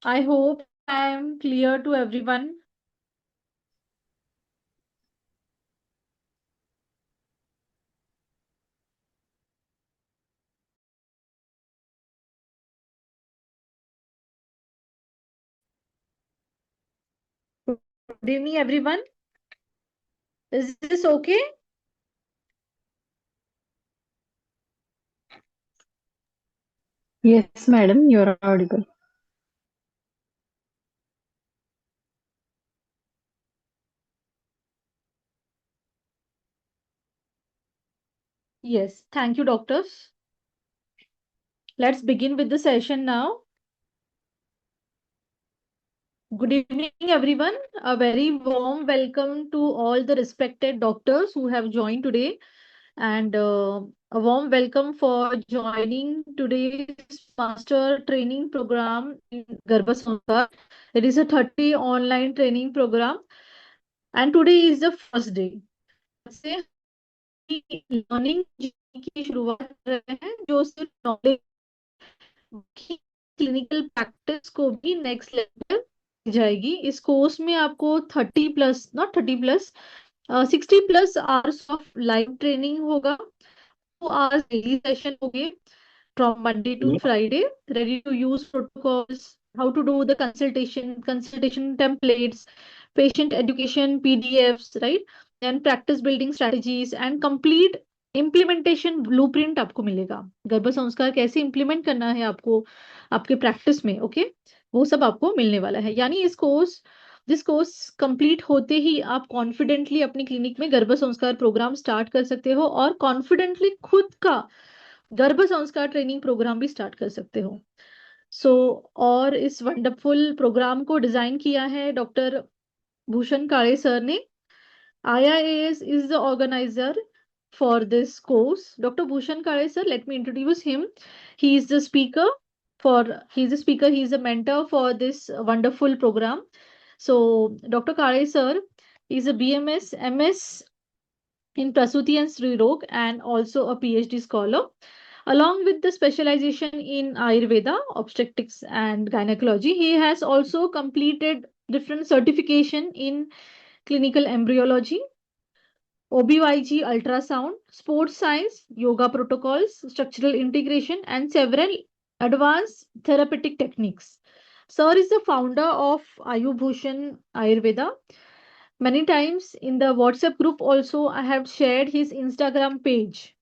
I hope I am clear to everyone. Good evening, everyone. Is this okay? Yes, madam, you're audible. Yes, thank you, doctors. Let's begin with the session now. Good evening, everyone. A very warm welcome to all the respected doctors who have joined today, and a warm welcome for joining today's master training program in Garbha Sanskar. It is a 30 online training program, and today is the first day. से learning की शुरुआत कर रहे हैं जो सिर्फ knowledge की clinical practice को भी नेक्स्ट लेवल जाएगी। इस कोर्स में आपको 30+ not 30+, 60+ hours of live training होगा। 2 आवर्स डेली सेशन होंगे from Monday to Friday, ready to use protocols, how to do the consultation templates, patient education PDFs, right? And practice building strategies and complete implementation blueprint आपको मिलेगा। गर्भ संस्कार कैसे implement करना है आपको आपके प्रैक्टिस में, ओके? वो सब आपको मिलने वाला है। यानी जिस कोर्स कंप्लीट होते ही आप कॉन्फिडेंटली अपनी क्लिनिक में गर्भ संस्कार प्रोग्राम स्टार्ट कर सकते हो और कॉन्फिडेंटली खुद का गर्भ संस्कार ट्रेनिंग प्रोग्राम भी स्टार्ट कर सकते हो। सो और इस वंडरफुल प्रोग्राम को डिजाइन किया है डॉक्टर भूषण काळे सर ने। IIAS is the organizer for this course. Dr. Bhushan Kale sir, let me introduce him. He is the speaker he is a mentor for this wonderful program. So Dr. Kale sir is a BMS MS in Prasuti and Sri Rog and also a PhD scholar, along with the specialization in Ayurveda, obstetrics, and gynecology. He has also completed different certification in clinical embryology, OBYG ultrasound, sports science, yoga protocols, structural integration, and several advanced therapeutic techniques. Sir is the founder of Ayubhushan Ayurveda. Many times in the WhatsApp group also I have shared his Instagram page.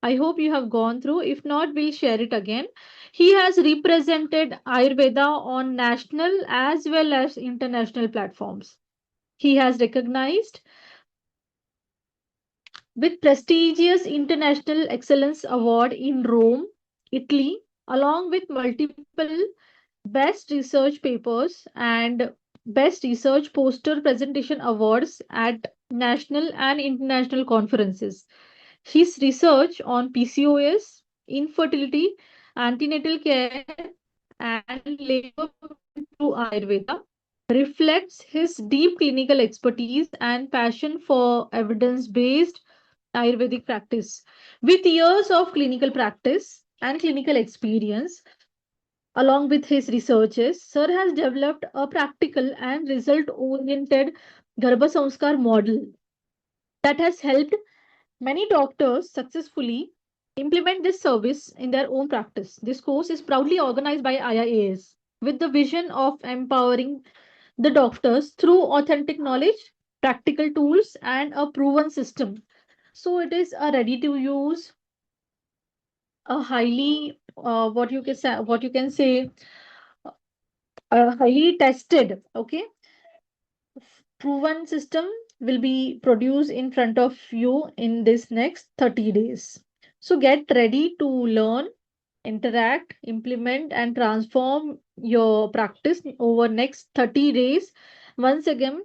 I hope you have gone through. If not, we'll share it again. He has represented Ayurveda on national as well as international platforms. He has recognized with prestigious International Excellence Award in Rome, Italy, along with multiple Best Research Papers and Best Research Poster Presentation Awards at national and international conferences. His research on PCOS, infertility, antenatal care, and labor through Ayurveda reflects his deep clinical expertise and passion for evidence based Ayurvedic practice. With years of clinical practice and clinical experience, along with his researches, Sir has developed a practical and result oriented Garbha Sanskar model that has helped many doctors successfully implement this service in their own practice. This course is proudly organized by IIAS with the vision of empowering the doctors through authentic knowledge, practical tools, and a proven system. So it is a ready to use, a highly what you can say a highly tested, okay, proven system will be produced in front of you in this next 30 days. So get ready to learn, interact, implement, and transform your practice over next 30 days. Once again,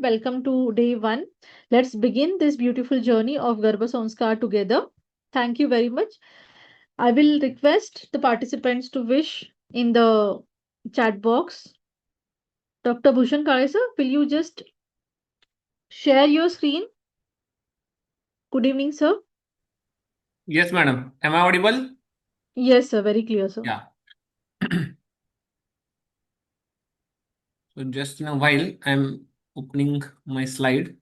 welcome to day one. Let's begin this beautiful journey of Garbha Sanskar together. Thank you very much. I will request the participants to wish in the chat box. Dr. Bhushan Kale sir, will you just share your screen? Good evening, sir. Yes, madam. Am I audible? Yes, sir. Very clear, sir. Yeah. So just in a while, I'm opening my slide.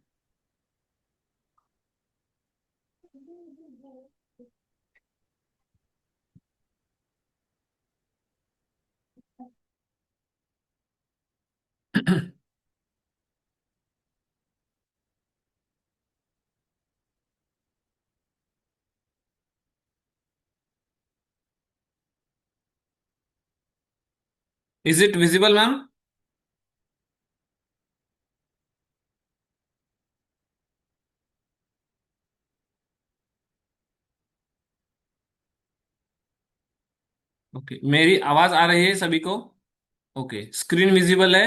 Is it visible, ma'am? Okay, मेरी आवाज आ रही है सभी को? Okay, screen visible है?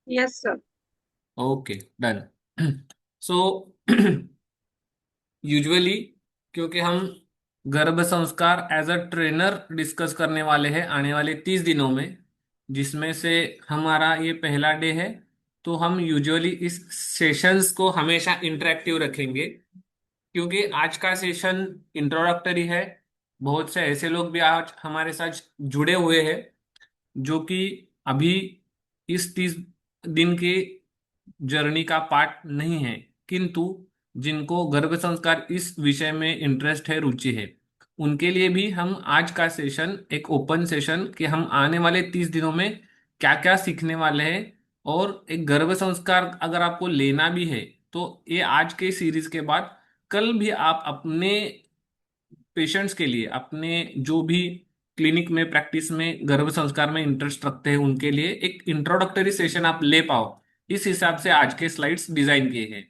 Yes, sir. Okay, done. So usually, क्योंकि हम गर्भ संस्कार एज अ ट्रेनर डिस्कस करने वाले हैं आने वाले 30 दिनों में, जिसमें से हमारा ये पहला डे है, तो हम यूजुअली इस सेशंस को हमेशा इंटरेक्टिव रखेंगे। क्योंकि आज का सेशन इंट्रोडक्टरी है, बहुत से ऐसे लोग भी आज हमारे साथ जुड़े हुए हैं जो कि अभी इस 30 दिन के जर्नी का पार्ट नहीं है, किंतु जिनको गर्भ संस्कार इस विषय में इंटरेस्ट है, रुचि है, उनके लिए भी हम आज का सेशन एक ओपन सेशन कि हम आने वाले 30 दिनों में क्या क्या सीखने वाले हैं। और एक गर्भ संस्कार अगर आपको लेना भी है, तो ये आज के सीरीज के बाद कल भी आप अपने पेशेंट्स के लिए, अपने जो भी क्लिनिक में प्रैक्टिस में गर्भ संस्कार में इंटरेस्ट रखते हैं, उनके लिए एक इंट्रोडक्टरी सेशन आप ले पाओ, इस हिसाब से आज के स्लाइड्स डिजाइन किए हैं।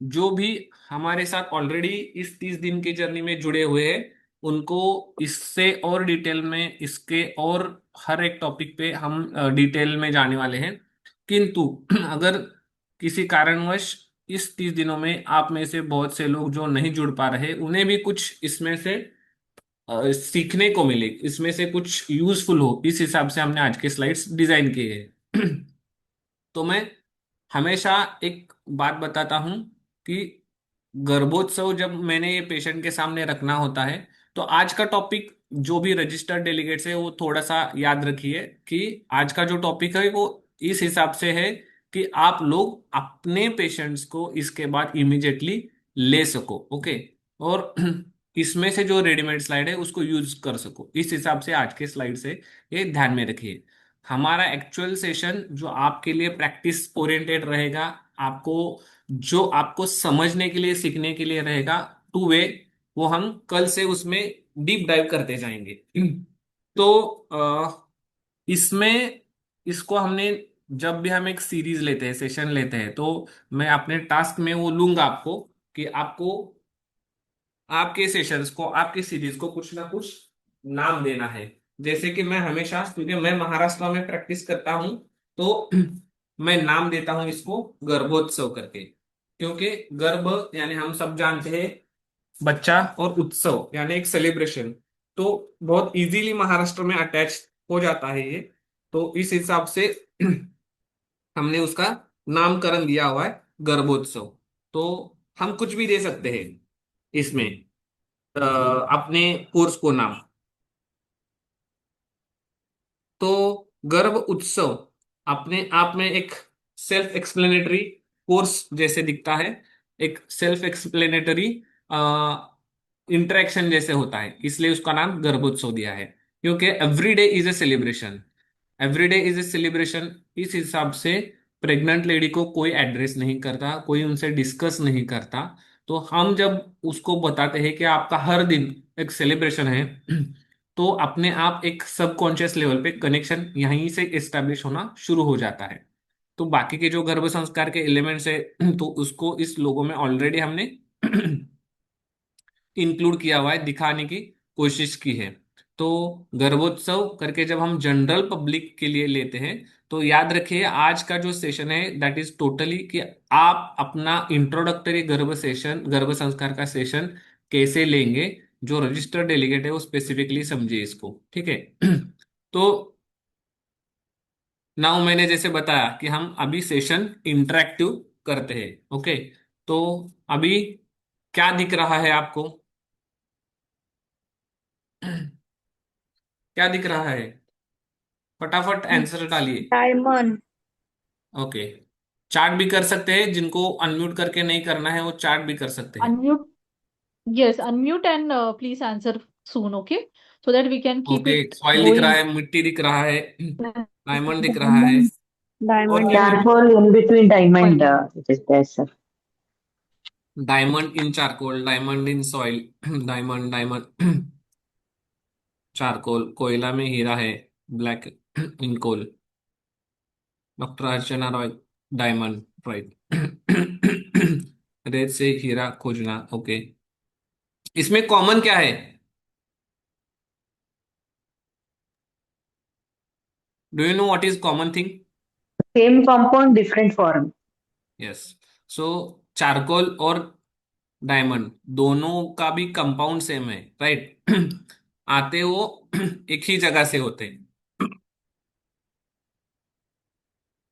जो भी हमारे साथ ऑलरेडी इस 30 दिन की जर्नी में जुड़े हुए हैं, उनको इससे और डिटेल में, इसके और हर एक टॉपिक पे हम डिटेल में जाने वाले हैं। किंतु अगर किसी कारणवश इस 30 दिनों में आप में से बहुत से लोग जो नहीं जुड़ पा रहे, उन्हें भी कुछ इसमें से सीखने को मिले, इसमें से कुछ यूजफुल हो, इस हिसाब से हमने आज के स्लाइड्स डिजाइन किए हैं। तो मैं हमेशा एक बात बताता हूं कि गर्भोत्सव जब मैंने ये पेशेंट के सामने रखना होता है, तो आज का टॉपिक जो भी रजिस्टर्ड डेलीगेट्स है वो थोड़ा सा याद रखिए कि आज का जो टॉपिक है वो इस हिसाब से है कि आप लोग अपने पेशेंट्स को इसके बाद इमीडिएटली ले सको। ओके, और इसमें से जो रेडीमेड स्लाइड है उसको यूज कर सको, इस हिसाब से आज के स्लाइड से ये ध्यान में रखिए। हमारा एक्चुअल सेशन जो आपके लिए प्रैक्टिस ओरिएंटेड रहेगा, आपको जो आपको समझने के लिए, सीखने के लिए रहेगा, टू वे, वो हम कल से उसमें डीप डाइव करते जाएंगे। तो इसमें, इसको हमने, जब भी हम एक सीरीज लेते हैं, सेशन लेते हैं, तो मैं अपने टास्क में वो लूंगा आपको कि आपको आपके सेशंस को, आपके सीरीज को कुछ ना कुछ नाम देना है। जैसे कि मैं हमेशा, क्योंकि मैं महाराष्ट्र में प्रैक्टिस करता हूं, तो मैं नाम देता हूं इसको गर्भोत्सव करके। क्योंकि गर्भ यानी हम सब जानते हैं बच्चा, और उत्सव यानी एक सेलिब्रेशन, तो बहुत इजीली महाराष्ट्र में अटैच हो जाता है ये। तो इस हिसाब से हमने उसका नामकरण दिया हुआ है गर्भोत्सव। तो हम कुछ भी दे सकते हैं इसमें, अपने कोर्स को नाम। तो गर्भ उत्सव अपने आप में एक सेल्फ एक्सप्लेनेटरी कोर्स जैसे दिखता है, एक सेल्फ एक्सप्लेनेटरी इंटरेक्शन जैसे होता है, इसलिए उसका नाम गर्भोत्सव दिया है। क्योंकि every day is a celebration, every day is a celebration, इस हिसाब से प्रेग्नेंट लेडी को कोई एड्रेस नहीं करता, कोई उनसे डिस्कस नहीं करता। तो हम जब उसको बताते हैं कि आपका हर दिन एक सेलिब्रेशन है, तो अपने आप एक सबकॉन्शियस लेवल पे कनेक्शन यहीं से एस्टेब्लिश होना शुरू हो जाता है। तो बाकी के जो गर्भ संस्कार के एलिमेंट्स है, तो उसको इस लोगों में ऑलरेडी हमने इंक्लूड किया हुआ है, दिखाने की कोशिश की है। तो गर्भोत्सव करके जब हम जनरल पब्लिक के लिए लेते हैं, तो याद रखिए आज का जो सेशन है दैट इज टोटली कि आप अपना इंट्रोडक्टरी गर्भ सेशन, गर्भ संस्कार का सेशन कैसे लेंगे। जो रजिस्टर्ड डेलीगेट है वो स्पेसिफिकली समझिए इसको, ठीक है? तो नाउ मैंने जैसे बताया कि हम अभी सेशन इंटरेक्टिव करते हैं। ओके, तो अभी क्या दिख रहा है आपको? क्या दिख रहा है? फटाफट आंसर डालिए। डायमंड। ओके, चार्ट भी कर सकते हैं, जिनको अनम्यूट करके नहीं करना है वो चार्ट भी कर सकते हैं। Unmute. Yes, unmute and please answer soon, okay? So that we can keep okay, it soil दिख रहा going. है, मिट्टी दिख रहा है, डायमंड दिख रहा है। और डायमंड क्या या है? Charcoal in between diamond, Fine. it is there, sir. Diamond in charcoal, diamond in soil, diamond diamond charcoal, कोयला में हीरा है, black in coal. Doctor Archana Roy, diamond, right. रेत से हीरा खोजना, ओके। इसमें कॉमन क्या है? Do you know what is common thing? Same compound, different form. Yes. So charcoal और डायमंड दोनों का भी कंपाउंड सेम है, राइट। आते वो एक ही जगह से होते हैं,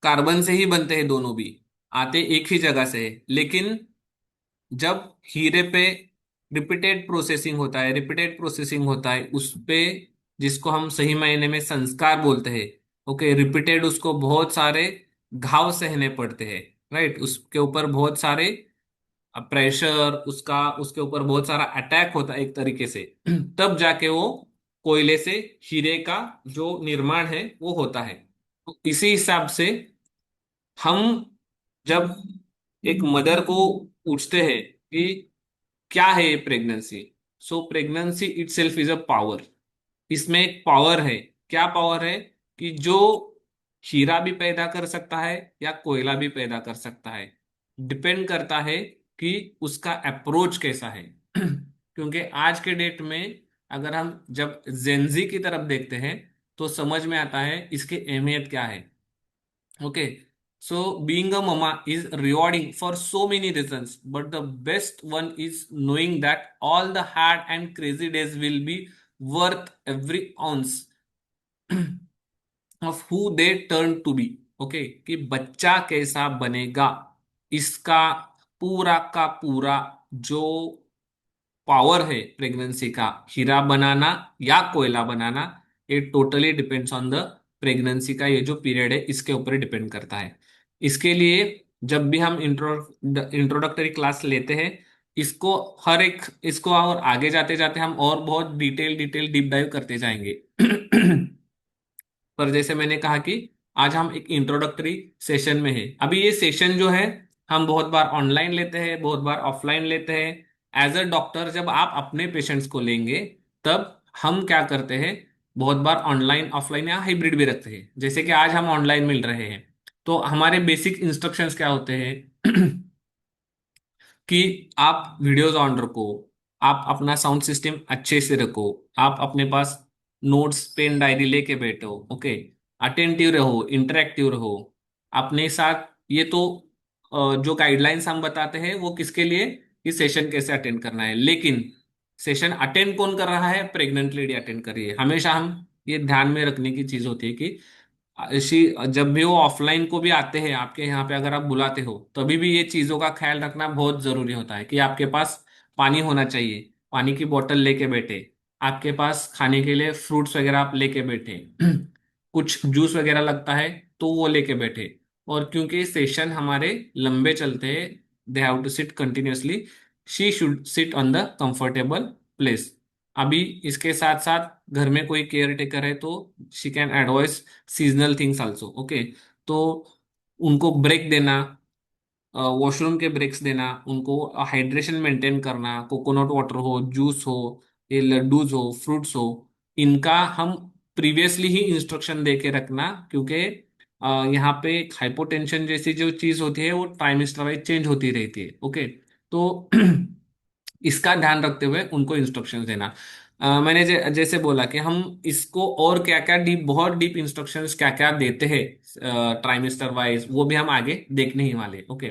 कार्बन से ही बनते हैं दोनों भी, आते एक ही जगह से है। लेकिन जब हीरे पे रिपीटेड प्रोसेसिंग होता है उस पे, जिसको हम सही मायने में संस्कार बोलते हैं, ओके, रिपीटेड, उसको बहुत सारे घाव सहने पड़ते हैं, राइट। उसके ऊपर बहुत सारे प्रेशर, उसका उसके ऊपर बहुत सारा अटैक होता है एक तरीके से। तब जाके वो कोयले से हीरे का जो निर्माण है वो होता है। तो इसी हिसाब से हम जब एक मदर को पूछते हैं कि क्या है ये pregnancy, so pregnancy itself is a power. इसमें एक पावर है। क्या पावर है? कि जो हीरा भी पैदा कर सकता है या कोयला भी पैदा कर सकता है, डिपेंड करता है कि उसका अप्रोच कैसा है। क्योंकि आज के डेट में अगर हम जब जेंजी की तरफ देखते हैं तो समझ में आता है इसकी अहमियत क्या है। Okay, so being a mama is rewarding for so many reasons, but the best one is knowing that all the hard and crazy days will be worth every ounce of who they turn to be. Okay, कि बच्चा कैसा बनेगा, इसका पूरा का पूरा जो power है प्रेगनेंसी का, हीरा बनाना या कोयला बनाना, ये totally depends on the pregnancy का ये जो पीरियड है इसके ऊपर डिपेंड करता है। इसके लिए जब भी हम इंट्रोडक्टरी क्लास लेते हैं, इसको हर एक इसको और आगे जाते जाते हम और बहुत डिटेल डीप डाइव करते जाएंगे। पर जैसे मैंने कहा कि आज हम एक इंट्रोडक्टरी सेशन में हैं। अभी ये सेशन जो है हम बहुत बार ऑनलाइन लेते हैं, बहुत बार ऑफलाइन लेते हैं। एज अ डॉक्टर जब आप अपने पेशेंट्स को लेंगे तब हम क्या करते हैं, बहुत बार ऑनलाइन ऑफलाइन या हाइब्रिड भी रखते हैं। जैसे कि आज हम ऑनलाइन मिल रहे हैं तो हमारे बेसिक इंस्ट्रक्शंस क्या होते हैं कि आप वीडियोस ऑन रखो, आप अपना साउंड सिस्टम अच्छे से रखो, आप अपने पास नोट्स पेन डायरी लेके बैठो, ओके, अटेंटिव रहो, इंटरेक्टिव रहो अपने साथ। ये तो जो गाइडलाइंस हम बताते हैं वो किसके लिए, कि सेशन कैसे अटेंड करना है। लेकिन सेशन अटेंड कौन कर रहा है? प्रेग्नेंट लेडी अटेंड कर रही है। हमेशा हम ये ध्यान में रखने की चीज होती है कि ऐसी जब भी वो ऑफलाइन को भी आते हैं आपके यहाँ पे, अगर आप बुलाते हो तभी भी ये चीजों का ख्याल रखना बहुत जरूरी होता है कि आपके पास पानी होना चाहिए, पानी की बोतल लेके बैठे, आपके पास खाने के लिए फ्रूट्स वगैरह आप लेके बैठे, कुछ जूस वगैरह लगता है तो वो लेके बैठे। और क्योंकि सेशन हमारे लंबे चलते हैं, they have to sit continuously, she should sit on the comfortable place. अभी इसके साथ साथ घर में कोई केयर टेकर है तो she can advice seasonal things also, okay. तो उनको ब्रेक देना, वॉशरूम के ब्रेक्स देना, उनको हाइड्रेशन मेंटेन करना, कोकोनट वाटर हो, जूस हो, ये लड्डूज हो, फ्रूट्स हो, इनका हम प्रीवियसली ही इंस्ट्रक्शन दे के रखना। क्योंकि यहाँ पे हाइपोटेंशन जैसी जो चीज होती है वो ट्राइमेस्टर वाइज चेंज होती रहती है, ओके। तो इसका ध्यान रखते हुए उनको इंस्ट्रक्शंस देना। मैंने जैसे बोला कि हम इसको और क्या क्या डीप, बहुत डीप इंस्ट्रक्शंस क्या क्या देते हैं ट्राइमेस्टर वाइज, वो भी हम आगे देखने ही वाले, ओके।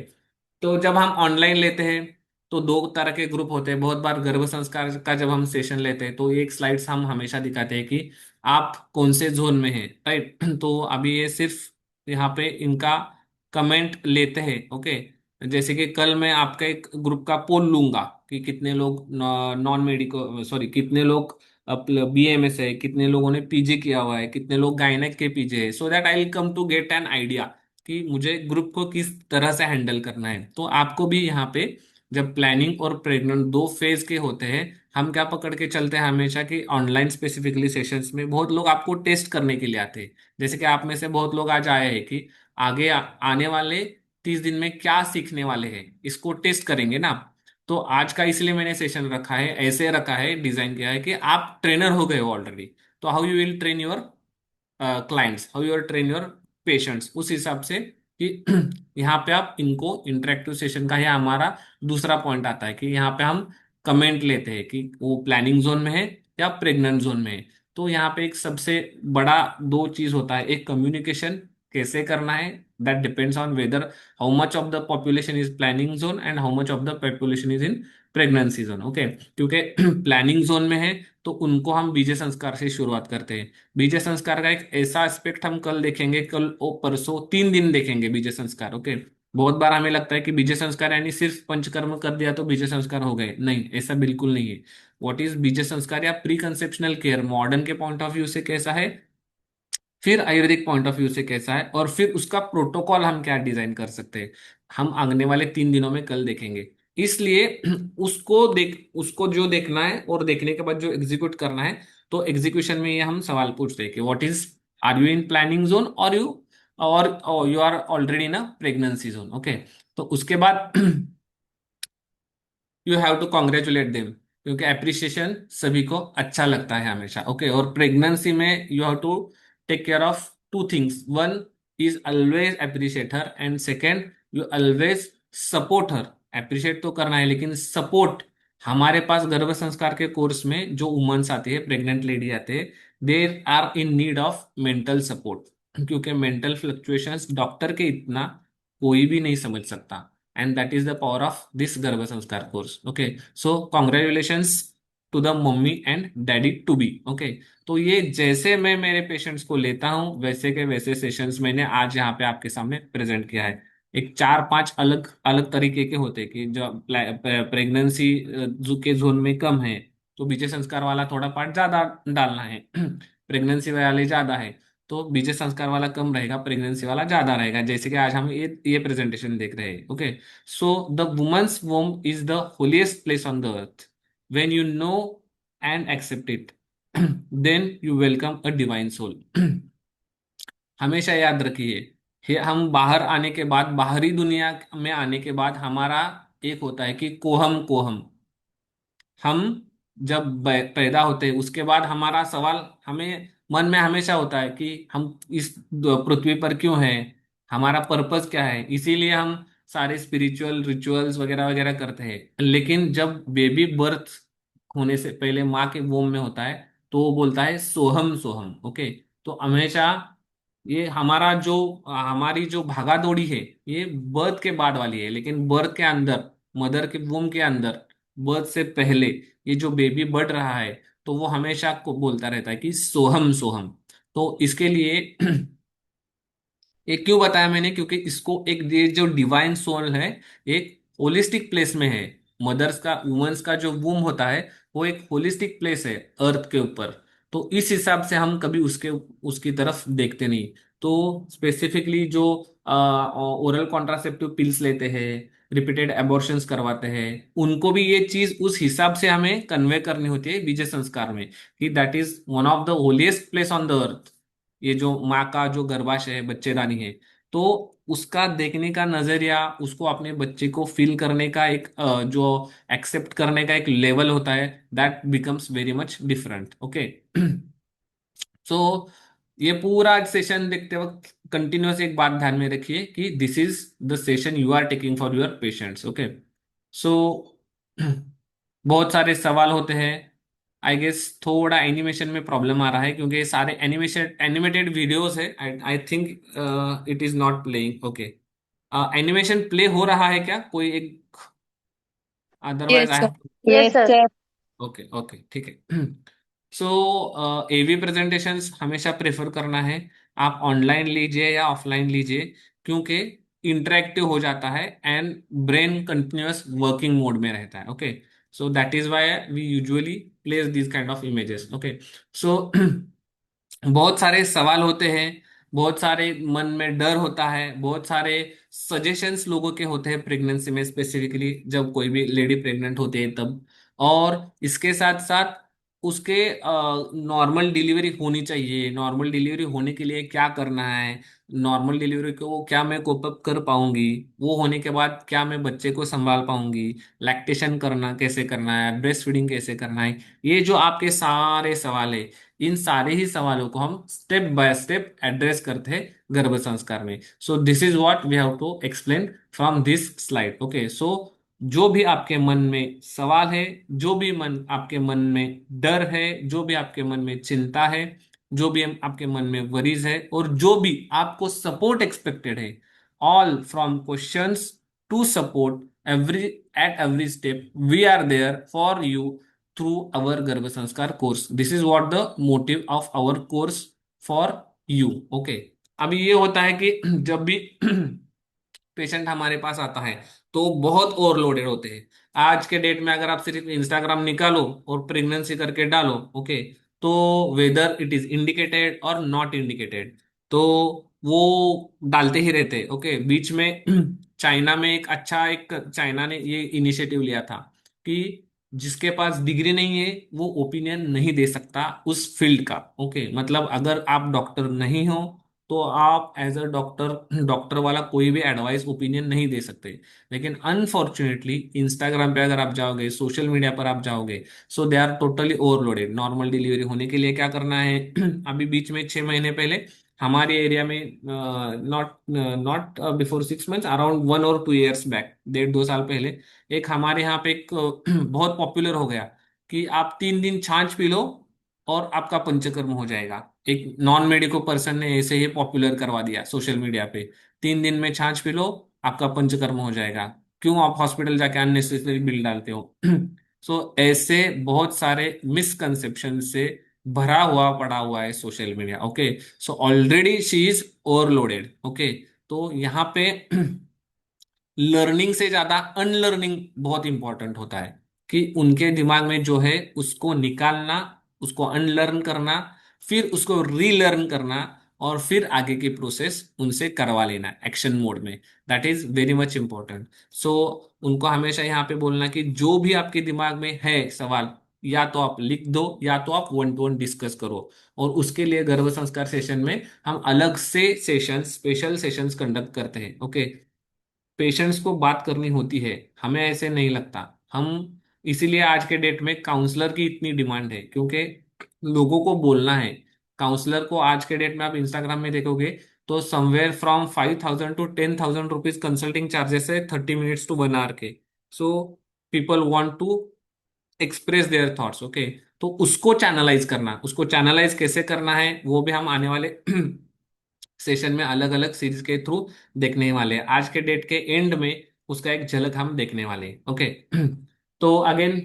तो जब हम ऑनलाइन लेते हैं तो दो तरह के ग्रुप होते हैं। बहुत बार गर्भ संस्कार का जब हम सेशन लेते हैं तो एक स्लाइड्स हम हमेशा दिखाते हैं कि आप कौन से जोन में हैं, राइट। तो अभी ये सिर्फ यहाँ पे इनका कमेंट लेते हैं, ओके। जैसे कि कल मैं आपका एक ग्रुप का पोल लूंगा कि कितने लोग नॉन मेडिको, सॉरी, कितने लोग BMS है, कितने लोगों ने PG किया हुआ है, कितने लोग गायनेक के पीजे है, so that I will come to get an idea कि मुझे ग्रुप को किस तरह से हैंडल करना है। तो आपको भी यहाँ पे जब प्लानिंग और प्रेग्नेंट दो फेज के होते हैं, हम क्या पकड़ के चलते हैं हमेशा कि ऑनलाइन स्पेसिफिकली सेशंस में बहुत लोग आपको टेस्ट करने के लिए आते हैं। जैसे कि आप में से बहुत लोग आज आए हैं कि आगे आने वाले 30 दिन में क्या सीखने वाले हैं, इसको टेस्ट करेंगे ना। तो आज का इसलिए मैंने सेशन रखा है, ऐसे रखा है, डिजाइन किया है कि आप ट्रेनर हो गए हो ऑलरेडी, तो how you will train your clients, how you train your patients, उस हिसाब से कि यहाँ पे आप इनको इंटरेक्टिव सेशन का, यह हमारा दूसरा पॉइंट आता है कि यहाँ पे हम कमेंट लेते हैं कि वो प्लानिंग जोन में है या प्रेग्नेंट जोन में है। तो यहाँ पे एक सबसे बड़ा दो चीज होता है, एक कम्युनिकेशन कैसे करना है, that depends on whether how much of the population is planning zone and how much of the population is in pregnancy zone. Okay, क्योंकि प्लानिंग जोन में है तो उनको हम बीजे संस्कार से शुरुआत करते हैं। बीजे संस्कार का एक ऐसा एस्पेक्ट हम कल देखेंगे, कल ओ परसों 3 दिन देखेंगे बीजे संस्कार। ओके, बहुत बार हमें लगता है कि बीजे संस्कार यानी सिर्फ पंचकर्म कर दिया तो बीजे संस्कार हो गए, नहीं, ऐसा बिल्कुल नहीं है। व्हाट इज बीजे संस्कार या प्री कंसेप्शनल केयर मॉडर्न के पॉइंट ऑफ व्यू से कैसा है, फिर आयुर्वेदिक पॉइंट ऑफ व्यू से कैसा है, और फिर उसका प्रोटोकॉल हम क्या डिजाइन कर सकते हैं, हम आगने वाले 3 दिनों में कल देखेंगे। इसलिए उसको जो देखना है और देखने के बाद जो एग्जीक्यूट करना है, तो एग्जीक्यूशन में ये हम सवाल पूछते हैं कि what is, are you in planning zone और you are already in a pregnancy zone. Okay, तो उसके बाद you have to congratulate them, क्योंकि अप्रिसिएशन सभी को अच्छा लगता है हमेशा। ओके, और प्रेगनेंसी में you have to take care of two things, one is always appreciate her and second you always support her. Appreciate तो करना है लेकिन सपोर्ट, हमारे पास गर्भ संस्कार के कोर्स में जो वुमेन्स आती है, प्रेग्नेंट लेडी आते हैं, they are in need of mental support, क्योंकि मेंटल फ्लक्चुएशंस डॉक्टर के इतना कोई भी नहीं समझ सकता, and that is the power of this Garbha Sanskar course. Okay, so congratulations to the mummy and daddy to be. Okay, तो ये जैसे मैं मेरे पेशेंट्स को लेता हूँ वैसे के वैसे सेशंस मैंने आज यहाँ पे आपके सामने प्रेजेंट किया है। एक 4-5 अलग अलग तरीके के होते हैं कि जो प्रेगनेंसी के जोन में कम है तो बीजे संस्कार वाला थोड़ा पार्ट ज्यादा डालना है, प्रेगनेंसी वाले ज्यादा है तो बीजे संस्कार वाला कम रहेगा, प्रेगनेंसी वाला ज्यादा रहेगा, जैसे कि आज हम ये प्रेजेंटेशन देख रहे हैं। Okay, so the women's womb is the holiest place on the earth, when you know and accept it then you welcome a divine soul. हमेशा याद रखिए, हम बाहर आने के बाद, बाहरी दुनिया में आने के बाद हमारा एक होता है कि कोहम कोहम, हम जब पैदा होते हैं उसके बाद हमारा सवाल हमें मन में हमेशा होता है कि हम इस पृथ्वी पर क्यों हैं, हमारा पर्पस क्या है, इसीलिए हम सारे स्पिरिचुअल रिचुअल्स वगैरह वगैरह करते हैं। लेकिन जब बेबी बर्थ होने से पहले माँ के वोम में होता है तो वो बोलता है सोहम सोहम। ओके, तो हमेशा ये हमारी जो भागा दौड़ी है ये बर्थ के बाद वाली है, लेकिन बर्थ के अंदर, मदर के वूम के अंदर, बर्थ से पहले ये जो बेबी बढ़ रहा है तो वो हमेशा को बोलता रहता है कि सोहम सोहम। तो इसके लिए ये क्यों बताया मैंने, क्योंकि इसको एक ये जो डिवाइन सोल है एक होलिस्टिक प्लेस में है। मदर्स का, वुमेन्स का जो वूम होता है वो एक होलिस्टिक प्लेस है अर्थ के ऊपर, तो इस हिसाब से हम कभी उसकी तरफ देखते नहीं। तो स्पेसिफिकली जो ओरल कॉन्ट्रासेप्टिव पिल्स लेते हैं, रिपीटेड एबॉर्शंस करवाते हैं, उनको भी ये चीज उस हिसाब से हमें कन्वे करनी होती है बीजे संस्कार में कि that is one of the holiest place on the अर्थ। ये जो माँ का जो गर्भाशय है, बच्चेदानी है, तो उसका देखने का नजरिया, उसको अपने बच्चे को फील करने का एक जो एक्सेप्ट करने का एक लेवल होता है, that becomes very much different. Okay, so ये पूरा सेशन देखते वक्त कंटिन्यूअस एक बात ध्यान में रखिए कि this is the session you are taking for your patients. Okay, so बहुत सारे सवाल होते हैं। आई गेस थोड़ा एनिमेशन में प्रॉब्लम आ रहा है क्योंकि ये सारे एनिमेशन एनिमेटेड वीडियोस है। I think it is not playing. Okay, animation play हो रहा है क्या कोई एक, otherwise Yes, I sir. Have. Yes, sir. Okay okay, ठीक है। सो AV प्रेजेंटेशंस हमेशा प्रेफर करना है, आप ऑनलाइन लीजिए या ऑफलाइन लीजिए, क्योंकि इंटरेक्टिव हो जाता है and brain continuous working mode में रहता है। Okay, So that is why we usually place these kind of images. Okay, so बहुत सारे सवाल होते हैं, बहुत सारे मन में डर होता है, बहुत सारे सजेशंस लोगों के होते हैं प्रेगनेंसी में, स्पेसिफिकली जब कोई भी लेडी प्रेग्नेंट होती है तब। और इसके साथ साथ उसके नॉर्मल डिलीवरी होनी चाहिए, नॉर्मल डिलीवरी होने के लिए क्या करना है, नॉर्मल डिलीवरी को क्या मैं कोप अप कर पाऊंगी, वो होने के बाद क्या मैं बच्चे को संभाल पाऊंगी, लैक्टेशन करना कैसे करना है, ब्रेस्ट फीडिंग कैसे करना है, ये जो आपके सारे सवाल है, इन सारे ही सवालों को हम स्टेप बाय स्टेप एड्रेस करते हैं गर्भ संस्कार में। So this is what we have to explain from this slide. Okay, so जो भी आपके मन में सवाल है, जो भी मन आपके मन में डर है, जो भी आपके मन में चिंता है, जो भी आपके मन में वरीज है, और जो भी आपको सपोर्ट एक्सपेक्टेड है, all from questions to support every at every step, we are there for you through our Garbh Sanskar course. This is what the motive of our course for you. Okay, अभी ये होता है कि जब भी पेशेंट हमारे पास आता है तो बहुत ओवरलोडेड होते हैं। आज के डेट में अगर आप सिर्फ इंस्टाग्राम निकालो और प्रेगनेंसी करके डालो, ओके, तो वेदर इट इज इंडिकेटेड और नॉट इंडिकेटेड, तो वो डालते ही रहते। ओके, बीच में चाइना में एक चाइना ने ये इनिशिएटिव लिया था कि जिसके पास डिग्री नहीं है वो ओपिनियन नहीं दे सकता उस फील्ड का। ओके, मतलब अगर आप डॉक्टर नहीं हो तो आप एज अ डॉक्टर, डॉक्टर वाला कोई भी एडवाइस ओपिनियन नहीं दे सकते। लेकिन अनफॉर्चुनेटली इंस्टाग्राम पे अगर आप जाओगे, सोशल मीडिया पर आप जाओगे, so they are totally overloaded. Normal delivery होने के लिए क्या करना है अभी बीच में 6 महीने पहले हमारे एरिया में, not not before 6 months, around 1 और 2 इयर्स बैक, 1.5 2 साल पहले, एक हमारे यहाँ पे एक बहुत पॉपुलर हो गया कि आप 3 दिन छाछ पी लो और आपका पंचकर्म हो जाएगा। एक नॉन मेडिको पर्सन ने ऐसे ही पॉपुलर करवा दिया सोशल मीडिया पे, 3 दिन में छाछ पी लो आपका पंचकर्म हो जाएगा, क्यों आप हॉस्पिटल जाके अननेसेसरी बिल डालते हो। सो ऐसे बहुत सारे मिसकंसेप्शन से भरा हुआ पड़ा हुआ है social media. Okay, so already she is overloaded. Okay, तो यहाँ पे लर्निंग से ज्यादा अनलर्निंग बहुत इंपॉर्टेंट होता है, कि उनके दिमाग में जो है उसको निकालना, उसको अनलर्न करना, फिर उसको रीलर्न करना, और फिर आगे की प्रोसेस उनसे करवा लेना एक्शन मोड में। That is very much important. So उनको हमेशा यहाँ पे बोलना कि जो भी आपके दिमाग में है सवाल, या तो आप लिख दो या तो आप 1 to 1 डिस्कस करो। और उसके लिए गर्भ संस्कार सेशन में हम अलग से सेशन, स्पेशल सेशंस कंडक्ट करते हैं। ओके, पेशेंट्स को बात करनी होती है, हमें ऐसे नहीं लगता। हम इसीलिए आज के डेट में काउंसलर की इतनी डिमांड है, क्योंकि लोगों को बोलना है। काउंसलर को आज के डेट में आप इंस्टाग्राम में देखोगे तो somewhere from 5,000 to 10,000 rupees consulting charges है, 30 मिनट्स टू 1 आवर के। So people want to express their thoughts. Okay, तो उसको चैनलाइज करना, उसको चैनलाइज कैसे करना है वो भी हम आने वाले सेशन में अलग अलग सीरीज के थ्रू देखने वाले हैं। आज के डेट के एंड में उसका एक झलक हम देखने वाले हैं। ओके, तो again,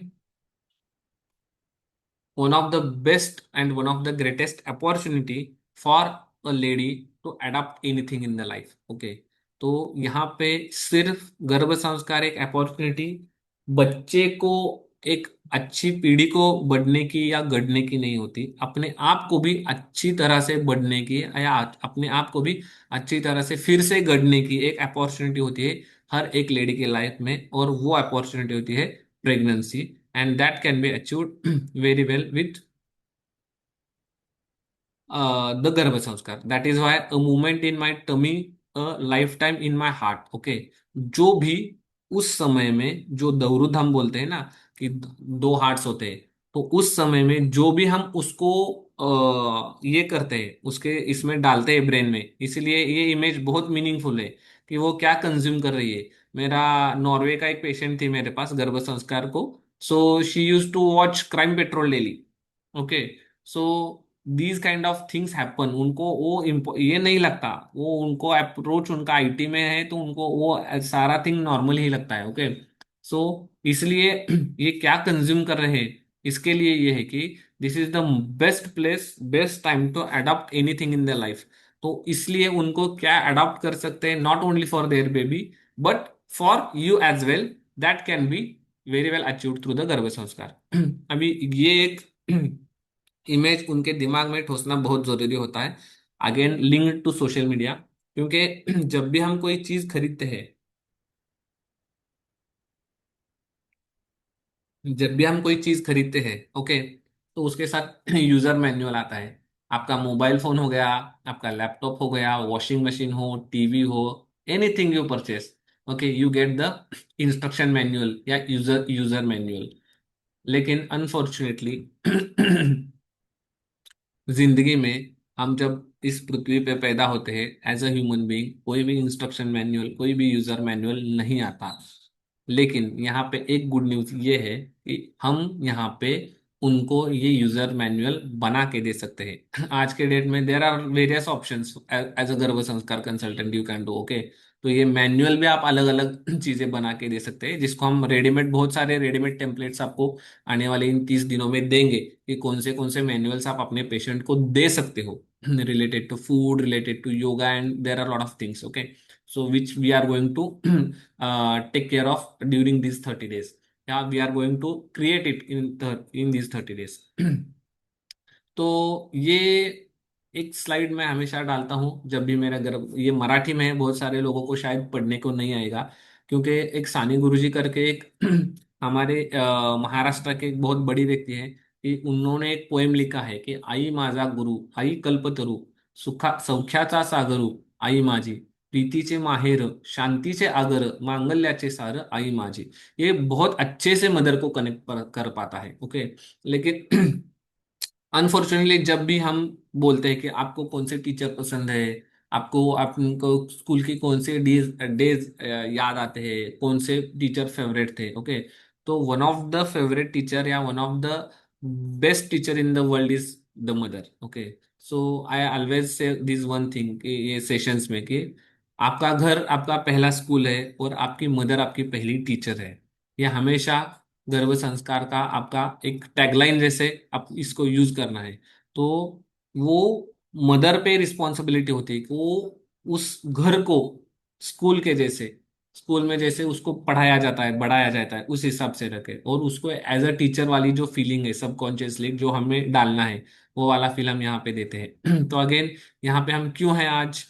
one of the best and one of the greatest opportunity for a lady to adapt anything in the life. Okay, तो यहाँ पे सिर्फ गर्भ संस्कार एक अपॉर्चुनिटी बच्चे को एक अच्छी पीढ़ी को बढ़ने की या गढ़ने की नहीं होती, अपने आप को भी अच्छी तरह से बढ़ने की या अपने आप को भी अच्छी तरह से फिर से गढ़ने की एक अपॉर्चुनिटी होती है हर एक लेडी के लाइफ में, और वो अपॉर्चुनिटी होती है pregnancy. And that can be achieved very well with the Garbha Sanskar. That is why a moment in my tummy, a lifetime in my heart. Okay, जो भी उस समय में, जो दौरुद हम बोलते हैं ना कि 2 हार्ट्स होते हैं, तो उस समय में जो भी हम उसको ये करते हैं, उसके इसमें डालते हैं ब्रेन में, इसलिए ये इमेज बहुत मीनिंगफुल है कि वो क्या कंज्यूम कर रही है। मेरा नॉर्वे का एक पेशेंट थी मेरे पास गर्भ संस्कार को, so she used to watch crime patrol daily. Okay, so these kind of things happen, उनको वो ये नहीं लगता, वो उनको अप्रोच उनका आईटी में है तो उनको वो सारा थिंग नॉर्मल ही लगता है। ओके, सो इसलिए ये क्या कंज्यूम कर रहे हैं, इसके लिए ये है कि this is the best place, best time to adopt anything in the life. तो इसलिए उनको क्या अडॉप्ट कर सकते हैं, not only for their baby but for you as well, that can be very well achieved through the गर्भ संस्कार। अभी ये एक इमेज उनके दिमाग में ठोसना बहुत जरूरी होता है, again linked to social media. क्योंकि जब भी हम कोई चीज खरीदते हैं, ओके, तो उसके साथ यूजर मैनुअल आता है। आपका मोबाइल फोन हो गया, आपका लैपटॉप हो गया, वॉशिंग मशीन हो, टीवी हो, anything you purchase, okay, you get the instruction manual या यूजर यूजर मैनुअल। लेकिन अनफॉर्चुनेटली जिंदगी में हम जब इस पृथ्वी पे पैदा होते हैं एज अ ह्यूमन बीइंग, कोई भी इंस्ट्रक्शन मैनुअल, कोई भी यूजर मैनुअल नहीं आता। लेकिन यहाँ पे एक गुड न्यूज ये है कि हम यहाँ पे उनको ये यूजर मैनुअल बना के दे सकते हैं। आज के डेट में there are various options as a Garbh Sanskar consultant you can do, okay. तो ये मैनुअल भी आप अलग अलग चीजें बना के दे सकते हैं, जिसको हम रेडीमेड, बहुत सारे रेडीमेड टेम्पलेट्स आपको आने वाले इन 30 दिनों में देंगे कि कौन से मैनुअल्स आप अपने पेशेंट को दे सकते हो, related to food, related to yoga, and there are lot of things, okay. So which we are going to take care of during these 30 days. Yeah, we are going to create it in these 30 days. तो ये एक slide मैं हमेशा डालता हूँ जब भी मेरा गर्व, ये मराठी में है, बहुत सारे लोगों को शायद पढ़ने को नहीं आएगा। क्योंकि एक सानी गुरुजी करके एक हमारे महाराष्ट्र के एक बहुत बड़ी व्यक्ति है, कि उन्होंने एक पोएम लिखा है कि आई माझा गुरु, आई कल्पतरू, सुखा सौख्याचा सागरू, आई माझी, प्रीतीचे माहेर, शांतीचे आगर, मांगल्याचे सार, आई माझी। ये बहुत अच्छे से मदर को कनेक्ट कर पाता है, ओके। लेकिन अनफॉर्चुनेटली जब भी हम बोलते हैं कि आपको कौन से टीचर पसंद है, आपको स्कूल की कौन से डेज डेज याद आते हैं, कौन से टीचर फेवरेट थे, ओके, तो one of the favourite teacher या one of the best teacher in the world is the mother, okay. So I always say this one thing कि ये सेशंस में कि आपका घर आपका पहला स्कूल है और आपकी मदर आपकी पहली टीचर है। ये हमेशा गर्भ संस्कार का आपका एक टैगलाइन जैसे आप इसको यूज करना है। तो वो मदर पे रिस्पॉन्सिबिलिटी होती है कि वो उस घर को स्कूल के जैसे, स्कूल में जैसे उसको पढ़ाया जाता है, बढ़ाया जाता है, उस हिसाब से रखे, और उसको एज अ टीचर वाली जो फीलिंग है सबकॉन्शियसली जो हमें डालना है, वो वाला फील हम यहाँ पे देते हैं। तो अगेन यहाँ पे हम क्यों हैं आज,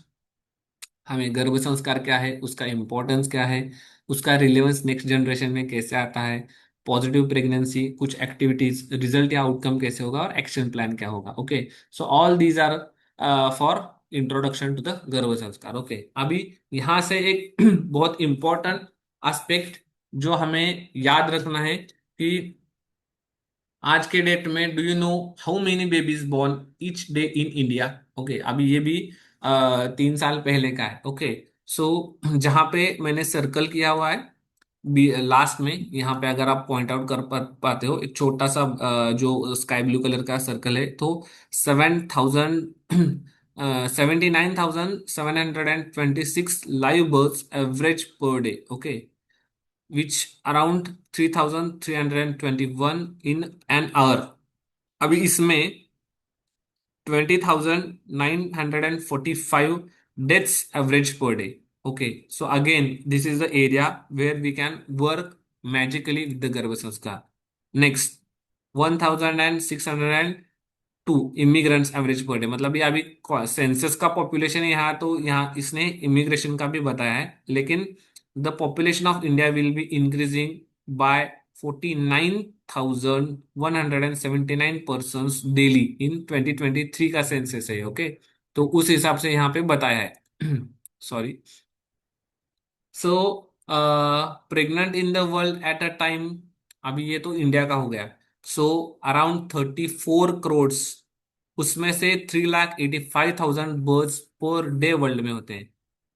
हमें गर्भ संस्कार क्या है, उसका इम्पोर्टेंस क्या है, उसका रिलेवेंस नेक्स्ट जनरेशन में कैसे आता है, पॉजिटिव प्रेगनेंसी, कुछ एक्टिविटीज, रिजल्ट या आउटकम कैसे होगा, और एक्शन प्लान क्या होगा, okay. So all these are for introduction to the गर्भ संस्कार, ओके। अभी यहाँ से एक बहुत इंपॉर्टेंट एस्पेक्ट जो हमें याद रखना है कि आज के डेट में do you know how many babies born each day in India, okay. अभी ये भी 3 साल पहले का है, ओके। सो जहां पे मैंने सर्कल किया हुआ है लास्ट में, यहाँ पे अगर आप पॉइंट आउट कर पाते हो, एक छोटा सा जो स्काई ब्लू कलर का सर्कल है, तो 79,726 live births average per day, okay, which around 3,321 in an hour। अभी इसमें 20,945 deaths average per day, okay। So again this is the area where we can work magically with the गर्भ संस्कार। next 1,602 immigrants average per day, मतलब ये अभी census का population है यहाँ, तो यहाँ इसने इमिग्रेशन का भी बताया है, लेकिन the population of India will be increasing by 49,179 persons daily in 2023 का सेंसस है, ओके। तो उस हिसाब से यहाँ पे बताया है। Sorry. So pregnant in the world at a time, अभी ये तो इंडिया का हो गया। सो अराउंड 34 करोड़, उसमें से 3,85,000 बर्ड्स पर डे वर्ल्ड में होते हैं।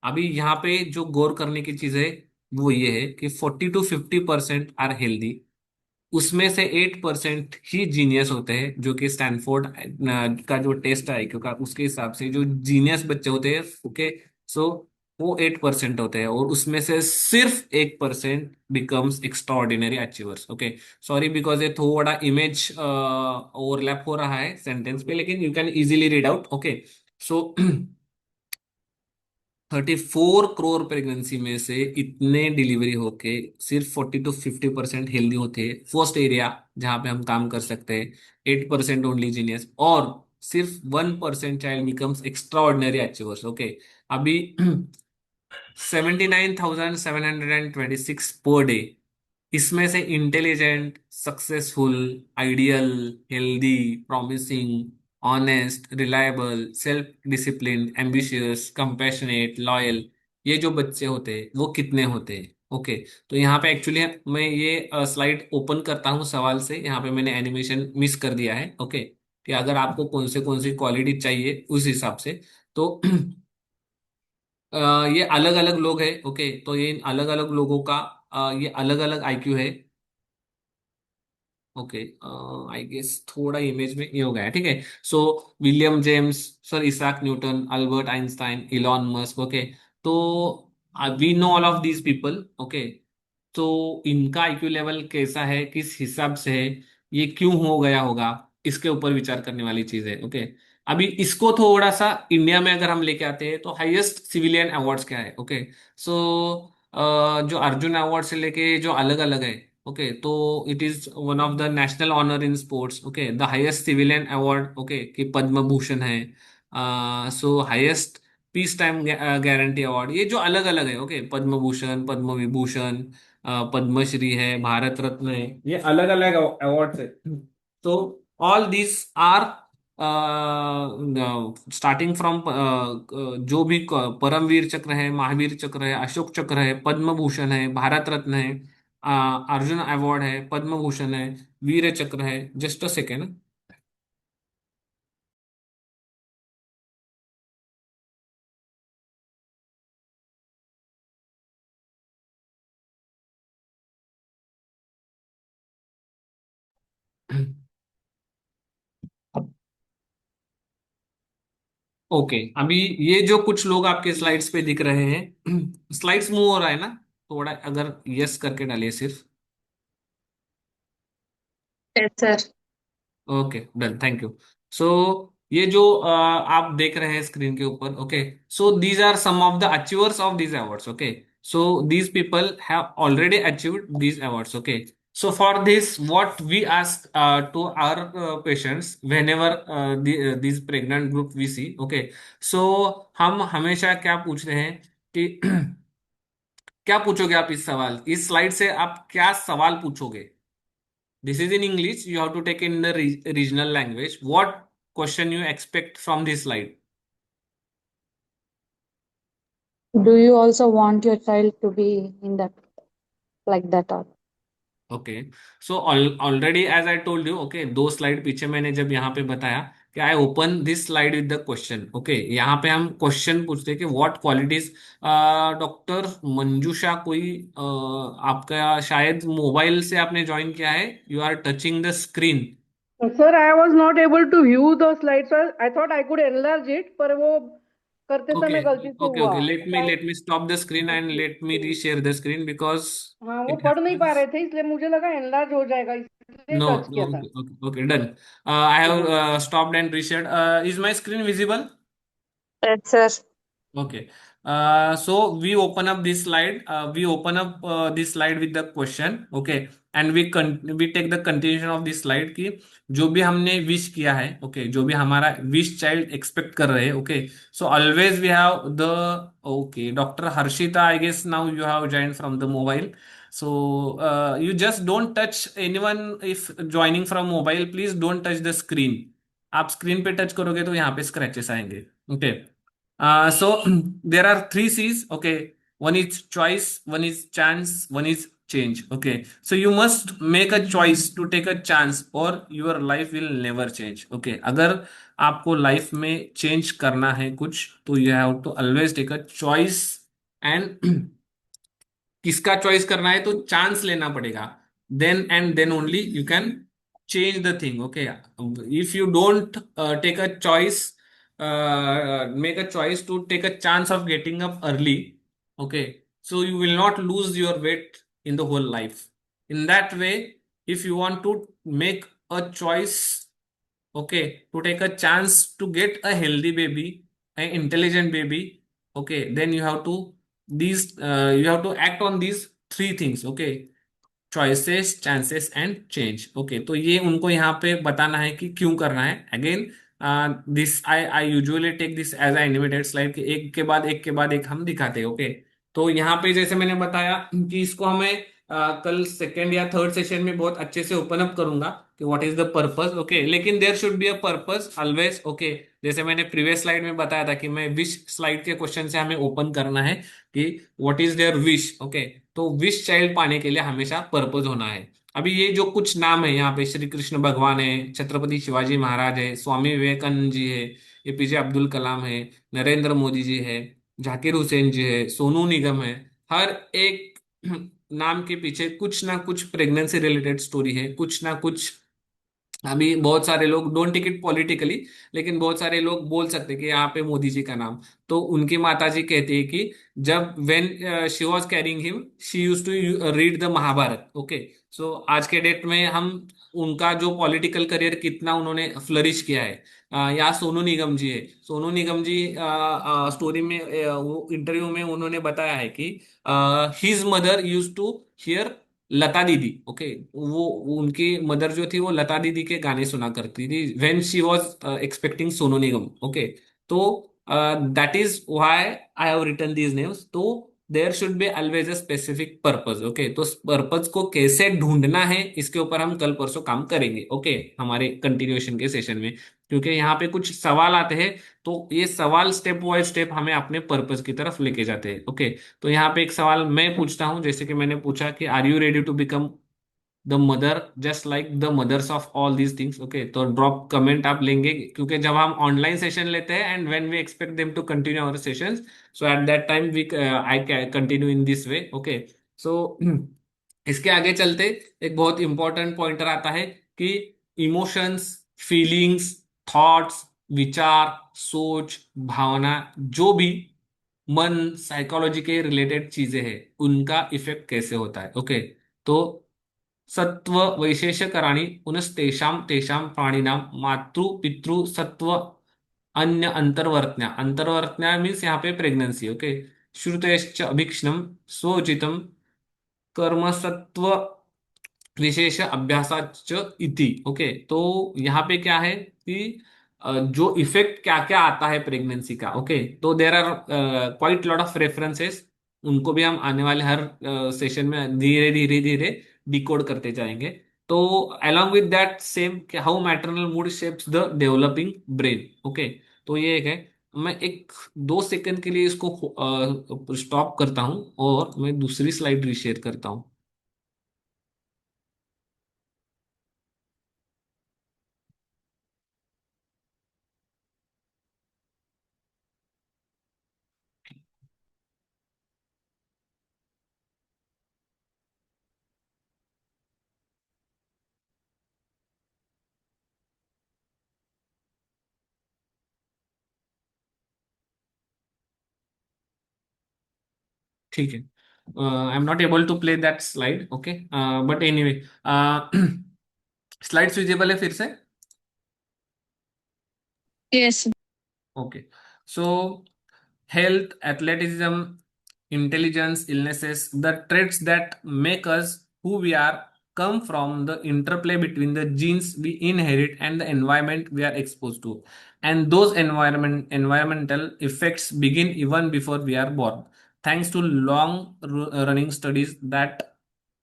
अभी यहाँ पे जो गौर करने की चीज है वो ये है कि 40 to 50% आर हेल्दी, उसमें से 8% ही जीनियस होते हैं, जो कि स्टैनफोर्ड का जो टेस्ट है क्योंकि उसके हिसाब से जो जीनियस बच्चे होते हैं, ओके, सो वो 8% होते हैं, और उसमें से सिर्फ 1% becomes extraordinary achievers, okay. Sorry because ये थोड़ा इमेज ओवरलैप हो रहा है सेंटेंस पे, लेकिन you can easily read out, okay. So 34 crore pregnancy में से इतने डिलीवरी होके सिर्फ 40 to 50% हेल्दी होते हैं। फर्स्ट एरिया जहां पे हम काम कर सकते हैं, 8% ओनली जीनियस, और सिर्फ 1% child becomes extra ordinary achievers. Okay, अभी 79,726 पर डे, इसमें से intelligent, successful, ideal, healthy, promising, honest, reliable, self discipline, ambitious, compassionate, loyal, ये जो बच्चे होते हैं वो कितने होते हैं? ओके, तो यहाँ पे एक्चुअली मैं ये स्लाइड ओपन करता हूँ सवाल से। यहाँ पे मैंने एनिमेशन मिस कर दिया है। ओके, कि अगर आपको कौन सी क्वालिटी चाहिए उस हिसाब से, तो अ, ये अलग अलग लोग हैं। ओके, तो ये अलग अलग लोगों का ये अलग अलग आईक्यू है। ओके, आई गेस थोड़ा इमेज में ये हो गया है। ठीक है, so William James, sir Isaac Newton, Albert Einstein, Elon Musk. Okay, तो we know all of these people. Okay, तो इनका आईक्यू लेवल कैसा है, किस हिसाब से है, ये क्यों हो गया होगा, इसके ऊपर विचार करने वाली चीज है। ओके, अभी इसको थोड़ा सा इंडिया में अगर हम लेके आते हैं तो हाईएस्ट सिविलियन अवार्ड्स क्या है? ओके, सो जो अर्जुन अवार्ड से लेके जो अलग अलग है, ओके, तो it is one of the national honour in sports. Okay, the highest civilian award, okay, कि पद्म भूषण है। So highest peace time gallantry award, ये जो अलग अलग है। ओके, पद्म भूषण, पद्म विभूषण, पद्मश्री है, भारत रत्न है, ये अलग अलग अवार्ड्स है। तो all this are starting from जो भी परमवीर चक्र है, महावीर चक्र है, अशोक चक्र है, पद्म भूषण है, भारत रत्न है, अर्जुन अवार्ड है, पद्म भूषण है, वीर चक्र है। Just a second. ओके, अभी ये जो कुछ लोग आपके स्लाइड्स पे दिख रहे हैं, स्लाइड्स मूव हो रहा है ना? थोड़ा अगर यस करके डालिए सिर्फ। Yes, sir. Okay, done, thank you. So ये जो आप देख रहे हैं स्क्रीन के ऊपर, okay, so these are some of the achievers of these awards. Okay, so these people have already achieved these awards. Okay, so for this what we ask to our patients whenever this pregnant group we see. Okay, so हम हमेशा क्या पूछ रहे हैं कि क्या पूछोगे आप इस सवाल, इस स्लाइड से आप क्या सवाल पूछोगे? This is in English. You have to take in the regional language. What question you expect from this slide? Do you also want your child to be in that like that or okay, so already as I told you, okay, दो slide पीछे मैंने जब यहाँ पे बताया कि I open this slide with the question. Okay, यहाँ पे हम क्वेश्चन पूछते हैं कि व्हाट क्वालिटीज। डॉक्टर मंजूषा, कोई आपका शायद मोबाइल से आपने ज्वाइन किया है, you are touching the screen. Sir, I was not able to view the slides. Sir. I thought I could enlarge it, पर वो करते ओके, समय गलती से ओके, हुआ। Okay, let me stop the screen and let me reshare the screen because हाँ, वो it पढ़ नहीं पा हैपेंस। रहे थे, इसलिए मुझे लगा एनलार्ज हो जाएगा, इसलिए No, टच किया था। okay, okay, okay, done. I have stopped and reshared. Is my screen visible? Yes, sir. Okay. So we open up this slide. We open up this slide with the question. Okay. And we take the continuation of this slide कि जो भी हमने wish किया है, okay, जो भी हमारा wish child expect कर रहे हैं, okay, so always we have the, okay, doctor Harshita, I guess now you have join from the mobile. So you just don't touch anyone if joining from mobile. Please don't touch the screen. आप screen पे touch करोगे तो यहाँ पे scratches आएंगे। Okay, so there are three C's. Okay, one is choice, one is chance, one is change. Okay, so you must make a choice to take a chance or your life will never change. Okay, अगर आपको life में change करना है कुछ, तो you have to always take a choice and किसका choice करना है, तो चांस लेना पड़ेगा। Then and then only you can change the thing. Okay, if you don't take a choice, make a choice to take a chance of getting up early, okay, so you will not lose your weight in the whole life. In that way, if you want to make a choice, okay, to take a chance to get a healthy baby, an intelligent baby, okay, then you have to these you have to act on these three things, okay, choices, chances and change. Okay, तो ये उनको यहाँ पे बताना है कि क्यों करना है। Again this I I usually take this as a animated slide कि एक के बाद एक हम दिखाते हैं। ओके, तो यहाँ पे जैसे मैंने बताया कि इसको हमें कल सेकेंड या थर्ड सेशन में बहुत अच्छे से ओपन अप करूंगा कि what is the purpose. Okay, लेकिन there should be a purpose always. Okay, जैसे मैंने प्रीवियस स्लाइड में बताया था कि मैं विश स्लाइड के क्वेश्चन से हमें ओपन करना है कि what is their wish. Okay, तो विश चाइल्ड पाने के लिए हमेशा पर्पज होना है। अभी ये जो कुछ नाम है यहाँ पे, श्री कृष्ण भगवान है, छत्रपति शिवाजी महाराज है, स्वामी विवेकानंद जी है, एपीजे अब्दुल कलाम है, नरेंद्र मोदी जी है, जाकिर हुसैन जी है, सोनू निगम है। हर एक नाम के पीछे कुछ ना कुछ प्रेगनेंसी रिलेटेड स्टोरी है, कुछ ना कुछ। अभी बहुत सारे लोग डोंट टेक इट पॉलिटिकली, लेकिन बहुत सारे लोग बोल सकते हैं कि यहाँ पे मोदी जी का नाम। तो उनकी माता जी कहती है कि जब when she was carrying him she used to read the Mahabharata. Okay, so आज के डेट में हम उनका जो पॉलिटिकल करियर कितना उन्होंने फ्लरिश किया है। यहाँ सोनू निगम जी है। सोनू निगम जी स्टोरी में वो इंटरव्यू में उन्होंने बताया है कि his mother use to hear Lata दीदी। ओके, वो उनकी मदर जो थी वो लता दीदी के गाने सुना करती थी when she was expecting Sonu Nigam. Okay, तो that is why I have written these names. तो there should be always a specific purpose. Okay, तो पर्पस को कैसे ढूंढना है इसके ऊपर हम कल परसों काम करेंगे। ओके, हमारे कंटिन्यूएशन के सेशन में, क्योंकि यहाँ पे कुछ सवाल आते हैं तो ये सवाल स्टेप बाय स्टेप हमें अपने पर्पस की तरफ लेके जाते हैं। ओके, तो यहाँ पे एक सवाल मैं पूछता हूँ, जैसे कि मैंने पूछा कि are you ready to become the mother just like the mothers of all these things. Okay, तो ड्रॉप कमेंट आप लेंगे, क्योंकि जब हम ऑनलाइन सेशन लेते हैं and when we expect them to continue our sessions, so at that time we I continue in this way. Okay, so इसके आगे चलते एक बहुत इंपॉर्टेंट पॉइंटर आता है कि इमोशंस, फीलिंग्स, थॉट्स, विचार, सोच, भावना, जो भी मन, साइकोलॉजी के रिलेटेड चीजें हैं, उनका इफेक्ट कैसे होता है। ओके, तो सत्व वैशेषकराणि पुनस्तेषां तेषां प्राणिनां मातृ पितृ सत्व अन्य अंतर्वर्तन्या। अंतर्वर्तन्या मीन्स यहाँ पे प्रेगनेंसी। ओके, श्रुतेश्च अभीक्ष्णम स्वोचितम कर्मसत्व विशेष अभ्यासाच इति। ओके, तो यहाँ पे क्या है कि जो इफेक्ट क्या क्या आता है प्रेगनेंसी का। ओके, तो there are quite lot of references, उनको भी हम आने वाले हर सेशन में धीरे धीरे धीरे डिकोड करते जाएंगे। तो along with that same how maternal mood shapes the developing brain. Okay, तो ये एक है। मैं एक 2 सेकंड के लिए इसको स्टॉप करता हूं और मैं दूसरी स्लाइड रीशेयर करता हूं। ठीक है, I am not able to play that slide. Okay, but anyway slides visible है फिर से। Yes. Okay, so health, athleticism, intelligence, illnesses, the traits that make us who we are come from the interplay between the genes we inherit and the environment we are exposed to. And those environmental effects begin even before we are born. Thanks to long running studies that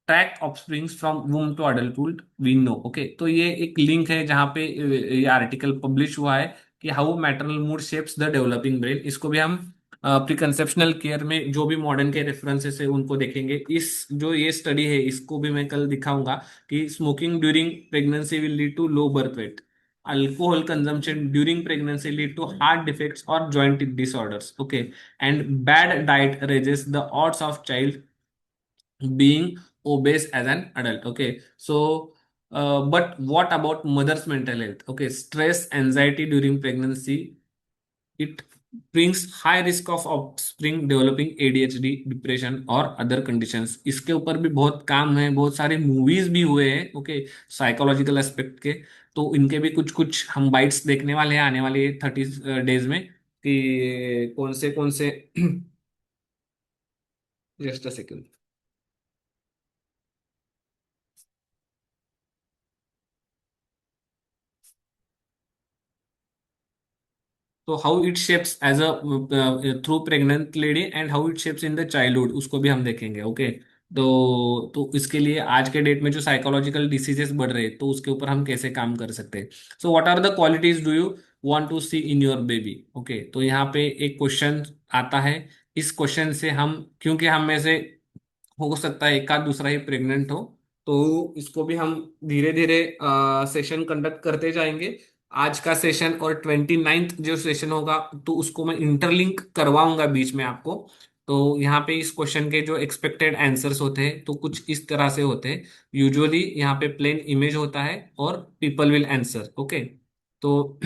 track offsprings from womb to adulthood we know. Okay, तो ये एक link है जहां पे ये article publish हुआ है कि how maternal mood shapes the developing brain. इसको भी हम प्रिकंसेप्शनल केयर में जो भी मॉडर्न के रेफरेंसेस है उनको देखेंगे। इस जो ये स्टडी है इसको भी मैं कल दिखाऊंगा कि smoking during pregnancy will lead to low birth weight, alcohol consumption during pregnancy lead to heart defects और joint disorders. Okay, and bad diet raises the odds of child being obese as an adult। Okay, so but what about mother's mental health? Okay, stress, anxiety during pregnancy, it brings high risk of offspring developing ADHD, depression और other conditions. इसके ऊपर भी बहुत काम है, बहुत सारे movies भी हुए हैं। ओके, साइकोलॉजिकल एस्पेक्ट के, तो इनके भी कुछ कुछ हम बाइट्स देखने वाले हैं आने वाले 30 डेज में। कि कौन से जस्ट अ सेकंड। तो how it shapes as a through pregnant lady and how it shapes in the childhood, उसको भी हम देखेंगे। ओके, तो इसके लिए आज के डेट में जो साइकोलॉजिकल डिसीजेस बढ़ रहे हैं तो उसके ऊपर हम कैसे काम कर सकते हैं। So what are the qualities do you want to see in your baby. Okay, तो यहाँ पे एक क्वेश्चन आता है। इस क्वेश्चन से हम, क्योंकि हम में से हो सकता है एक आध दूसरा ही प्रेग्नेंट हो, तो इसको भी हम धीरे धीरे सेशन कंडक्ट करते जाएंगे। आज का सेशन और 29th जो सेशन होगा तो उसको मैं इंटरलिंक करवाऊंगा बीच में आपको। तो यहाँ पे इस क्वेश्चन के जो एक्सपेक्टेड आंसर्स होते हैं तो कुछ इस तरह से होते हैं। यूजुअली यहाँ पे प्लेन इमेज होता है और पीपल विल आंसर। ओके, तो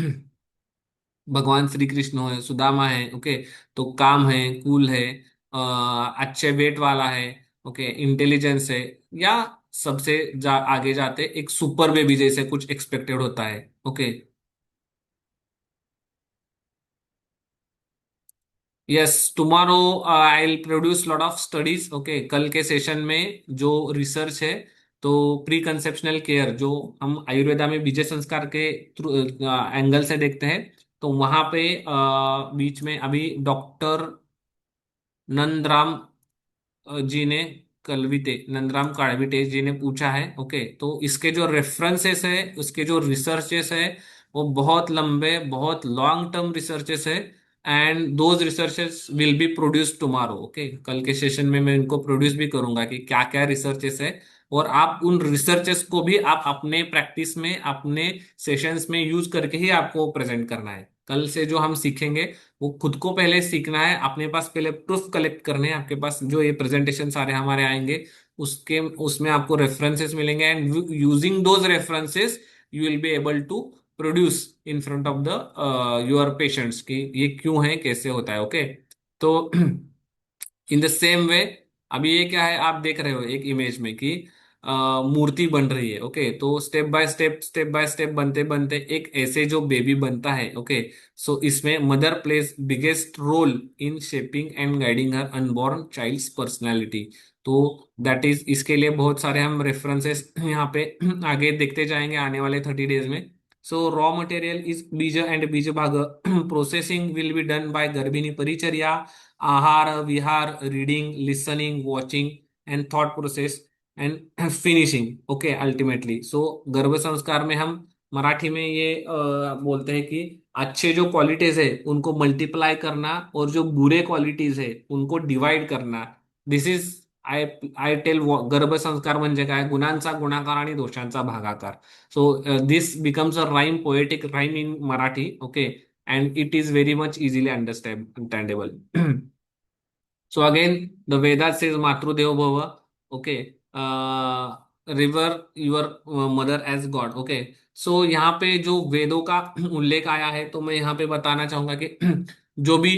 भगवान श्री कृष्ण है, सुदामा है। ओके, तो काम है, कूल है, अच्छे वेट वाला है। ओके, इंटेलिजेंस है, या सबसे आगे जाते एक सुपर बेबी जैसे कुछ एक्सपेक्टेड होता है। Okay, yes, tomorrow I will produce lot of studies. Okay, कल के सेशन में जो रिसर्च है, तो प्री कंसेप्शनल केयर जो हम आयुर्वेदा में बीज संस्कार के एंगल से देखते हैं, तो वहां पे बीच में अभी डॉक्टर नंदराम जी ने कलविते नंदराम काळविटे जी ने पूछा है। ओके, तो इसके जो रेफरेंसेस है, उसके जो रिसर्चेस है, वो बहुत लंबे, बहुत लॉन्ग टर्म रिसर्चेस है। And those researches will be produce tomorrow. Okay, कल के सेशन में मैं इनको प्रोड्यूस भी करूंगा कि क्या क्या रिसर्चेस है, और आप उन रिसर्चेस को भी आप अपने प्रैक्टिस में, अपने सेशंस में यूज करके ही आपको प्रेजेंट करना है। कल से जो हम सीखेंगे वो खुद को पहले सीखना है, अपने पास पहले प्रूफ कलेक्ट करने हैं। आपके पास जो ये प्रेजेंटेशन सारे हमारे आएंगे उसके उसमें आपको रेफरेंसेस मिलेंगे, and using those references you will be able to produce in front of the your patients कि ये क्यों है, कैसे होता है। ओके, तो इन द सेम वे, अभी ये क्या है आप देख रहे हो एक इमेज में कि मूर्ति बन रही है। ओके, तो स्टेप बाय स्टेप बनते बनते एक ऐसे जो बेबी बनता है। ओके, सो इसमें mother plays biggest role in shaping and guiding her unborn child's personality. तो दैट इज, इसके लिए बहुत सारे हम रेफरेंसेस यहाँ पे आगे देखते जाएंगे आने वाले 30 डेज में। सो रॉ मटेरियल इज बीज एंड बीज भाग processing will be done by गर्भिणी परिचर्या, आहार विहार, reading, listening, watching and thought process and finishing. Okay, ultimately so गर्भ संस्कार में हम मराठी में ये बोलते हैं कि अच्छे जो क्वालिटीज है उनको मल्टीप्लाई करना, और जो बुरे क्वालिटीज है उनको डिवाइड करना। This is, I I tell, Garbh Sanskar म्हणजे काय, गुणांचा गुणाकार आणि दोषांचा भागाकार। So this becomes a rhyme, poetic rhyme in Marathi. Okay, and it is very much easily understandable. So again, the Vedas says Matru Deva Bhava. Okay, river your mother as God. Okay, so यहाँ पे जो वेदों का उल्लेख आया है तो मैं यहाँ पे बताना चाहूंगा कि जो भी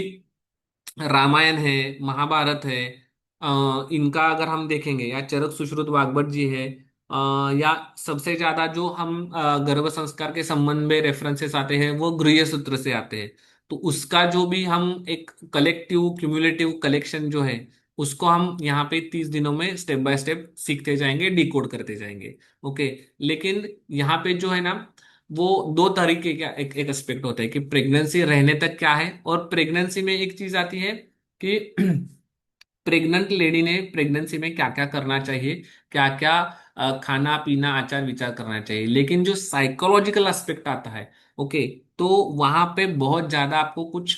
रामायण है, महाभारत है, इनका अगर हम देखेंगे, या चरक सुश्रुत वाग्भट जी है, या सबसे ज्यादा जो हम गर्भ संस्कार के संबंध में रेफरेंसेस आते हैं वो गृह्य सूत्र से आते हैं। तो उसका जो भी हम एक कलेक्टिव क्यूमुलेटिव कलेक्शन जो है उसको हम यहाँ पे 30 दिनों में स्टेप बाय स्टेप सीखते जाएंगे, डिकोड करते जाएंगे। ओके, लेकिन यहाँ पे जो है ना, वो दो तरीके का एक एस्पेक्ट होता है कि प्रेगनेंसी रहने तक क्या है, और प्रेगनेंसी में एक चीज आती है कि प्रेग्नेंट लेडी ने प्रेगनेंसी में क्या क्या करना चाहिए, क्या क्या खाना पीना आचार विचार करना चाहिए। लेकिन जो साइकोलॉजिकल एस्पेक्ट आता है, ओके, तो वहां पे बहुत ज्यादा आपको कुछ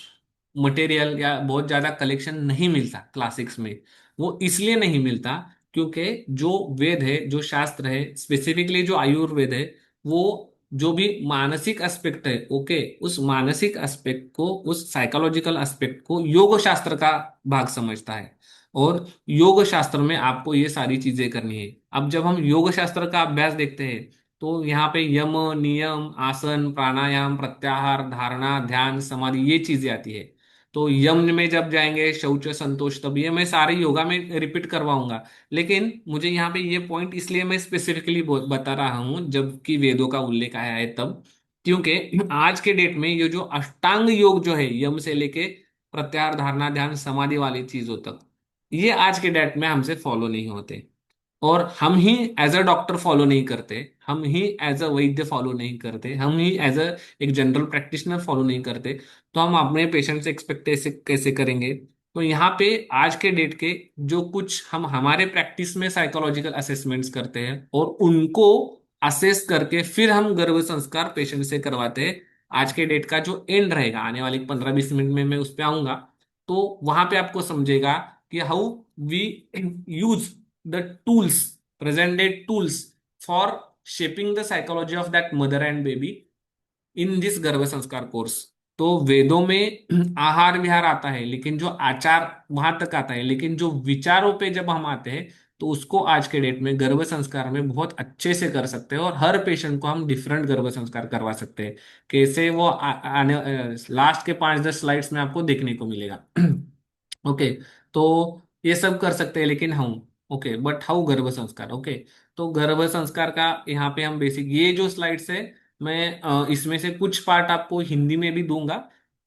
मटेरियल या बहुत ज्यादा कलेक्शन नहीं मिलता क्लासिक्स में। वो इसलिए नहीं मिलता क्योंकि जो वेद है, जो शास्त्र है, स्पेसिफिकली जो आयुर्वेद है, वो जो भी मानसिक एस्पेक्ट है, ओके, उस मानसिक एस्पेक्ट को, उस साइकोलॉजिकल एस्पेक्ट को योग शास्त्र का भाग समझता है। और योग शास्त्र में आपको ये सारी चीजें करनी है। अब जब हम योग शास्त्र का अभ्यास देखते हैं तो यहाँ पे यम, नियम, आसन, प्राणायाम, प्रत्याहार, धारणा, ध्यान, समाधि, ये चीजें आती है। तो यम में जब जाएंगे शौच, संतोष, तब ये मैं सारे योगा में रिपीट करवाऊंगा। लेकिन मुझे यहाँ पे ये पॉइंट इसलिए मैं स्पेसिफिकली बता रहा हूँ जबकि वेदों का उल्लेख आया है तब, क्योंकि आज के डेट में ये जो अष्टांग योग जो है, यम से लेके प्रत्याहार, धारणा, ध्यान, समाधि वाली चीजों तक, ये आज के डेट में हमसे फॉलो नहीं होते, और हम ही एज अ डॉक्टर फॉलो नहीं करते, हम ही एज अ वैद्य फॉलो नहीं करते, हम ही एज अ एक जनरल प्रैक्टिशनर फॉलो नहीं करते, तो हम अपने पेशेंट से एक्सपेक्ट कैसे कैसे करेंगे? तो यहाँ पे आज के डेट के जो कुछ हम हमारे प्रैक्टिस में साइकोलॉजिकल असेसमेंट्स करते हैं और उनको असेस करके फिर हम गर्भ संस्कार पेशेंट से करवाते हैं। आज के डेट का जो एंड रहेगा, आने वाले 15-20 मिनट में मैं उस पर आऊंगा, तो वहां पे आपको समझेगा कि how we use the tools, present day tools for shaping the psychology of that mother and baby in this गर्भ संस्कार कोर्स। तो वेदों में आहार विहार आता है, लेकिन जो आचार वहां तक आता है, लेकिन जो विचारों पे जब हम आते हैं तो उसको आज के डेट में गर्भ संस्कार में बहुत अच्छे से कर सकते हैं, और हर पेशेंट को हम डिफरेंट गर्भ संस्कार करवा सकते हैं। कैसे वो आने लास्ट के 5-10 स्लाइड्स में आपको देखने को मिलेगा। ओके, तो ये सब कर सकते हैं, लेकिन हम ओके, बट हाउ गर्भ संस्कार? ओके, तो गर्भ संस्कार का यहाँ पे हम बेसिक ये जो स्लाइड्स है, मैं इसमें से कुछ पार्ट आपको हिंदी में भी दूंगा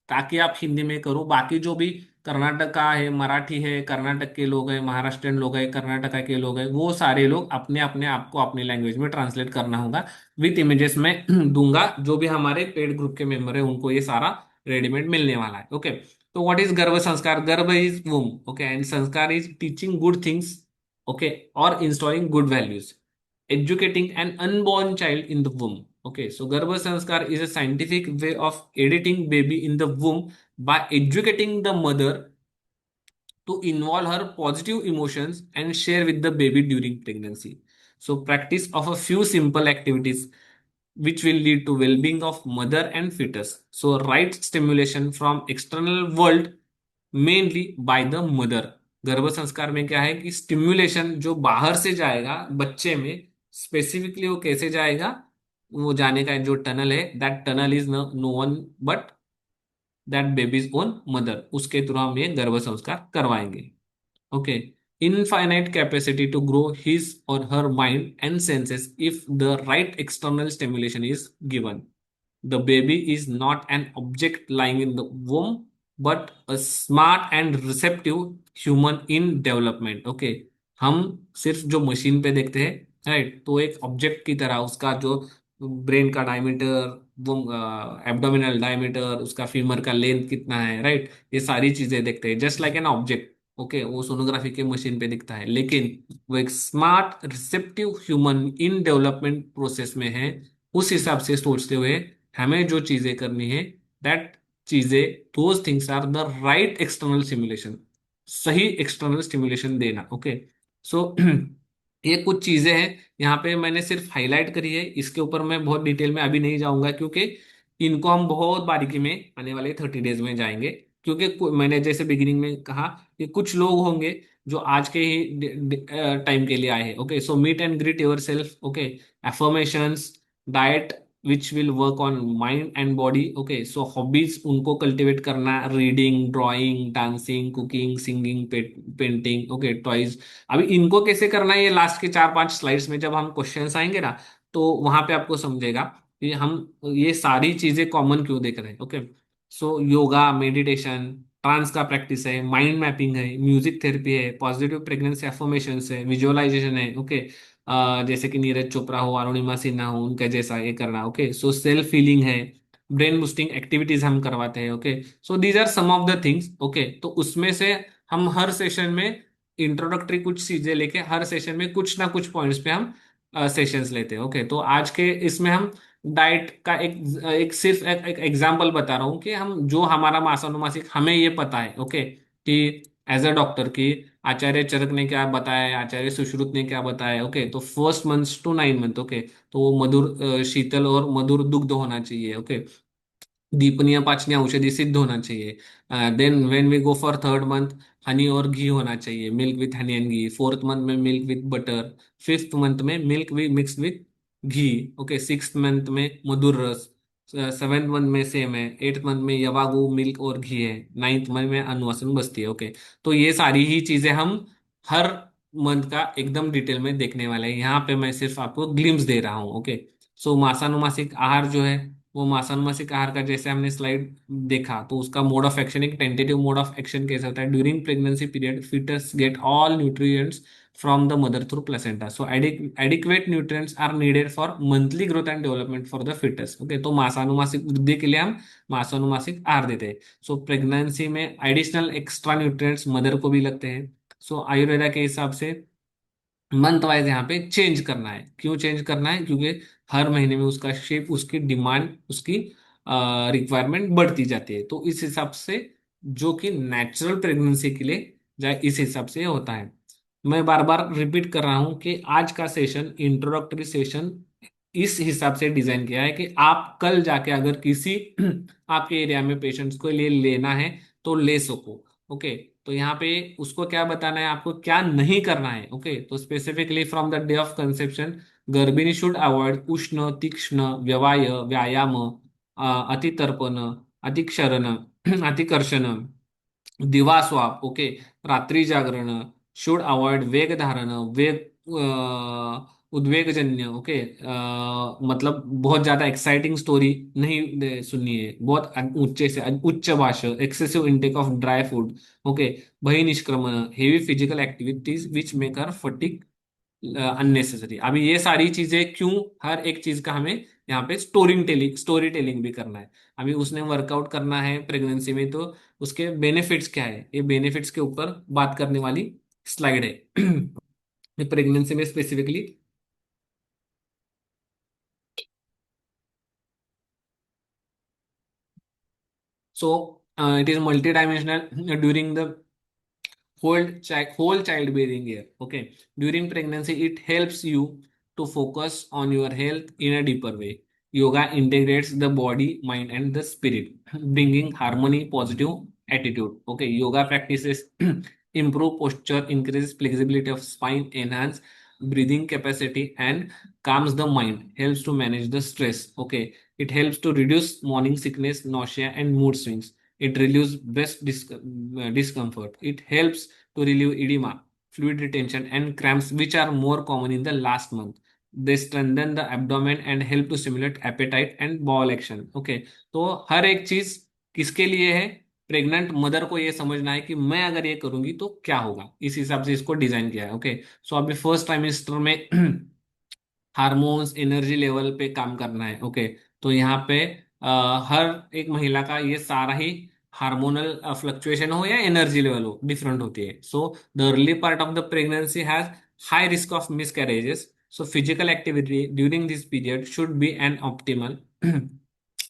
ताकि आप हिंदी में करो। बाकी जो भी कर्नाटक का है, मराठी है, कर्नाटक के लोग हैं, महाराष्ट्रियन लोग हैं, कर्नाटका के लोग हैं, वो सारे लोग अपने अपने आपको अपनी लैंग्वेज में ट्रांसलेट करना होगा। विथ इमेजेस में दूंगा, जो भी हमारे पेड ग्रुप के मेंबर है उनको ये सारा रेडीमेड मिलने वाला है। ओके, तो व्हाट इज गर्भ संस्कार? गर्भ इज वूम, ओके, एंड संस्कार is teaching good things, okay, or installing good values, educating an unborn child in the womb. Okay, so Garbha Sanskar is a scientific way of editing baby in the womb by educating the mother to involve her positive emotions and share with the baby during pregnancy. So practice of a few simple activities which will lead to well-being of mother and fetus. So right stimulation from external world mainly by the mother. गर्भ संस्कार में क्या है कि stimulation जो बाहर से जाएगा बच्चे में, स्पेसिफिकली वो कैसे जाएगा, वो जाने का जो टनल है, that tunnel is no one but that baby's own mother, उसके थ्रू हम ये गर्भ संस्कार करवाएंगे। Okay, infinite capacity to grow his or her mind and senses if the right external stimulation is given. The baby is not an object lying in the womb, but a smart and receptive human in development. Okay, हम सिर्फ जो machine पे देखते हैं, right, तो एक object की तरह उसका जो ब्रेन का डायमीटर, वो एब्डोमिनल डायमीटर, उसका फीमर का लेंथ कितना है, राइट, ये सारी चीजें देखते हैं just like an object. Okay, वो सोनोग्राफी के मशीन पे दिखता है, लेकिन वो एक smart receptive human in development process में है। उस हिसाब से सोचते हुए हमें जो चीजें करनी है, दैट चीजें, those things are the right external stimulation, सही एक्सटर्नल स्टिमुलेशन देना। ओके, सो ये कुछ चीजें हैं यहाँ पे मैंने सिर्फ हाईलाइट करी है, इसके ऊपर मैं बहुत डिटेल में अभी नहीं जाऊंगा, क्योंकि इनको हम बहुत बारीकी में आने वाले 30 डेज में जाएंगे। क्योंकि मैंने जैसे बिगिनिंग में कहा कि कुछ लोग होंगे जो आज के ही टाइम के लिए आए हैं। Okay, so meet and greet yourself. Okay, affirmations, diet which will work on mind and body. Okay, so hobbies उनको कल्टिवेट करना, reading, drawing, dancing, cooking, singing, painting. Okay, toys. अभी इनको कैसे करना है, ये लास्ट के 4-5 स्लाइड्स में जब हम क्वेश्चंस आएंगे ना, तो वहां पे आपको समझेगा कि हम ये सारी चीजें कॉमन क्यों देख रहे हैं। ओके, सो योगा, मेडिटेशन, ट्रांस का प्रैक्टिस है, माइंड मैपिंग है, म्यूजिक थेरेपी है, पॉजिटिव प्रेगनेंसी एफर्मेशन है, विजुअलाइजेशन है। ओके, जैसे कि नीरज चोपड़ा हो, अरुणिमा सिन्हा हो, उनका जैसा ये करना। ओके, सो सेल्फ हीलिंग है, ब्रेन बूस्टिंग एक्टिविटीज हम करवाते हैं। Okay, so these are some of the things. Okay, तो उसमें से हम हर सेशन में इंट्रोडक्टरी कुछ चीजें लेके, हर सेशन में कुछ ना कुछ पॉइंट्स पे हम सेशंस लेते हैं। ओके, तो आज के इसमें हम डाइट का एक सिर्फ एक एग्जाम्पल बता रहा हूँ कि हम जो हमारा मासानुमासिक हमें ये पता है। ओके, कि एज अ डॉक्टर की आचार्य चरक ने क्या बताया है, आचार्य सुश्रुत ने क्या बताया है। ओके, तो 1 मंथ to 9 मंथ। ओके, तो वो मधुर शीतल और मधुर दुग्ध होना चाहिए। ओके, दीपनीय पाचनीय औषधि सिद्ध होना चाहिए। Then when we go for 3rd month, honey और घी होना चाहिए, milk with honey and ghee. 4th month में milk with butter. 5th month में milk we mix with ghee. Okay, 6th month में मधुर रस। 7th मंथ में सेम है। 8th मंथ में यवागु मिल्क और घी है। 9th मंथ में अनुवासन बस्ती है। ओके, तो ये सारी ही चीजें हम हर मंथ का एकदम डिटेल में देखने वाले हैं। यहाँ पे मैं सिर्फ आपको ग्लिम्स दे रहा हूँ। ओके, सो मासानुमासिक आहार जो है, वो मांसानुमासिक आहार का जैसे हमने स्लाइड देखा, तो उसका मोड ऑफ एक्शन, एक टेंटेटिव मोड ऑफ एक्शन कैसा होता है, during pregnancy period fetus get all nutrients from the mother through placenta. So adequate nutrients are needed for monthly growth and development for the fetus. Okay, तो मासानुमासिक वृद्धि के लिए हम मासानुमासिक आहार देते हैं. सो प्रेगनेंसी में एडिशनल एक्स्ट्रा न्यूट्रिएंट्स मदर को भी लगते हैं. सो आयुर्वेदा के हिसाब से मंथ वाइज यहाँ पे चेंज करना है. क्यों चेंज करना है? क्योंकि हर महीने में उसका शेप, उसकी डिमांड, उसकी रिक्वायरमेंट बढ़ती जाती है. तो इस हिसाब से जो कि नेचुरल प्रेगनेंसी के लिए जाए, इस हिसाब से होता है. मैं बार बार रिपीट कर रहा हूं कि आज का सेशन, इंट्रोडक्टरी सेशन, इस हिसाब से डिजाइन किया है कि आप कल जाके अगर किसी आपके एरिया में पेशेंट्स को लिए लेना है तो ले सको. ओके, तो यहाँ पे उसको क्या बताना है, आपको क्या नहीं करना है. ओके, तो specifically from the day of conception, गर्भिणी शुड अवॉइड उष्ण, तीक्ष्ण, व्यवाय, व्यायाम, अतितर्पण, अतिक्षरण, अतिकर्षण, दिवास्वाप. ओके, रात्रि जागरण, शुड अवॉइड वेग धारण, वेग उद्वेगजन्य. ओके, मतलब बहुत ज्यादा एक्साइटिंग स्टोरी नहीं सुननी है, बहुत ऊंचे से उच्च भाषा, excessive intake of dry food. Okay, बहिः निष्क्रमण, heavy physical activities which make her fatigue unnecessary. अभी ये सारी चीजें क्यों, हर एक चीज का हमें यहाँ पे स्टोरी टेलिंग भी करना है. अभी उसने वर्कआउट करना है प्रेगनेंसी में, तो उसके बेनिफिट्स क्या है, ये बेनिफिट्स के ऊपर बात करने वाली स्लाइड है प्रेगनेंसी में specifically. So it is multidimensional during the whole childbearing year. Okay, during pregnancy, it helps you to focus on your health in a deeper way. Yoga integrates the body, mind, and the spirit, bringing harmony, positive attitude. Okay, yoga practices improve posture, increase flexibility of spine, enhance breathing capacity, and calms the mind. Helps to manage the stress. Okay, it helps to reduce morning sickness, nausea, and mood swings. It relieves discomfort. It helps to relieve edema, fluid retention, and cramps, which are more common in the last month. They strengthen the abdomen and help to stimulate appetite and bowel action. Okay, तो हर एक चीज किसके लिए है? Pregnant mother को ये समझना है कि मैं अगर ये करूंगी तो क्या होगा, इस हिसाब से इसको डिजाइन किया है. ओके, सो अभी फर्स्ट ट्राइमेस्टर में हार्मोन्स, एनर्जी लेवल पे काम करना है. ओके, तो यहाँ पे हर एक महिला का ये सारा ही हार्मोनल फ्लक्चुएशन हो या एनर्जी लेवल हो, डिफरेंट होती है. So the early part of the pregnancy has high risk of miscarriages. So physical activity during this period should be an optimal,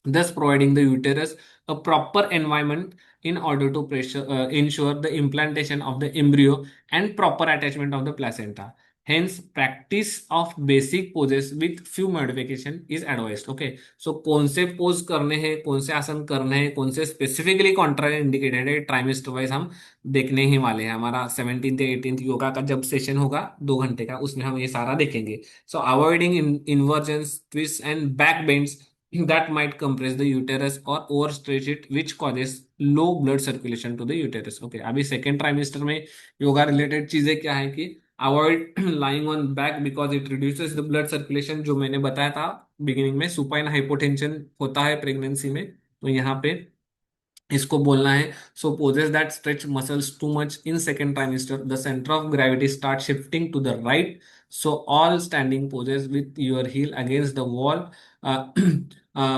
thus providing the uterus a proper environment in order to ensure the implantation of the embryo and proper attachment of the placenta. Hence, practice of basic poses with few modification is advised. Okay, so कौन से pose करने हैं, कौन से आसन करने हैं, कौन से स्पेसिफिकली कॉन्ट्रा इंडिकेटेड है, ट्राइमेस्टर वाइज हम देखने ही वाले हैं. हमारा 17th 18th योगा का जब सेशन होगा 2 घंटे का, उसमें हम ये सारा देखेंगे. So avoiding inversions, twist and back bends that might compress the uterus or overstretch it, which causes low blood circulation to the uterus. Okay, अभी सेकेंड ट्राइमेस्टर में योगा रिलेटेड चीजें क्या है कि avoid lying on back because it reduces the blood circulation, जो मैंने बताया था बिगिनिंग में. सुपाइन हाइपोटेंशन होता है प्रेगनेंसी में, तो यहाँ पे इसको बोलना है. So poses that stretch muscles too much in second trimester, the centre of gravity start shifting to the right. So all standing poses with your heel against the wall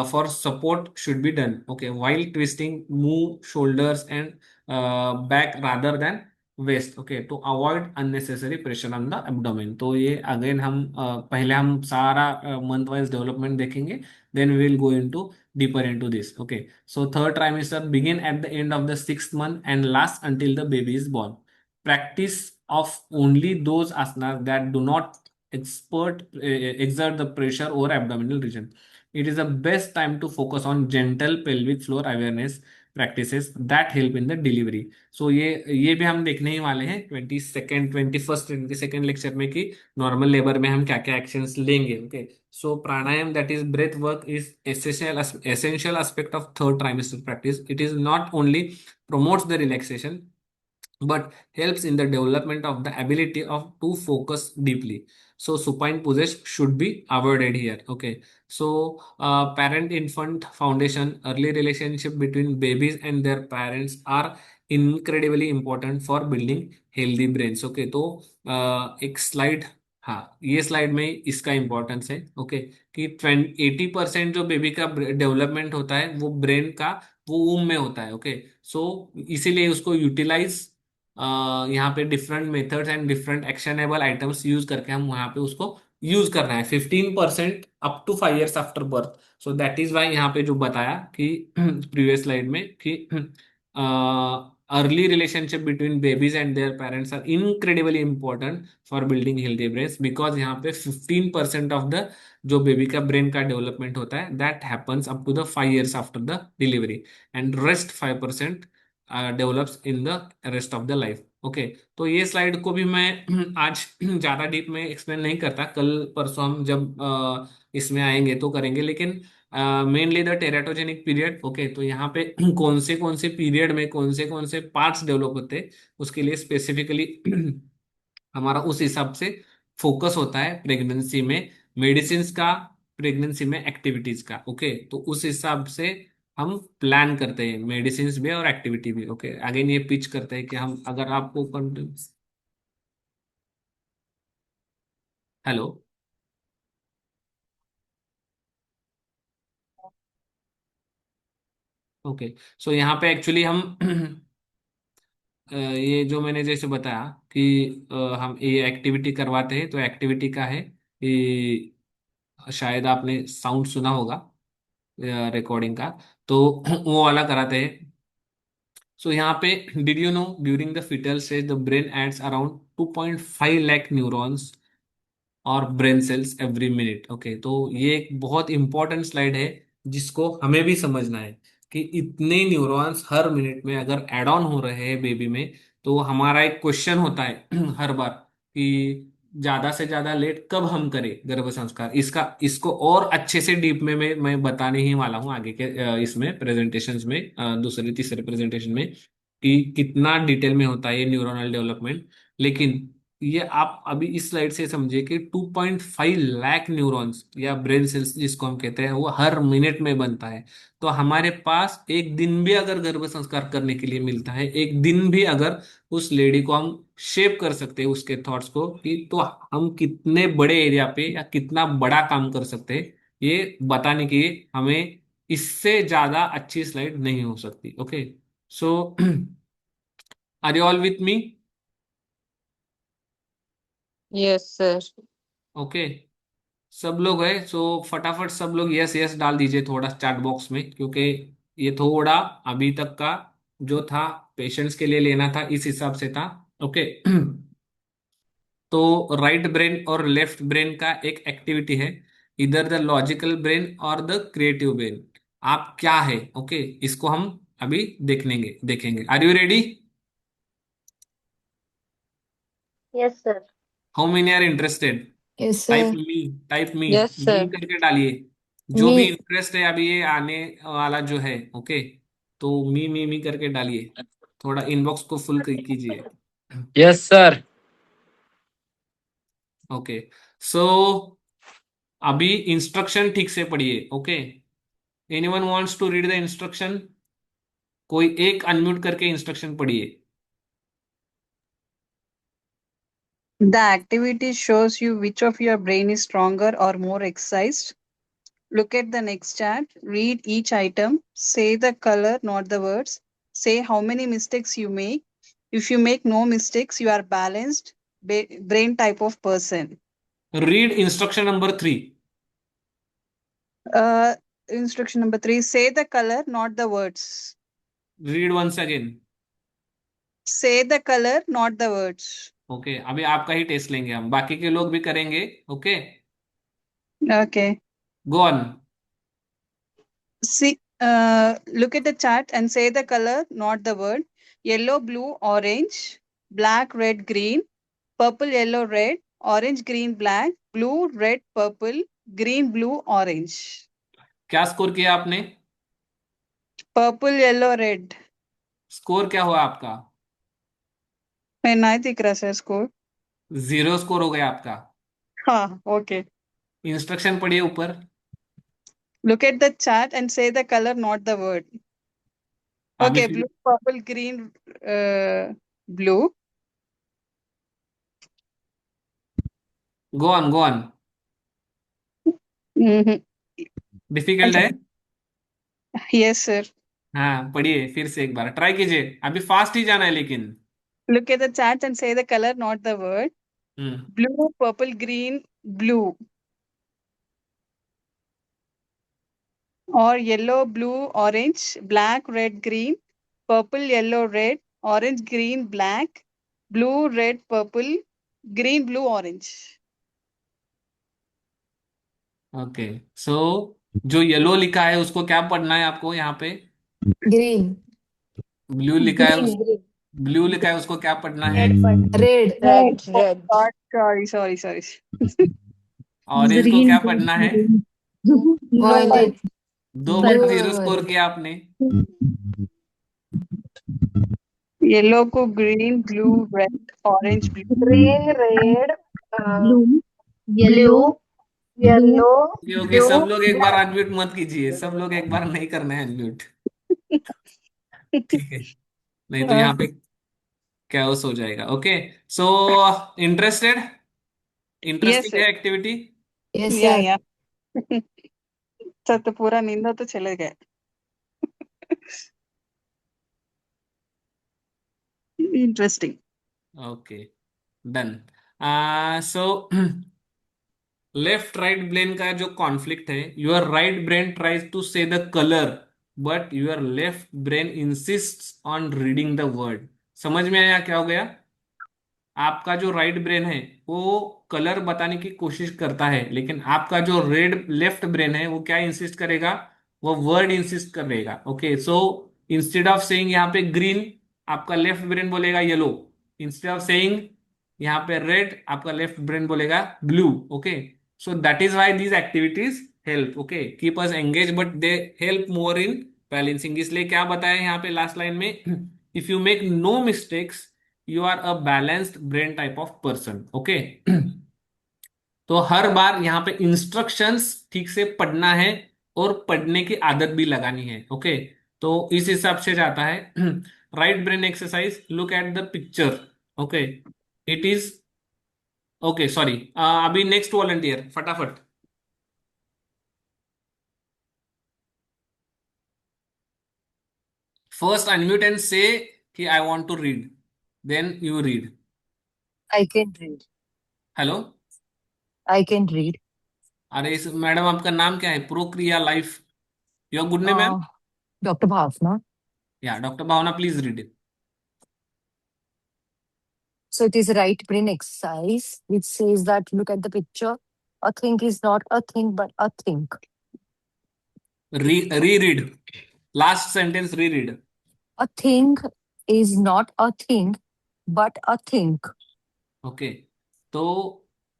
for support should be done. Okay, while twisting, move shoulders and back rather than waist. Okay, to avoid unnecessary pressure on the abdomen. तो ये again हम पहले हम सारा month wise development देखेंगे, then we will go into deeper into this. Okay, so third trimester begin at the end of the 6th month and last until the baby is born. Practice of only those asanas that do not exert the pressure over abdominal region. It is the best time to focus on gentle pelvic floor awareness practices that help in the delivery. So ये भी हम देखने ही वाले हैं 22nd lecture में कि normal labour में हम क्या क्या एक्शंस लेंगे. Okay, so pranayama, that is breath work, is essential aspect of third trimester practice. It is not only promotes the relaxation but helps in the development of the ability of to focus deeply. So supine poses should be avoided here. Okay. So parent infant foundation, early relationship between babies and their parents are incredibly important for building healthy brains. Okay तो एक slide, हाँ ये slide में इसका importance है। Okay कि 80% जो baby का डेवलपमेंट होता है वो ब्रेन का वो वूम में होता है। ओके सो इसीलिए उसको यूटिलाइज यहाँ पे different methods and different actionable items use करके हम वहाँ पे उसको यूज करना है 15% up to 5 years after birth. So that is why यहाँ पे जो बताया कि प्रीवियस स्लाइड में कि early relationship between babies and their parents are incredibly important for building healthy brains, because यहाँ पे 15% ऑफ द जो बेबी का ब्रेन का डेवलपमेंट होता है that happens up to the 5 years after the delivery, and rest 5% develops in the rest of the life. Okay तो ये slide को भी मैं आज ज्यादा डीप में एक्सप्लेन नहीं करता, कल परसों हम जब इसमें आएंगे तो करेंगे, लेकिन mainly the teratogenic period. Okay तो यहाँ पे कौन से पीरियड में कौन से पार्ट्स डेवलप होते हैं उसके लिए स्पेसिफिकली हमारा उस हिसाब से फोकस होता है प्रेगनेंसी में मेडिसिन का, प्रेगनेंसी में एक्टिविटीज का। ओके तो उस हिसाब से हम प्लान करते हैं मेडिसिन भी और एक्टिविटी भी। ओके अगेन ये पिच करते हैं कि हम अगर आपको हेलो ओके सो यहाँ पे एक्चुअली हम ये जो मैंने जैसे बताया कि हम ये एक्टिविटी करवाते हैं, तो एक्टिविटी का है कि शायद आपने साउंड सुना होगा रिकॉर्डिंग का, तो वो वाला कराते हैं। सो यहाँ पे did you know during the fetal stage the brain adds around 2.5 lakh neurons और brain cells every minute. Okay तो ये एक बहुत इंपॉर्टेंट स्लाइड है जिसको हमें भी समझना है कि इतने न्यूरॉन्स हर मिनट में अगर एड ऑन हो रहे हैं बेबी में, तो हमारा एक क्वेश्चन होता है हर बार कि ज्यादा से ज्यादा लेट कब हम करें गर्भ संस्कार। इसका इसको और अच्छे से डीप में मैं बताने ही वाला हूँ आगे के इसमें प्रेजेंटेशंस में, दूसरे तीसरे प्रेजेंटेशन में कि कितना डिटेल में होता है ये न्यूरोनल डेवलपमेंट। लेकिन ये आप अभी इस स्लाइड से समझिए कि 2.5 लाख न्यूरॉन्स या ब्रेन सेल्स जिसको हम कहते हैं वो हर मिनट में बनता है। तो हमारे पास एक दिन भी अगर गर्भ संस्कार करने के लिए मिलता है, एक दिन भी अगर उस लेडी को हम शेप कर सकते हैं उसके थॉट्स को कि, तो हम कितने बड़े एरिया पे या कितना बड़ा काम कर सकते हैं ये बताने की हमें इससे ज्यादा अच्छी स्लाइड नहीं हो सकती। Okay so are you all with me? Yes, sir. Okay सब लोग है सो फटाफट सब लोग यस यस डाल दीजिए थोड़ा चैट बॉक्स में, क्योंकि ये थोड़ा अभी तक का जो था पेशेंट्स के लिए लेना था इस हिसाब से था। ओके तो राइट ब्रेन और लेफ्ट ब्रेन का एक एक्टिविटी है, इधर द लॉजिकल ब्रेन और द क्रिएटिव ब्रेन आप क्या है। ओके इसको हम अभी देखेंगे। Are you ready? Yes, sir. How many are interested? Yes, type sir. Me, type me Yes, me sir. करके डालिए जो भी Me. इंटरेस्ट है अभी ये आने वाला जो है। ओके तो मी करके डालिए, थोड़ा इनबॉक्स को फुल कीजिए। Yes sir. ओके सो अभी इंस्ट्रक्शन ठीक से पढ़िए। Okay anyone wants to read the instruction? कोई एक अनम्यूट करके इंस्ट्रक्शन पढ़िए। The activity shows you which of your brain is stronger or more exercised. Look at the next chart. Read each item. Say the color, not the words. Say how many mistakes you make. If you make no mistakes, you are balanced brain type of person. Read instruction number 3। Instruction number 3. Say the color, not the words. Read once again. Say the color, not the words. Okay अभी आपका ही test लेंगे हम, बाकी के लोग भी करेंगे। Okay Okay. Go on. See, look at the chart and say the color, not the word. Yellow, blue, orange, black, red, green, purple, yellow, red, orange, green, black, blue, red, purple, green, blue, orange. क्या score किया आपने? Purple, yellow, red. Score क्या हुआ आपका? मैं नहीं दिख रहा सर स्कोर। 0 स्कोर हो गया आपका। हाँ, okay. इंस्ट्रक्शन पढ़िए ऊपर। Look at the chart and say the color, not the word. अभी Okay, फिर blue, purple, green, blue. Go on. Mm-hmm. Difficult है। Yes, sir. हाँ पढ़िए फिर से एक बार ट्राई कीजिए, अभी फास्ट ही जाना है लेकिन। Look at the chart and say the color, not the word. Hmm Blue, purple, green, blue. Or yellow, blue, orange, black, red, green, purple, yellow, red, orange, green, black, blue, red, purple, green, blue, orange. Okay so जो yellow लिखा है उसको क्या पढ़ना है आपको यहाँ पे? ग्रीन ब्लू लिखा है ग्रीन ग्रीन ब्लू लिखा है उसको क्या पढ़ना है? Red Red, Oh red. God, sorry. Orange को क्या Green, पढ़ना है? वायलेट 2 बटा ब्लू 0 स्कोर किया आपने। Yellow को green, blue, red, orange, blue. Green, red, blue, blue, blue, yellow, okay सब blue, लोग एक बार black. अनम्यूट मत कीजिए, सब लोग एक बार नहीं करना है अनम्यूट, ठीक है? नहीं तो यहाँ पे कैओस हो जाएगा। Okay so interested? Yes, interesting sir. है activity? Yes Yeah, sir yeah. सब तो पूरा नींद तो चले गए। Interesting. Okay done. So left right brain का जो कॉन्फ्लिक्ट है, your right brain tries to say the colour but your left brain insist on reading the word. समझ में आया क्या हो गया? आपका जो राइट ब्रेन है वो कलर बताने की कोशिश करता है, लेकिन आपका जो रेड लेफ्ट ब्रेन है वो क्या इंसिस्ट करेगा? वो वर्ड इंसिस्ट करेगा। Okay so instead of saying यहाँ पे ग्रीन, आपका लेफ्ट ब्रेन बोलेगा येलो। इंस्टेड ऑफ सेइंग यहाँ पे रेड, आपका लेफ्ट ब्रेन बोलेगा blue. Okay so that is why these activities help, okay, keep us engage but they help more in balancing. इसलिए क्या बताया यहाँ पे लास्ट लाइन में? If you make no mistakes you are a balanced brain type of person. Okay तो हर बार यहाँ पे instructions ठीक से पढ़ना है और पढ़ने की आदत भी लगानी है। ओके तो इस हिसाब से जाता है। Right brain exercise, look at the picture. Okay it is okay sorry, अभी नेक्स्ट वॉलंटियर फटाफट। फर्स्ट अनम्यूट एंड से कि I want to read, then you read. I can read hello, I can read अरे इस madam आपका नाम क्या है? प्रोक्रिया life, your good name ma'am? Doctor Bhavna या doctor Bhavna please read it. so it is right brain exercise which says that look at the picture, a thing is not a thing but a think, reread last sentence, reread. a thing is not a thing but a think. Okay तो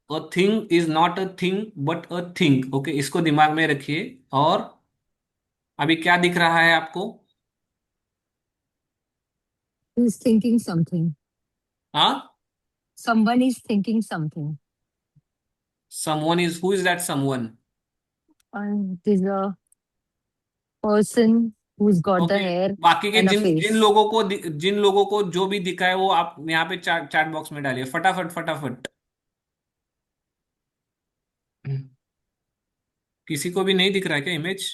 a thing is not a thing but a thing. Okay इसको दिमाग में रखिए। और अभी क्या दिख रहा है आपको? Is thinking something, हाँ, someone is thinking something, someone is, who is that someone? and it is a person who's got the okay hair बाकी के and a Jin Jin face. लोगों को जिन लोगों को जो भी दिखा है वो आप यहाँ पे चैट चैट बॉक्स में डालिए फटाफट फटाफट। किसी को भी नहीं दिख रहा है क्या image?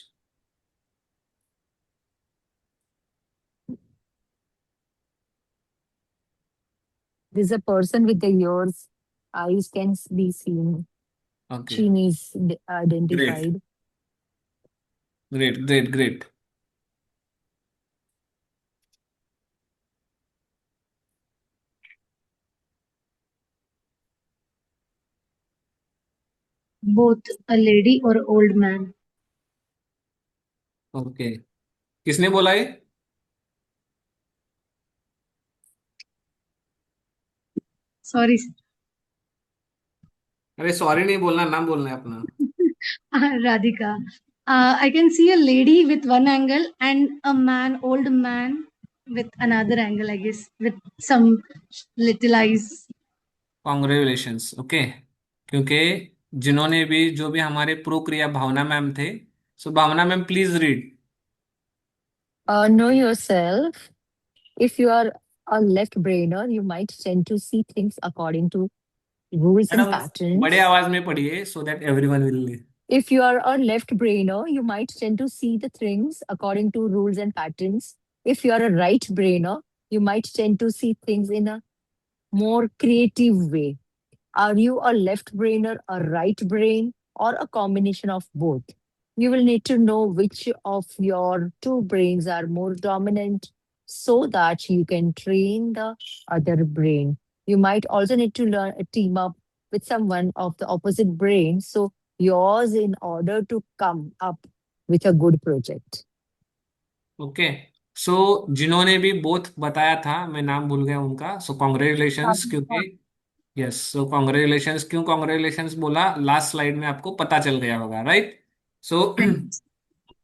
This is a person with the ears, eyes can be seen, okay chin is great identified. Great great great. both a lady or old man. Okay किसने बोला ये? Sorry, अरे सॉरी नहीं बोलना, नाम बोलना है अपना। Radhika. I can see a lady with one angle and a man, old man, with another angle, I guess, with some little eyes. Congratulations. Okay क्योंकि जिन्होंने भी जो भी हमारे प्रोक्रिया भावना मैम थे, so Bhavna ma'am please read. Know yourself. If you are a left brainer, you might tend to see things according to rules and madam बड़े patterns. आवाज में पढ़िए so that everyone will. If you are a left brainer, you might tend to see the things according to rules and patterns. If you are a right brainer, you might tend to see things in a more creative way. Are you a left brainer, a right brain, or a combination of both? You will need to know which of your two brains are more dominant so that you can train the other brain. You might also need to learn team up with someone of the opposite brain so yours in order to come up with a good project. Okay, so जिन्होंने भी both बताया था, मैं नाम भूल गया उनका, सो congratulations. क्योंकि यस, सो कॉन्ग्रेचुलेशंस। क्यों कॉन्ग्रेचुलेशंस बोला, लास्ट स्लाइड में आपको पता चल गया होगा, राइट? सो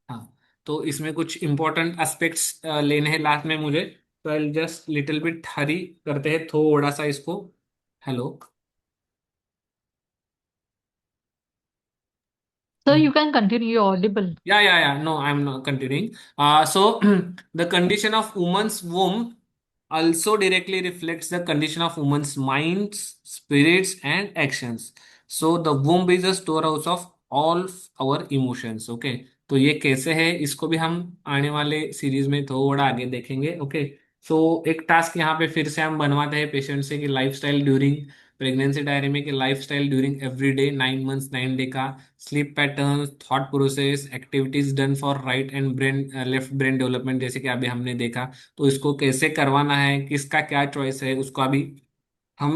हाँ, तो इसमें कुछ इंपॉर्टेंट एस्पेक्ट्स लेने हैं लास्ट में मुझे, तो आई जस्ट लिटिल बिट हरी करते हैं थोड़ा सा इसको। Hello. Sir, you can continue. You're audible. Yeah. No, I'm not continuing. So the condition of woman's womb also directly reflects the condition of woman's minds, spirits, and actions. So the womb is a storehouse of all our emotions. Okay. तो ये कैसे है इसको भी हम आने वाले series में थोड़ा आगे देखेंगे। ओके, सो एक टास्क यहाँ पे फिर से हम बनवाते हैं पेशेंट से कि लाइफस्टाइल ड्यूरिंग प्रेगनेंसी डायरी में, कि lifestyle during every day 9 months 9 day का, sleep pattern, thought process, activities done for right and brain left brain development, जैसे कि अभी हमने देखा। तो इसको कैसे करवाना है, किसका क्या चॉइस है, उसको अभी हम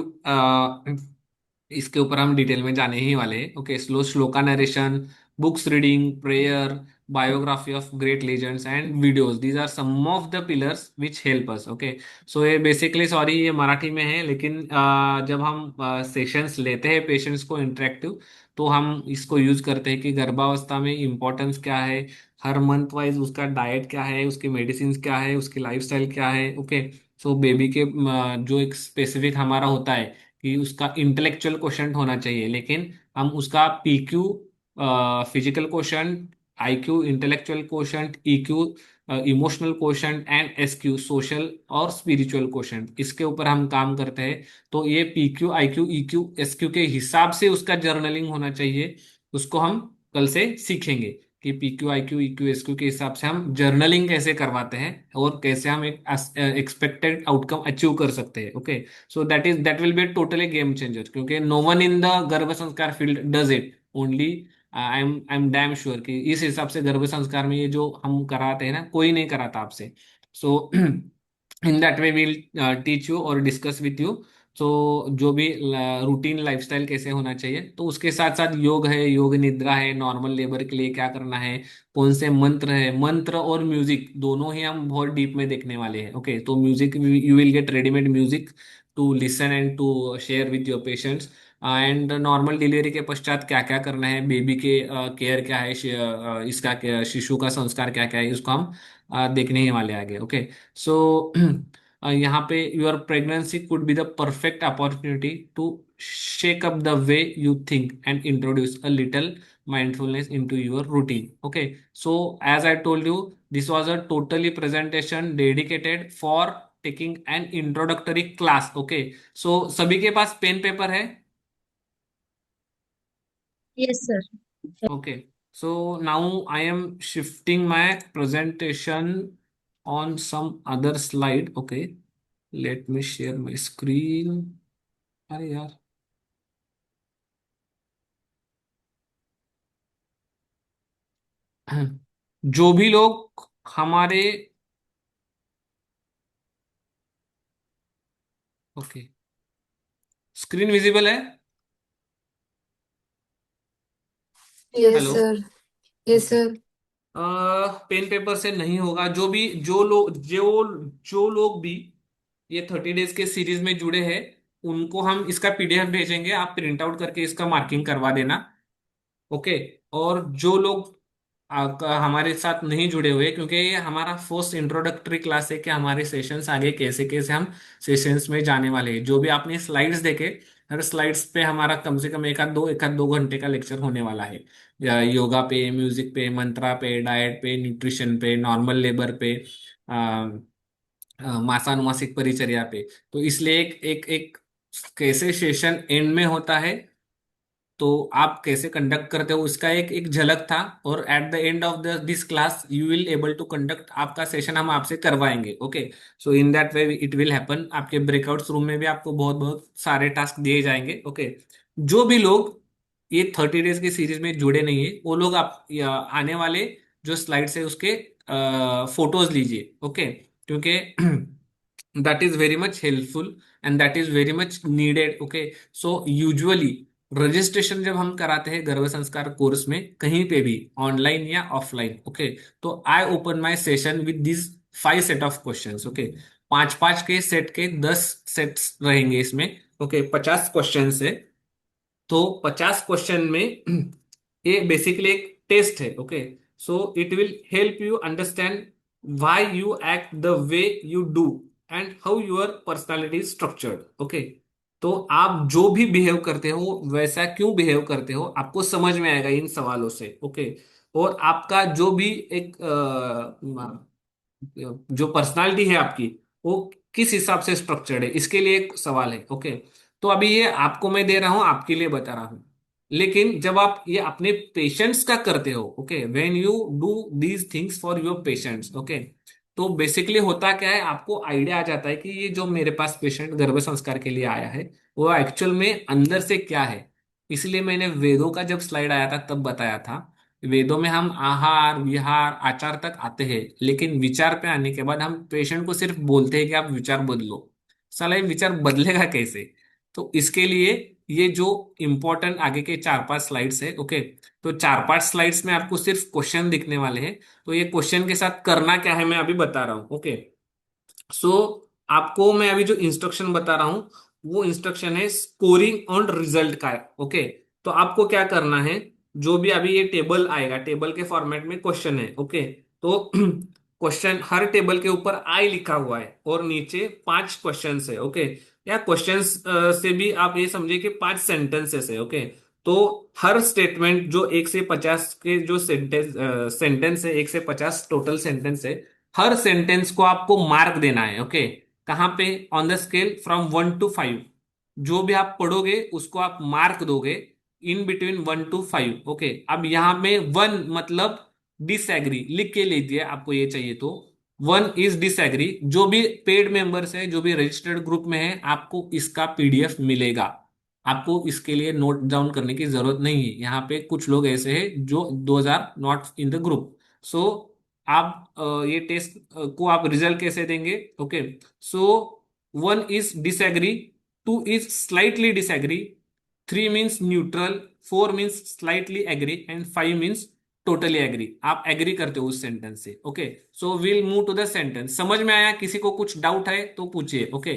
इसके ऊपर हम डिटेल में जाने ही वाले हैं। Okay, shloka narration, books reading, prayer, biography of great legends and videos, these are some of the pillars which help us. Okay, so ये बेसिकली, सॉरी ये मराठी में है, लेकिन जब हम सेशंस लेते हैं पेशेंट्स को इंटरेक्टिव, तो हम इसको यूज करते हैं कि गर्भावस्था में इम्पोर्टेंस क्या है, हर मंथ वाइज उसका डाइट क्या है, उसकी मेडिसिन क्या है, उसकी लाइफस्टाइल क्या है। ओके, सो बेबी के जो एक स्पेसिफिक हमारा होता है कि उसका इंटेलेक्चुअल क्वेश्चन होना चाहिए, लेकिन हम उसका PQ, physical question, IQ intellectual question, EQ emotional question, and SQ social और स्पिरिचुअल क्वेश्चन, इसके ऊपर हम काम करते हैं। तो ये पीक्यू, आईक्यू, ईक्यू, एसक्यू के हिसाब से उसका जर्नलिंग होना चाहिए, उसको हम कल से सीखेंगे कि पीक्यू, आईक्यू, ईक्यू, एसक्यू के हिसाब से हम जर्नलिंग कैसे करवाते हैं और कैसे हम एक एक्सपेक्टेड आउटकम अचीव कर सकते हैं। Okay, so that will be totally game changer, क्योंकि नो वन इन द गर्भ संस्कार field does it, only I am damn sure कि इस हिसाब से गर्भ संस्कार में ये जो हम कराते हैं ना, कोई नहीं कराता आपसे। So in that way will teach you और डिस्कस विथ यू। तो जो भी रूटीन लाइफस्टाइल कैसे होना चाहिए, तो उसके साथ साथ योग है, योग निद्रा है, नॉर्मल लेबर के लिए क्या करना है, कौन से मंत्र है, मंत्र और म्यूजिक दोनों ही हम बहुत डीप में देखने वाले हैं। ओके, तो music, you will get readymade music to listen and to share with your patients. And normal delivery के पश्चात क्या क्या करना है, बेबी के केयर क्या है, इसका शिशु का संस्कार क्या क्या है, इसको हम देखने ही वाले आगे। ओके, सो यहाँ पे your pregnancy could be the perfect opportunity to shake up the way you think and introduce a little mindfulness into your routine. Okay, so as I told you, this was a totally presentation dedicated for taking an introductory class. Okay, so सभी के पास pen paper है? Yes, sir. Okay, so now I am shifting my presentation on some other slide. Okay, let me share my screen. अरे यार, जो भी लोग हमारे, okay, screen visible है? Yes, hello. sir. Yes, okay, sir. Pen paper से नहीं होगा। जो भी जो लोग भी ये 30 डेज के सीरीज में जुड़े हैं, उनको हम इसका पीडीएफ भेजेंगे, आप प्रिंट आउट करके इसका मार्किंग करवा देना। ओके, और जो लोग हमारे साथ नहीं जुड़े हुए, क्योंकि ये हमारा फर्स्ट इंट्रोडक्टरी क्लास है कि हमारे सेशंस आगे कैसे कैसे हम सेशंस में जाने वाले हैं। जो भी आपने स्लाइड्स देखे, हर स्लाइड्स पे हमारा कम से कम एक आध 2 घंटे का लेक्चर होने वाला है। योगा पे, म्यूजिक पे, मंत्रा पे, डाइट पे, न्यूट्रिशन पे, नॉर्मल लेबर पे, मासानुमासिक परिचर्या पे। तो इसलिए एक एक एक कैसे सेशन एंड में होता है, तो आप कैसे कंडक्ट करते हो उसका एक एक झलक था। और at the end of the this class you will able to conduct, आपका सेशन हम आपसे करवाएंगे। Okay, so in that way it will happen. आपके ब्रेकआउट्स रूम में भी आपको बहुत बहुत सारे टास्क दिए जाएंगे। ओके, जो भी लोग ये 30 डेज की सीरीज में जुड़े नहीं है वो लोग आप आने वाले जो स्लाइड्स है उसके फोटोज लीजिए। ओके, क्योंकि that is very much helpful and that is very much needed. Okay, so usually registration जब हम कराते हैं गर्भ संस्कार कोर्स में कहीं पे भी, ऑनलाइन या ऑफलाइन, ओके, तो I open my session with this 5 set of questions. Okay, 5 5 के सेट के 10 सेट्स रहेंगे इसमें। ओके, 50 क्वेश्चन है। तो 50 क्वेश्चन में ये बेसिकली एक टेस्ट है। Okay, so it will help you understand why you act the way you do and how your personality structured. Okay, तो आप जो भी बिहेव करते हो वैसा क्यों बिहेव करते हो आपको समझ में आएगा इन सवालों से। ओके, और आपका जो भी एक जो पर्सनालिटी है आपकी वो किस हिसाब से स्ट्रक्चर्ड है, इसके लिए एक सवाल है। ओके, तो अभी ये आपको मैं दे रहा हूं, आपके लिए बता रहा हूं। लेकिन जब आप ये अपने पेशेंट्स का करते हो, okay, when you do these things for your patients, okay, तो बेसिकली होता क्या है, आपको आइडिया आ जाता है कि ये जो मेरे पास पेशेंट गर्भ संस्कार के लिए आया है वो एक्चुअल में अंदर से क्या है। इसलिए मैंने वेदों का जब स्लाइड आया था तब बताया था, वेदों में हम आहार विहार आचार तक आते हैं, लेकिन विचार पे आने के बाद हम पेशेंट को सिर्फ बोलते हैं कि आप विचार बदलो। साला ये विचार बदलेगा कैसे? तो इसके लिए ये जो इंपॉर्टेंट आगे के 4 5 स्लाइड्स है, ओके, तो 4 5 स्लाइड्स में आपको सिर्फ क्वेश्चन दिखने वाले हैं। तो ये क्वेश्चन के साथ करना क्या है मैं अभी बता रहा हूँ। ओके, सो आपको मैं अभी जो इंस्ट्रक्शन बता रहा हूं वो इंस्ट्रक्शन है स्कोरिंग ऑन रिजल्ट का। ओके, तो आपको क्या करना है, जो भी अभी ये टेबल आएगा, टेबल के फॉर्मेट में क्वेश्चन है। ओके, तो क्वेश्चन हर टेबल के ऊपर आई लिखा हुआ है और नीचे 5 क्वेश्चन है। ओके, या क्वेश्चंस से भी आप ये समझिए कि 5 सेंटेंसेस है। ओके, तो हर स्टेटमेंट जो 1 से 50 के जो सेंटेंस है, 1 से 50 टोटल सेंटेंस है, हर सेंटेंस को आपको मार्क देना है। ओके, कहाँ पे? On the scale from 1 to 5। जो भी आप पढ़ोगे उसको आप मार्क दोगे इन बिटवीन 1 to 5। ओके, अब यहां में 1 मतलब डिसएग्री लिख के लीजिए, आपको ये चाहिए तो 1 इज डिसएग्री। जो भी पेड मेंबर्स है, जो भी रजिस्टर्ड ग्रुप में है, आपको इसका पीडीएफ मिलेगा। आपको इसके लिए नोट डाउन करने की जरूरत नहीं है। यहाँ पे कुछ लोग ऐसे हैं जो 2000 नॉट इन द ग्रुप। सो आप ये टेस्ट को आप रिजल्ट कैसे देंगे? Okay, so 1 is disagree, 2 is slightly disagree, 3 means neutral, 4 means slightly agree and 5 means totally agree. आप एग्री करते हो उस सेंटेंस से। Okay, so will move to the sentence. समझ में आया? किसी को कुछ डाउट है तो पूछिए। ओके,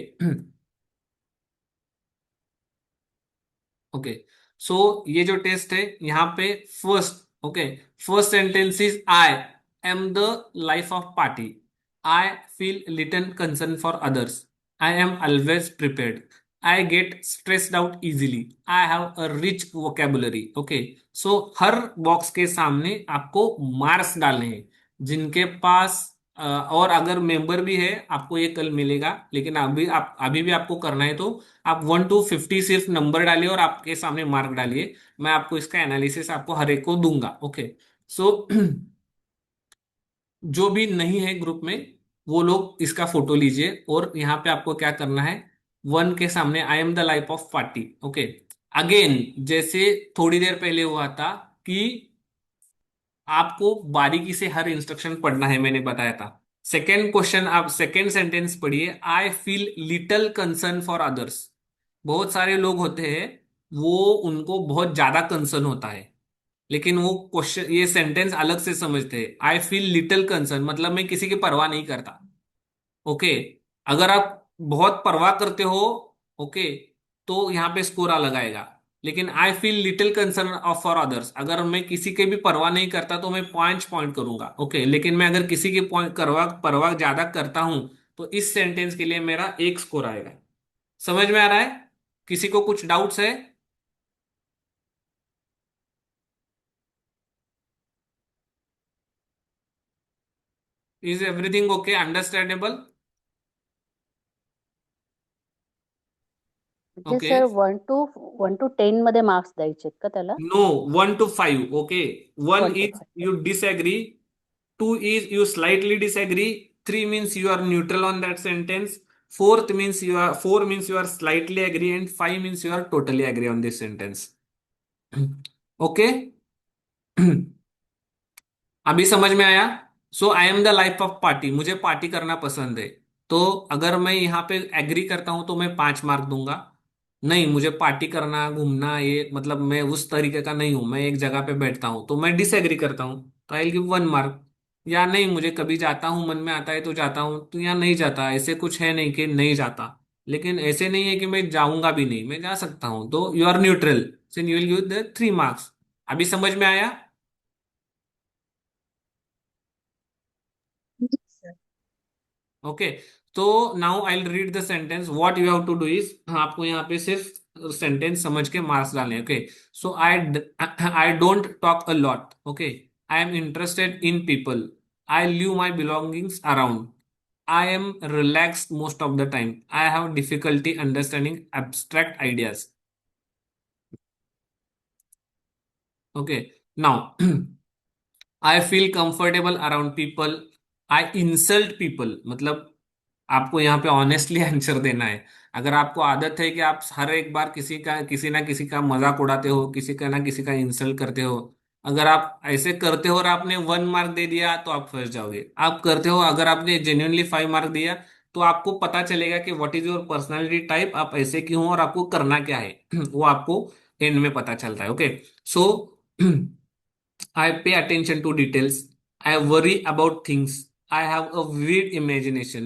ओके, सो ये जो टेस्ट है यहाँ पे first, okay, first sentence is I am the life of party, I feel little concern for others, I am always prepared, I get stressed out easily, I have a rich vocabulary. Okay, so her box के सामने आपको marks डालने हैं जिनके पास और अगर member भी है आपको ये कल मिलेगा, लेकिन अभी भी आपको करना है तो आप 1 to 50 सिर्फ नंबर डालिए और आपके सामने मार्क डालिए। मैं आपको इसका एनालिसिस आपको हर एक को दूंगा। ओके, सो जो भी नहीं है ग्रुप में वो लोग इसका फोटो लीजिए और यहाँ पे आपको क्या करना है, 1 के सामने आई am the life of party. Okay, again जैसे थोड़ी देर पहले हुआ था कि आपको बारीकी से हर इंस्ट्रक्शन पढ़ना है, मैंने बताया था। सेकेंड क्वेश्चन, आप सेकेंड सेंटेंस पढ़िए, I feel little concern for others. बहुत सारे लोग होते हैं वो उनको बहुत ज्यादा कंसर्न होता है, लेकिन वो क्वेश्चन ये सेंटेंस अलग से समझते हैं। आई फील लिटल कंसर्न मतलब मैं किसी की परवाह नहीं करता। ओके, अगर आप बहुत परवाह करते हो, ओके, तो यहाँ पे स्कोर अलग आएगा। लेकिन I feel little concern of for others, अगर मैं किसी के भी परवाह नहीं करता तो मैं 5 पॉइंट करूंगा। ओके, लेकिन मैं अगर किसी की पॉइंट परवाह परवाह ज्यादा करता हूं तो इस सेंटेंस के लिए मेरा 1 स्कोर आएगा। समझ में आ रहा है? किसी को कुछ डाउट्स है? Is everything okay, understandable? म्हणजे ओके. सर 1 to 10 मध्ये मार्क्स द्यायचे का त्याला? No, 1 to 5. Okay. One 1 to is 5. you disagree. Two is you slightly disagree. Three means you are neutral on that sentence. Four means you are slightly agree, and five means you are totally agree on this sentence. Okay. अभी समझ में आया? So I am the life of party, मुझे party करना पसंद है। तो अगर मैं यहाँ पे एग्री करता हूं तो मैं 5 मार्क दूंगा। नहीं, मुझे पार्टी करना, घूमना, ये मतलब मैं उस तरीके का नहीं हूं, मैं एक जगह पे बैठता हूं, तो मैं डिसएग्री करता हूं, तो आई गिव 1 मार्क। या नहीं, मुझे कभी जाता हूं, मन में आता है तो जाता हूं, तो यहाँ नहीं जाता, ऐसे कुछ है नहीं कि नहीं जाता। लेकिन ऐसे नहीं है कि मैं जाऊंगा भी नहीं, मैं जा सकता हूं, तो you are neutral, so you will give the 3 marks. अभी समझ में आया? Yes, sir. ओके। तो now I will read the sentence, what you have to do is, आपको यहाँ पे सिर्फ सेंटेंस समझ के मार्क्स डालने। Okay. So I don't talk a lot. Okay. I am interested in people. I leave my belongings around. I am relaxed most of the time. I have difficulty understanding abstract ideas. Okay. Now I feel comfortable around people. I insult people, मतलब आपको यहाँ पे honestly answer देना है। अगर आपको आदत है कि आप हर एक बार किसी ना किसी का मजाक उड़ाते हो, किसी का ना किसी का इंसल्ट करते हो, अगर आप ऐसे करते हो और आपने 1 मार्क दे दिया तो आप फंस जाओगे। आप करते हो, अगर आपने जेन्युइनली 5 मार्क दिया तो आपको पता चलेगा कि what is your personality type, आप ऐसे क्यों हो और आपको करना क्या है। वो आपको एंड में पता चलता है। Okay. So I pay attention to details. I worry about things. I have a vivid imagination.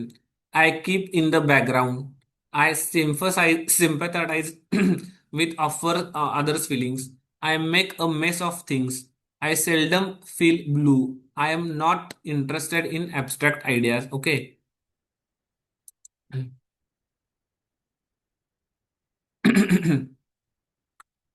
I keep in the background. I sympathize with others' feelings. I make a mess of things. I seldom feel blue. I am not interested in abstract ideas. Okay.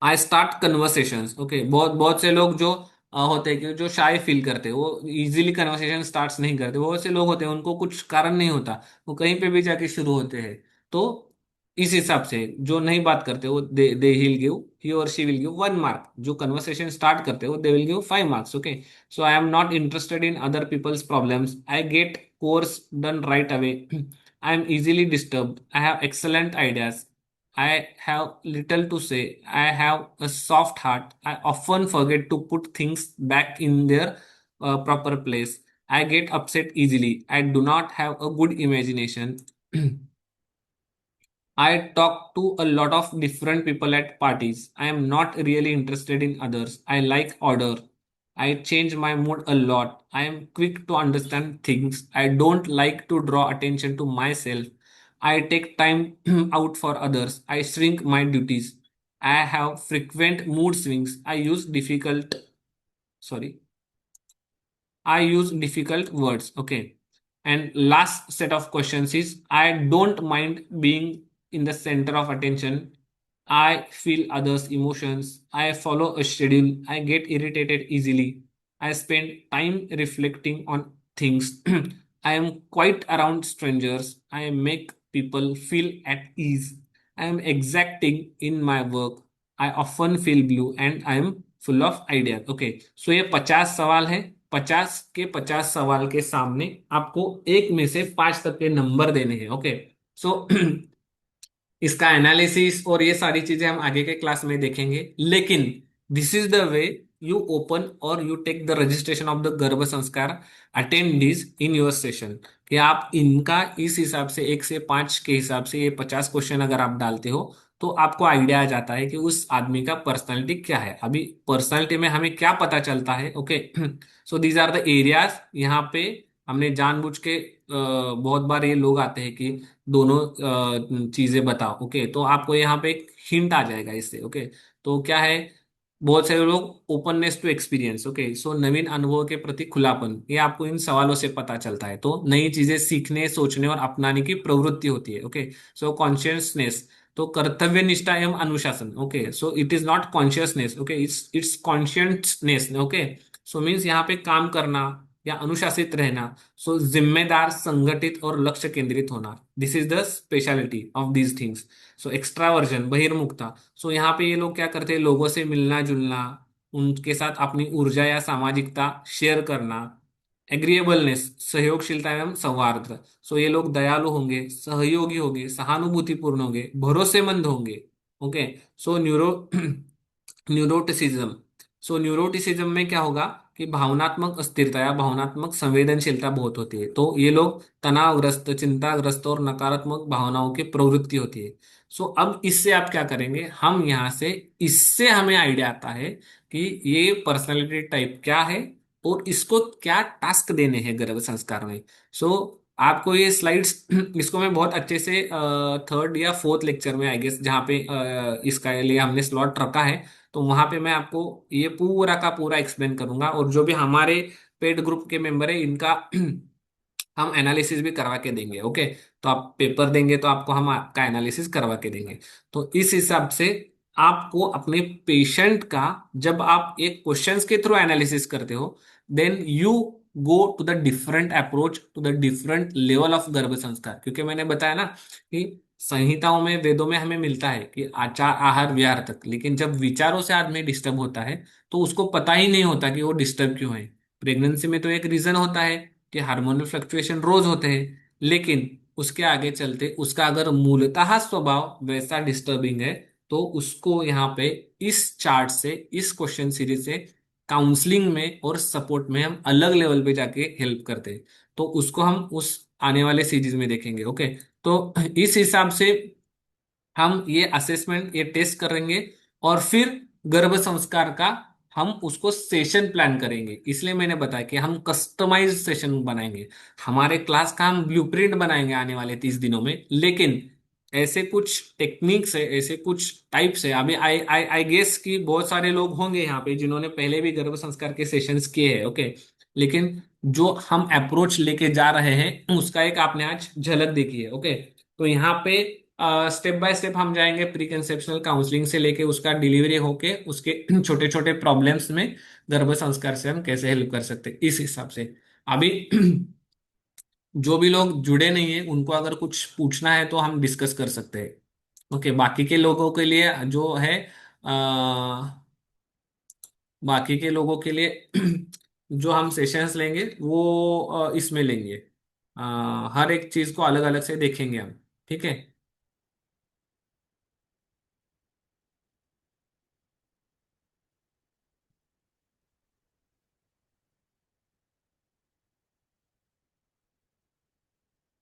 I start conversations. Okay. बहुत बहुत से लोग जो होते हैं कि जो शाय feel करते हैं, वो इजीली कन्वर्सेशन स्टार्ट नहीं करते। बहुत से लोग होते हैं उनको कुछ कारण नहीं होता, वो कहीं पे भी जाके शुरू होते हैं। तो इस हिसाब से जो नहीं बात करते वो दे दे विल गिव, ही और शी विल गिव 1 मार्क। जो कन्वर्सेशन स्टार्ट करते हैं वो they will give 5 marks. Okay. So I am not interested in other people's problems. I get course done right away. I am easily disturb. I have excellent ideas. I have little to say. I have a soft heart. I often forget to put things back in their proper place. I get upset easily. I do not have a good imagination. I talk to a lot of different people at parties. I am not really interested in others. I like order. I change my mood a lot. I am quick to understand things. I don't like to draw attention to myself. I take time out for others. I shrink my duties. I have frequent mood swings. Sorry, I use difficult words. Okay. And last set of questions is, I don't mind being in the center of attention. I feel others' emotions. I follow a schedule. I get irritated easily. I spend time reflecting on things. I am quite around strangers. I make people feel at ease. I am exacting in my work. I often feel blue and I am full of ideas. Okay. So ये 50 सवाल है। 50 के 50 सवाल के सामने आपको एक में से 5 तक के नंबर देने हैं। ओके। सो इसका एनालिसिस और ये सारी चीजें हम आगे के क्लास में देखेंगे, लेकिन this is the way you open और you take the registration of the गर्भ sanskar attendees in your session. कि आप इनका इस हिसाब से 1 से 5 के हिसाब से ये 50 क्वेश्चन अगर आप डालते हो तो आपको आइडिया आ जाता है कि उस आदमी का पर्सनालिटी क्या है। अभी पर्सनालिटी में हमें क्या पता चलता है? Okay. So these are the areas. यहाँ पे हमने जानबूझ के बहुत बार ये लोग आते हैं कि दोनों चीजें बताओ। ओके। तो आपको यहाँ पे एक हिंट आ जाएगा इससे। ओके। तो क्या है, बहुत सारे लोग ओपननेस टू एक्सपीरियंस, ओके, सो नवीन अनुभव के प्रति खुलापन, ये आपको इन सवालों से पता चलता है। तो नई चीजें सीखने, सोचने और अपनाने की प्रवृत्ति होती है, ओके। सो कॉन्शियसनेस, तो कर्तव्य निष्ठा एवं अनुशासन, okay, so it is not consciousness, okay, it's consciousness, okay. So means यहाँ पे काम करना या अनुशासित रहना, सो जिम्मेदार, संगठित और लक्ष्य केंद्रित होना, this is the speciality of these things. So extraversion, बहिर्मुखता, सो यहाँ पे ये लोग क्या करते हैं, लोगों से मिलना जुलना, उनके साथ अपनी ऊर्जा या सामाजिकता शेयर करना। एग्रीएबलनेस, सहयोगशीलता एवं सौहार्द, सो ये लोग दयालु होंगे, सहयोगी होंगे, सहानुभूतिपूर्ण होंगे, भरोसेमंद होंगे, ओके। सो न्यूरोटिसिज्म, सो न्यूरोटिसिज्म में क्या होगा कि भावनात्मक अस्थिरता या भावनात्मक संवेदनशीलता बहुत होती है। तो ये लोग तनावग्रस्त, चिंताग्रस्त और नकारात्मक भावनाओं की प्रवृत्ति होती है। सो अब इससे आप क्या करेंगे, हम यहाँ से, इससे हमें आइडिया आता है कि ये पर्सनालिटी टाइप क्या है और इसको क्या टास्क देने हैं गर्भ संस्कार में। सो आपको ये स्लाइड्स इसको मैं बहुत अच्छे से थर्ड या फोर्थ लेक्चर में आई गेस, जहाँ पे इसका लिए हमने स्लॉट रखा है, तो वहां पे मैं आपको ये पूरा का पूरा एक्सप्लेन करूंगा। और जो भी हमारे पेड ग्रुप के मेंबर है, इनका हम एनालिसिस भी करवा के देंगे, ओके। तो आप पेपर देंगे तो आपको हम आपका एनालिसिस करवा के देंगे। तो इस हिसाब से आपको अपने पेशेंट का, जब आप एक क्वेश्चंस के थ्रू एनालिसिस करते हो, then you go to the different approach, to the different level of garbh sanskar. क्योंकि मैंने बताया ना कि संहिताओं में, वेदों में हमें मिलता है कि आचार, आहार, विहार तक, लेकिन जब विचारों से आदमी डिस्टर्ब होता है तो उसको पता ही नहीं होता कि वो डिस्टर्ब क्यों है। प्रेगनेंसी में तो एक रीजन होता है कि हार्मोनल फ्लक्चुएशन रोज होते हैं, लेकिन उसके आगे चलते उसका अगर मूलतः स्वभाव वैसा डिस्टर्बिंग है, तो उसको यहाँ पे इस चार्ट से, इस क्वेश्चन सीरीज से काउंसलिंग में और सपोर्ट में हम अलग लेवल पे जाके हेल्प करते हैं। तो उसको हम उस आने वाले सीरीज में देखेंगे, ओके। तो इस हिसाब से हम ये असेसमेंट, ये टेस्ट करेंगे, और फिर गर्भ संस्कार का हम उसको सेशन प्लान करेंगे। इसलिए मैंने बताया कि हम कस्टमाइज सेशन बनाएंगे। हमारे क्लास का हम ब्लूप्रिंट बनाएंगे आने वाले 30 दिनों में, लेकिन ऐसे कुछ टेक्निक्स है, ऐसे कुछ टाइप्स है। अभी आई आई आई गेस कि बहुत सारे लोग होंगे यहाँ पे जिन्होंने पहले भी गर्भ संस्कार के सेशंस किए हैं, ओके। लेकिन जो हम अप्रोच लेके जा रहे हैं उसका एक आपने आज झलक देखी है, ओके। तो यहाँ पे स्टेप बाय स्टेप हम जाएंगे, प्री कंसेप्शनल काउंसलिंग से लेके उसका डिलीवरी होके उसके छोटे छोटे प्रॉब्लम्स में गर्भ संस्कार से हम कैसे हेल्प कर सकते हैं, इस हिसाब से। अभी जो भी लोग जुड़े नहीं है उनको अगर कुछ पूछना है तो हम डिस्कस कर सकते हैं, ओके। बाकी के लोगों के लिए जो है, बाकी के लोगों के लिए जो हम सेशंस लेंगे वो इसमें लेंगे, हर एक चीज को अलग अलग से देखेंगे हम, ठीक है।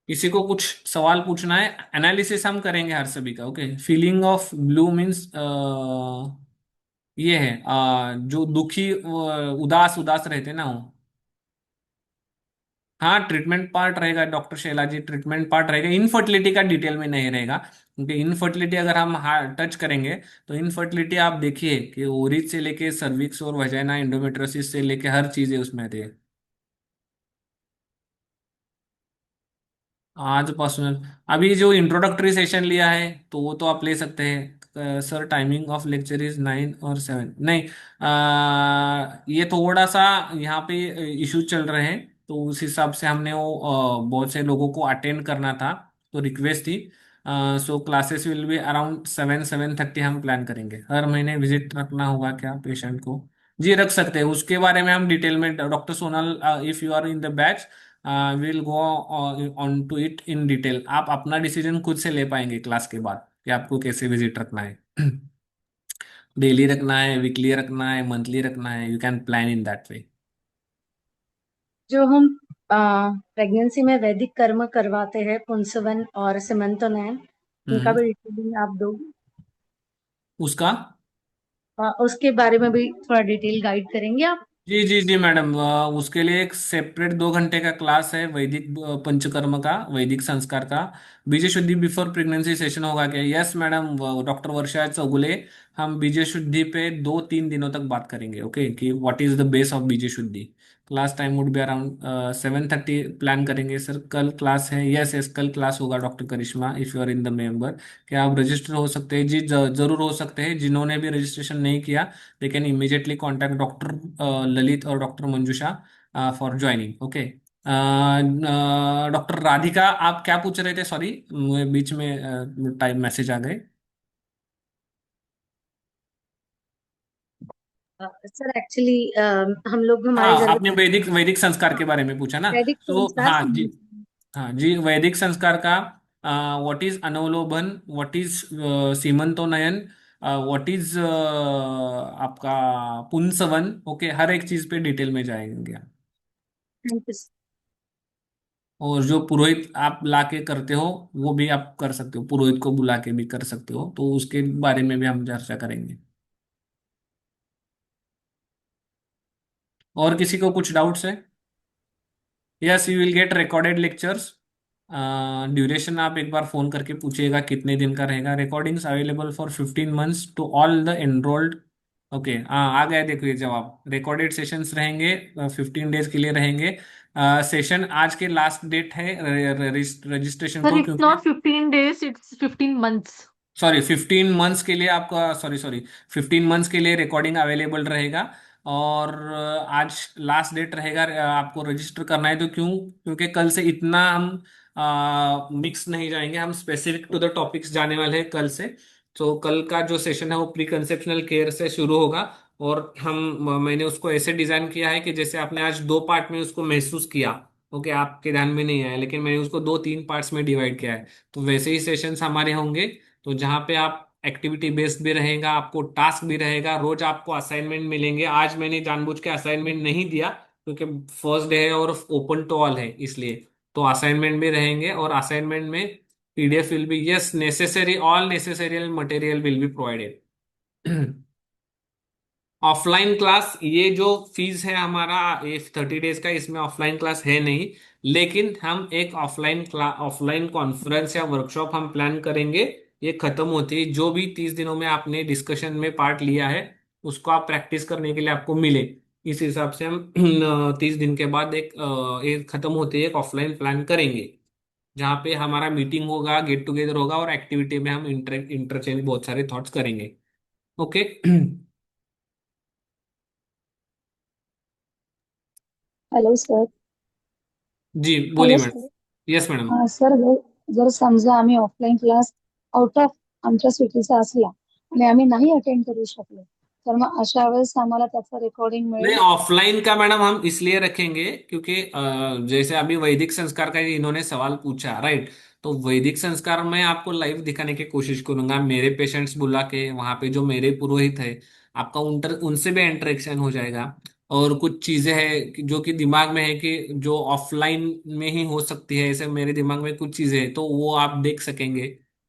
किसी को कुछ सवाल पूछना है, एनालिसिस हम करेंगे हर सभी का, okay. Feeling of blue means ये है जो दुखी, उदास उदास रहते हैं ना वो। हाँ, ट्रीटमेंट पार्ट रहेगा डॉक्टर शैला जी, ट्रीटमेंट पार्ट रहेगा, इनफर्टिलिटी का डिटेल में नहीं रहेगा, क्योंकि इनफर्टिलिटी अगर हम टच करेंगे तो इनफर्टिलिटी आप देखिए कि ओरिज से लेके सर्विक्स और वजाइना, एंडोमेट्रोसिस से लेके हर चीजें उसमें आती है। आजपासून अभी जो इंट्रोडक्टरी सेशन लिया है तो वो तो आप ले सकते हैं। Sir timing of lecture is 9 और 7, नहीं, ये थोड़ा सा यहाँ पे इशू चल रहे हैं, तो उस हिसाब से हमने वो बहुत से लोगों को अटेंड करना था, तो रिक्वेस्ट थी। सो क्लासेस विल बी अराउंड 7-7:30 हम प्लान करेंगे। हर महीने विजिट रखना होगा क्या पेशेंट को? जी रख सकते हैं, उसके बारे में हम डिटेल में, doctor Sonal, if you are in the batch will go on to it in detail. आप अपना डिसीजन खुद से ले पाएंगे क्लास के बाद कि आपको कैसे विजिट रखना है। डेली रखना है, वीकली रखना है, मंथली रखना है, you can plan in that वे। जो हम प्रेगनेंसी में वैदिक कर्म करवाते हैं, पुंसवन और सिमंतोनयन, उनका भी डिटेलिंग आप दो। उसका उसके बारे में भी थोड़ा डिटेल गाइड करेंगे आप? जी जी जी मैडम, उसके लिए एक सेपरेट 2 घंटे का क्लास है, वैदिक पंचकर्म का, वैदिक संस्कार का। बीज शुद्धि बिफोर प्रेगनेंसी सेशन होगा क्या? यस मैडम, डॉक्टर वर्षा चौगुले, हम बीज शुद्धि पे 2-3 दिनों तक बात करेंगे, ओके, कि what is the base of beej shuddhi. Class time would be around 7:30 plan करेंगे सर। कल क्लास है? यस यस, कल क्लास होगा doctor Karishma, if you are in the member. क्या आप रजिस्टर हो सकते हैं? जी जरूर हो सकते हैं। जिन्होंने भी रजिस्ट्रेशन नहीं किया, they can immediately contact doctor Lalit और doctor Manjusha for joining, okay. Doctor Radhika, आप क्या पूछ रहे थे? सॉरी, बीच में टाइम मैसेज आ गए। सर एक्चुअली हम लोग हमारे हाँ, घर आपने में वैदिक वैदिक संस्कार के बारे में पूछा ना? वैदिक तो संस्कार हाँ जी, हाँ जी, वैदिक संस्कार का व्हाट इज अनवलोबन, व्हाट इज सीमंतोनयन, व्हाट इज आपका पुंसवन, ओके, हर एक चीज पे डिटेल में जाएंगे। Thank you. और जो पुरोहित आप लाके करते हो, वो भी आप कर सकते हो, पुरोहित को बुला के भी कर सकते हो, तो उसके बारे में भी हम चर्चा करेंगे। और किसी को कुछ डाउट्स है? Yes, you will get recorded lectures. Duration आप एक बार फोन करके पूछिएगा कितने दिन का रहेगा। Recordings available for 15 months to all the enrolled. Okay, हाँ आ गया, देखो ये जवाब। रिकॉर्डेड सेशंस रहेंगे, 15 डेज के लिए रहेंगे। सेशन आज के लास्ट डेट है रजिस्ट्रेशन Sir, को, it's क्योंकि not 15 days, it's 15 months. Sorry 15 months के लिए आपका, सॉरी सॉरी, 15 months के लिए रिकॉर्डिंग अवेलेबल रहेगा। और आज लास्ट डेट रहेगा आपको रजिस्टर करना है तो। क्यों? क्योंकि कल से इतना हम मिक्स नहीं जाएंगे, हम स्पेसिफिक टू द टॉपिक्स जाने वाले हैं कल से। तो कल का जो सेशन है वो प्री कंसेप्शनल केयर से शुरू होगा। और मैंने उसको ऐसे डिजाइन किया है कि जैसे आपने आज 2 पार्ट में उसको महसूस किया, ओके, आपके ध्यान में नहीं आया, लेकिन मैंने उसको 2-3 पार्ट्स में डिवाइड किया है। तो वैसे ही सेशंस हमारे होंगे। तो जहाँ पे आप एक्टिविटी बेस्ड भी रहेगा, आपको टास्क भी रहेगा, रोज आपको असाइनमेंट मिलेंगे। आज मैंने जानबूझ के असाइनमेंट नहीं दिया क्योंकि फर्स्ट डे है और ओपन टू ऑल है, इसलिए। तो असाइनमेंट भी रहेंगे, और असाइनमेंट में PDF will be, yes, necessary, all necessary material will be provided. Offline class, ये जो फीस है हमारा, ये 30 डेज का, इसमें ऑफलाइन क्लास है नहीं। लेकिन हम एक ऑफलाइन कॉन्फ्रेंस या वर्कशॉप हम प्लान करेंगे। ये खत्म होती है, जो भी 30 दिनों में आपने डिस्कशन में पार्ट लिया है उसको आप प्रैक्टिस करने के लिए आपको मिले। इस हिसाब से हम 30 दिन के बाद एक खत्म होती है, एक ऑफलाइन प्लान करेंगे, जहाँ पे हमारा मीटिंग होगा, गेट टुगेदर होगा, और एक्टिविटी में हम इंटरचेंज बहुत सारे थॉट्स करेंगे, ओके। Hello sir. जी बोलिए hello madam. Sir. Yes madam. Sir, जर समजा आम्ही ऑफलाईन क्लास आउट ऑफ आमच्या सिटीचा असला आणि आम्ही नाही अटेंड करू शकलो, तर मग अशा वेळेस आम्हाला त्याचं रेकॉर्डिंग नहीं, मिळेल? ऑफलाइन का मैडम हम इसलिए रखेंगे क्योंकि जैसे अभी वैदिक संस्कार का इन्होंने सवाल पूछा, राइट? तो वैदिक संस्कार में आपको लाइव दिखाने की कोशिश करूंगा, मेरे पेशेंट्स बुला के, वहां पे जो मेरे पुरोहित है, आपका उनसे भी इंटरेक्शन हो जाएगा। और कुछ चीजें हैं जो कि दिमाग में है कि जो ऑफलाइन में ही हो सकती है, ऐसे मेरे दिमाग में कुछ चीजें हैं, तो वो आप देख सकेंगे।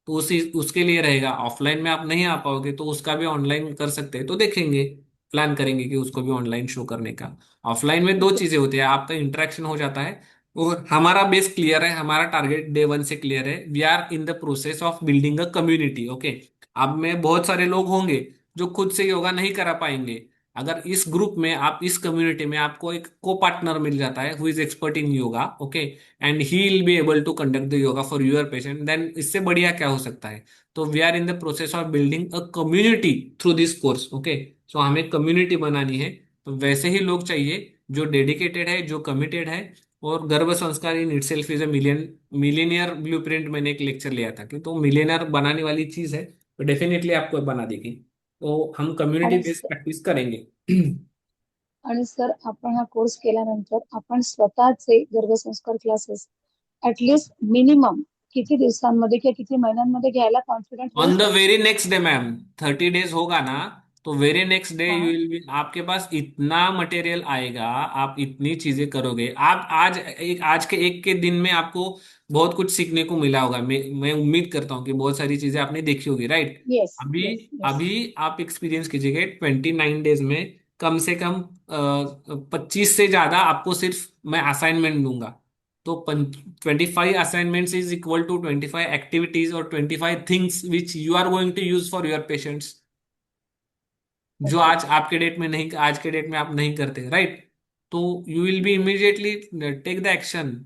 तो उसी उसके लिए रहेगा। ऑफलाइन में आप नहीं आ पाओगे तो उसका भी ऑनलाइन कर सकते हैं, तो देखेंगे, प्लान करेंगे कि उसको भी ऑनलाइन शो करने का। ऑफलाइन में दो ठीक आहे. चीजें होती है, आपका इंटरेक्शन हो जाता है, और हमारा बेस क्लियर है, हमारा टारगेट डे 1 से क्लियर है। We are in the process of building a community, okay. अब में बहुत सारे लोग होंगे जो खुद से योगा नहीं करा पाएंगे। अगर इस ग्रुप में, आप इस कम्युनिटी में आपको एक को पार्टनर मिल जाता है who is expert in yoga, okay, and he will be able to conduct the yoga for your patient, then इससे बढ़िया क्या हो सकता है? तो we are in the process of building a community through this course, okay. So हमें community बनानी है। तो वैसे ही लोग चाहिए जो डेडिकेटेड है, जो कमिटेड है। और गर्भ संस्कार in itself is a millionaire blueprint, मैंने एक लेक्चर लिया था कि तो मिलेनियर बनाने वाली चीज है, तो डेफिनेटली आपको बना देगी। तो हम कम्युनिटी आणि बेस्ड प्रैक्टिस करेंगे। आणि सर, आपण हा कोर्स केल्यानंतर आपण स्वतःचे गर्भसंस्कार क्लासेस ऍटलिस्ट मिनिमम किती दिवसांमध्ये किंवा किती महिन्यांमध्ये घ्यायला कॉन्फिडंट होऊ ऑन द शकतो? Very next day ma'am, 30 days होगा ना, तो वेरी नेक्स्ट डे यू हाँ. विल बी, आपके पास इतना मटेरियल आएगा, आप इतनी चीजें करोगे। आप आज के एक के दिन में आपको बहुत कुछ सीखने को मिला होगा। मैं उम्मीद करता हूँ कि बहुत सारी चीजें आपने देखी होगी, राइट? येस, अभी येस, येस. अभी आप एक्सपीरियंस कीजिएगा 29 डेज में कम से कम 25 से ज्यादा आपको सिर्फ मैं असाइनमेंट दूंगा। तो 25 assignments is equal to 25 activities और 25 things which you are going to use for your patients, जो ओके। आज आपके डेट में नहीं, आज के डेट में आप नहीं करते, राइट? तो you will be immediately take the action.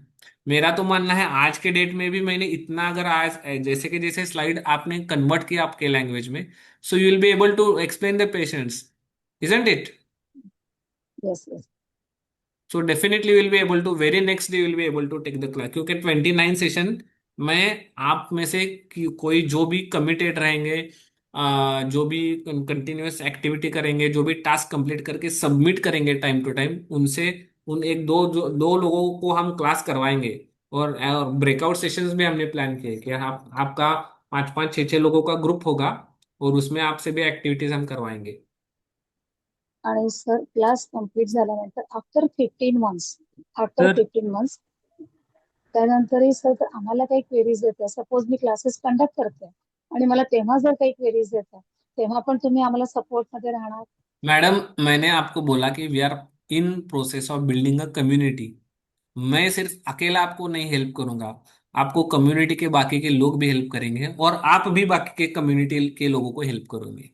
मेरा तो मानना है आज के डेट में भी मैंने इतना, अगर आज जैसे कि जैसे स्लाइड आपने कन्वर्ट किया आपके लैंग्वेज में, so you will be able to explain the patients, isn't it? Yes yes. So definitely will be able to, very next day will be able to take the class, क्योंकि 29 session में आप में से कोई जो भी committed रहेंगे, जो भी कंटिन्यूअस एक्टिविटी करेंगे, जो भी टास्क कंप्लीट करके सबमिट करेंगे टाइम टू टाइम, उनसे उन एक दो जो दो लोगों को हम क्लास करवाएंगे। और ब्रेकआउट सेशंस भी हमने प्लान किए कि आप आपका 5 5 6 6 लोगों का ग्रुप होगा और उसमें आपसे भी एक्टिविटीज हम करवाएंगे। आणि सर क्लास कंप्लीट झाल्यानंतर आफ्टर सर 15 मंथ्स त्यानंतरही सर तर आम्हाला काही क्वेरीज येतात, सपोज मी क्लासेस कंडक्ट करते आणि मला तेव्हा जर काही क्वेरीज येतात तेव्हा पण तुम्ही आम्हाला सपोर्ट मध्ये राहणार? मैडम, मैंने आपको बोला कि we are in process of building a community. मैं सिर्फ अकेला आपको नहीं हेल्प करूंगा, आपको कम्युनिटी के बाकी के लोग भी हेल्प करेंगे और आप भी बाकी के कम्युनिटी के लोगों को हेल्प करोगे।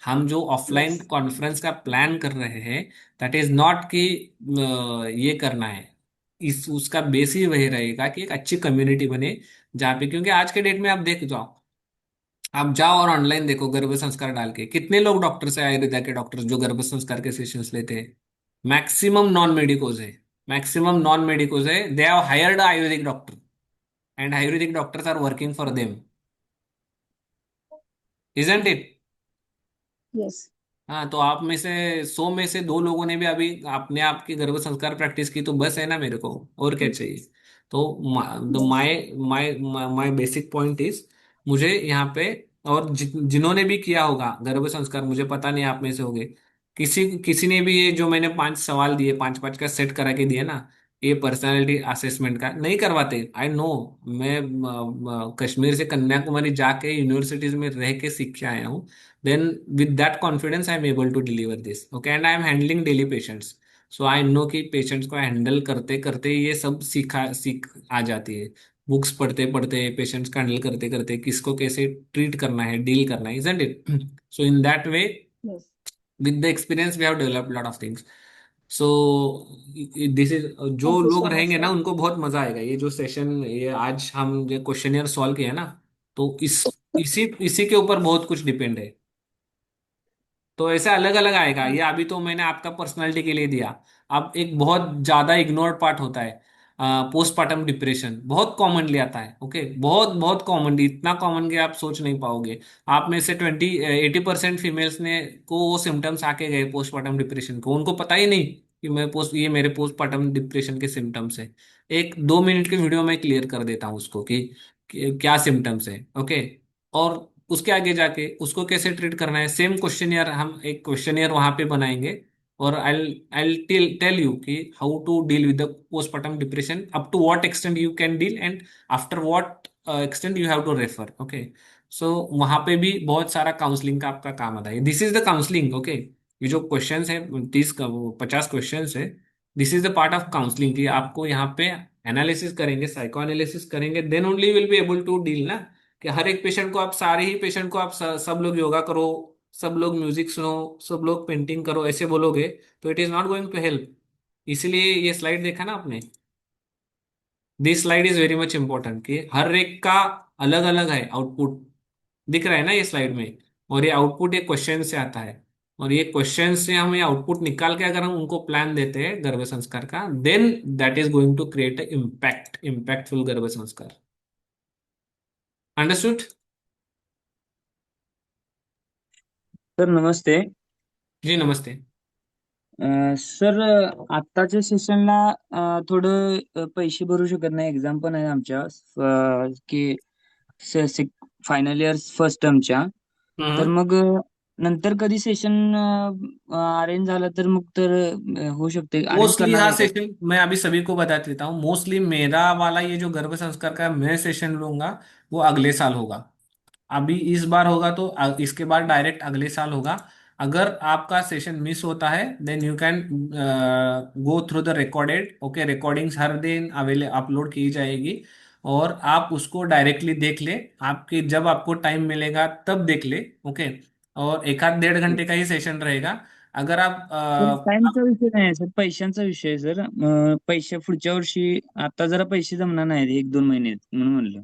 हम जो ऑफलाइन यस कॉन्फ्रेंस का प्लान कर रहे हैं, दैट इज नॉट कि ये करना है। इस उसका बेस ही वही रहेगा कि एक अच्छी कम्युनिटी बने, जहाँ पे, क्योंकि आज के डेट में आप देख जाओ, आप जाओ और ऑनलाइन देखो गर्भ संस्कार डाल के कितने लोग डॉक्टर्स है, आयुर्वेदा के डॉक्टर्स जो गर्भ संस्कार के सेशंस लेते हैं, मैक्सिमम नॉन मेडिकोज है। मैक्सिमम नॉन मेडिकोज है, they have hired Ayurvedic doctor and Ayurvedic doctors are working for them, isn't it? Yes हाँ, तो आप में से 100 में से 2 लोगों ने भी अभी अपने आप की गर्भ संस्कार प्रैक्टिस की, तो बस है ना मेरे को, और क्या चाहिए? तो yes my my my basic point is, मुझे यहाँ पे, और जिन्होंने भी किया होगा गर्भ संस्कार, मुझे पता नहीं आप में से होगे, किसी किसी ने भी ये जो मैंने 5 सवाल दिए, 5 5 का सेट करा के दिए ना, ये पर्सनालिटी असेसमेंट का नहीं करवाते, आई नो। मैं कश्मीर से कन्याकुमारी जाके यूनिवर्सिटीज में रह के सीख के आया हूँ। Then with that confidence I am able to deliver this, okay, and I am handling daily patients, so I know कि पेशेंट्स को हैंडल करते करते ये सब सीख आ जाती है। बुक्स पढ़ते पढ़ते, पेशेंट्स को हैंडल करते करते, किसको कैसे ट्रीट करना है, डील करना है, isn't it? So in that way, yes with the experience we have developed a lot of things. So this is, जो थैंक यू लोग सो मच रहेंगे ना सर। उनको बहुत मजा आएगा, ये जो सेशन, ये आज हम जो क्वेश्चनियर सॉल्व किया ना, तो इसी इसी के ऊपर बहुत कुछ डिपेंड है। तो ऐसे अलग अलग आएगा, ये अभी तो मैंने आपका पर्सनालिटी के लिए दिया। अब एक बहुत ज्यादा इग्नोर्ड पार्ट होता है, पोस्टपार्टम डिप्रेशन, बहुत कॉमनली आता है, ओके, बहुत बहुत कॉमनली, इतना कॉमन कि आप सोच नहीं पाओगे। आप में से 80% फीमेल्स ने को वो सिम्टम्स आके गए पोस्टपार्टम डिप्रेशन को, उनको पता ही नहीं कि ये मेरे पोस्टपार्टम डिप्रेशन के सिम्टम्स है। एक 2 मिनट के वीडियो में क्लियर कर देता हूँ उसको कि क्या सिम्टम्स है, ओके। और उसके आगे जाके उसको कैसे ट्रीट करना है, सेम क्वेश्चनियर, हम एक क्वेश्चनियर वहां पे बनाएंगे, और आई टेल टेल यू कि how to deal with the postpartum depression, up to what extent you can deal, and after what extent you have to refer, okay. So वहां पे भी बहुत सारा काउंसलिंग का आपका काम आता है, this is the counselling, okay. ये जो क्वेश्चन है 30 50 क्वेश्चन है, this is the part of counselling, कि आपको यहाँ पे एनालिसिस करेंगे, साइको एनालिसिस करेंगे, then only will be able to deal ना, कि हर एक पेशेंट को आप, सारे ही पेशेंट को आप सब लोग योगा करो, सब लोग म्यूजिक सुनो, सब लोग पेंटिंग करो, ऐसे बोलोगे तो it is not going to help. इसलिए ये स्लाइड देखा ना आपने, this slide is very much important, कि हर एक का अलग अलग है आउटपुट, दिख रहा है ना ये स्लाइड में, और ये आउटपुट ये क्वेश्चन से आता है, और ये क्वेश्चन से हम ये आउटपुट निकाल के अगर हम उनको प्लान देते हैं गर्भ संस्कार का, then that is going to create impactful garbh sanskar. Understood? Sir नमस्ते. जी नमस्ते। सर आत्ताच्या सेशनला थोडं पैसे भरू शकत नाही, एक्झाम पण आहे आमच्या की फायनल इयर फर्स्ट टर्मच्या. तर मग नंतर कधी सेशन अरेंज झालं तर मग तर होऊ शकते, अरेंज मोस्टली करणार हाँ आहे का? सेशन मैं अभी सभी को बता देता हूँ, मोस्टली मेरा वाला ये जो गर्भ संस्कार का मैं सेशन लूंगा वो अगले साल होगा। अभी इस बार होगा तो इसके बाद डायरेक्ट अगले साल होगा। अगर आपका सेशन मिस होता है then you can go through the recorded, okay, recordings हर दिन अवेले अपलोड की जाएगी और आप उसको डायरेक्टली देख ले, आपके जब आपको टाइम मिलेगा तब देख ले, ओके। और एक आध 1.5 घंटे का ही सेशन रहेगा। अगर आप सर टाइमचा विषय नाही सर, पैशांचा विषय आहे सर. पैसे पुढच्या वर्षी, आता जरा पैसे जमणार नाहीत 1-2 महिने म्हणून म्हणलं.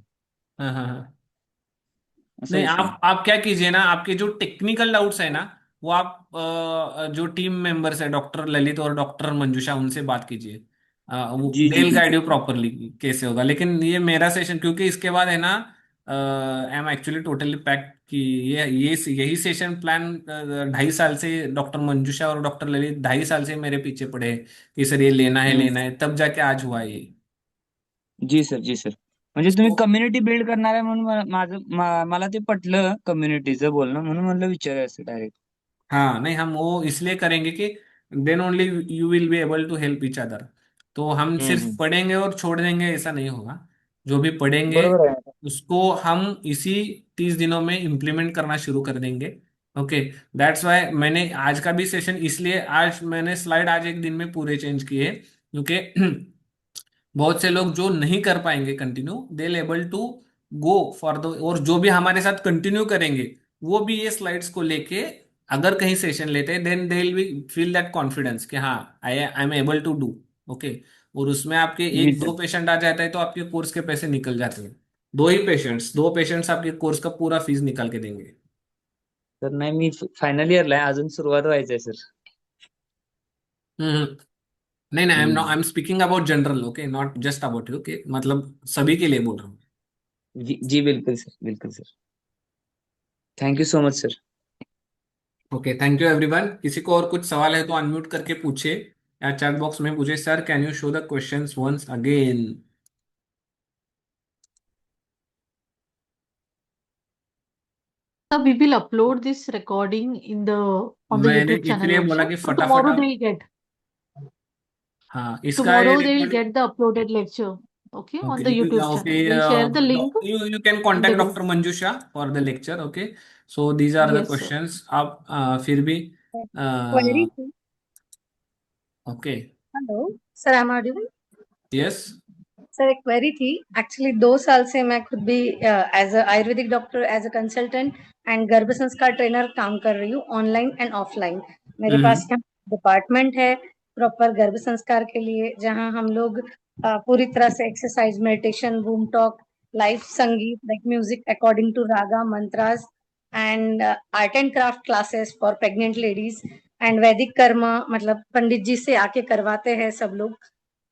हाँ हाँ हाँ, असा नहीं विषय आहे. आप क्या कीजिए ना, आपके जो टेक्निकल डाउट्स है ना वो आप जो टीम मेंबर्स है डॉक्टर ललित और डॉक्टर मंजुषा उनसे बात कीजिए। वो जी दे जी विल जी गाइड यू प्रॉपरली कैसे होगा। लेकिन ये मेरा सेशन, क्योंकि इसके बाद है ना I am actually totally packed कि ये यही सेशन प्लान 2.5 साल से डॉक्टर मंजुषा और डॉक्टर ललित 2.5 साल से मेरे पीछे पड़े हैं कि सर ये हम्म. लेना है, तब जाके आज हुआ ये। जी सर, जी सर. म्हणजे तुम्ही कम्युनिटी बिल्ड करणार आहे म्हणून मला ते पटलं कम्युनिटीचं बोलणं, म्हणून म्हणलं विचारायचं डायरेक्ट. हाँ नहीं, हम वो इसलिए करेंगे कि then only you will be able to help each other. तो हम सिर्फ हम्म. पढ़ेंगे और छोड़ देंगे ऐसा नहीं होगा। जो भी पढ़ेंगे बरोबर आहे. उसको हम इसी 30 दिनों में इम्प्लीमेंट करना शुरू कर देंगे, ओके। दैट्स वाई मैंने आज का भी सेशन, इसलिए आज मैंने स्लाइड आज एक दिन में पूरे चेंज किए, क्योंकि बहुत से लोग जो नहीं कर पाएंगे continue they able to go for the, और जो भी हमारे साथ कंटिन्यू करेंगे वो भी ये स्लाइड्स को लेके अगर कहीं सेशन लेते हैं then they will be feel that confidence कि हाँ I am able to do, okay. और उसमें आपके जी एक सर. दो पेशेंट आ जाता है तो आपके कोर्स के पैसे निकल जाते हैं। दो पेशेंट्स आपके कोर्स का पूरा फीस निकाल के देंगे। तर नाही, मी फायनल इयरला आहे, अजून सुरुवात व्हायचंय सर. हम्म। नहीं नहीं, hmm. I am speaking about general, okay, not just about you, okay, मतलब सभी के लिए बोल रहा हूँ। जी जी, बिल्कुल सर, बिल्कुल sir. Thank you so much sir. Okay, thank you everyone. किसी को और कुछ सवाल है तो अनम्यूट करके पूछे या चैट बॉक्स में पूछे, sir can you show the questions once again. We will upload this recording in the on the मैंने YouTube channel इसलिए बोला also. कि So फटाफट tomorrow they'll get. हाँ इसका ये Tomorrow they will recording, get the uploaded lecture. Okay, on okay the YouTube okay, channel. We'll share the link you can in the contact group. Doctor Manjusha for the lecture, okay. So these are the Yes, sir. Questions. आप फिर भी query थी. Okay, hello sir, am I audible? Yes, sir एक query थी. Actually 2 साल से मैं खुद भी as a Ayurvedic doctor, as a consultant and गर्भ संस्कार ट्रेनर काम कर रही हूँ, ऑनलाइन एंड ऑफलाइन. मेरे पास यहाँ डिपार्टमेंट है प्रॉपर गर्भ संस्कार के लिए, जहाँ हम लोग पूरी तरह से exercise, meditation, room talk, live संगीत like music according to raga, mantras and art and craft classes for pregnant ladies and वैदिक कर्म, मतलब पंडित जी से आके करवाते हैं सब लोग.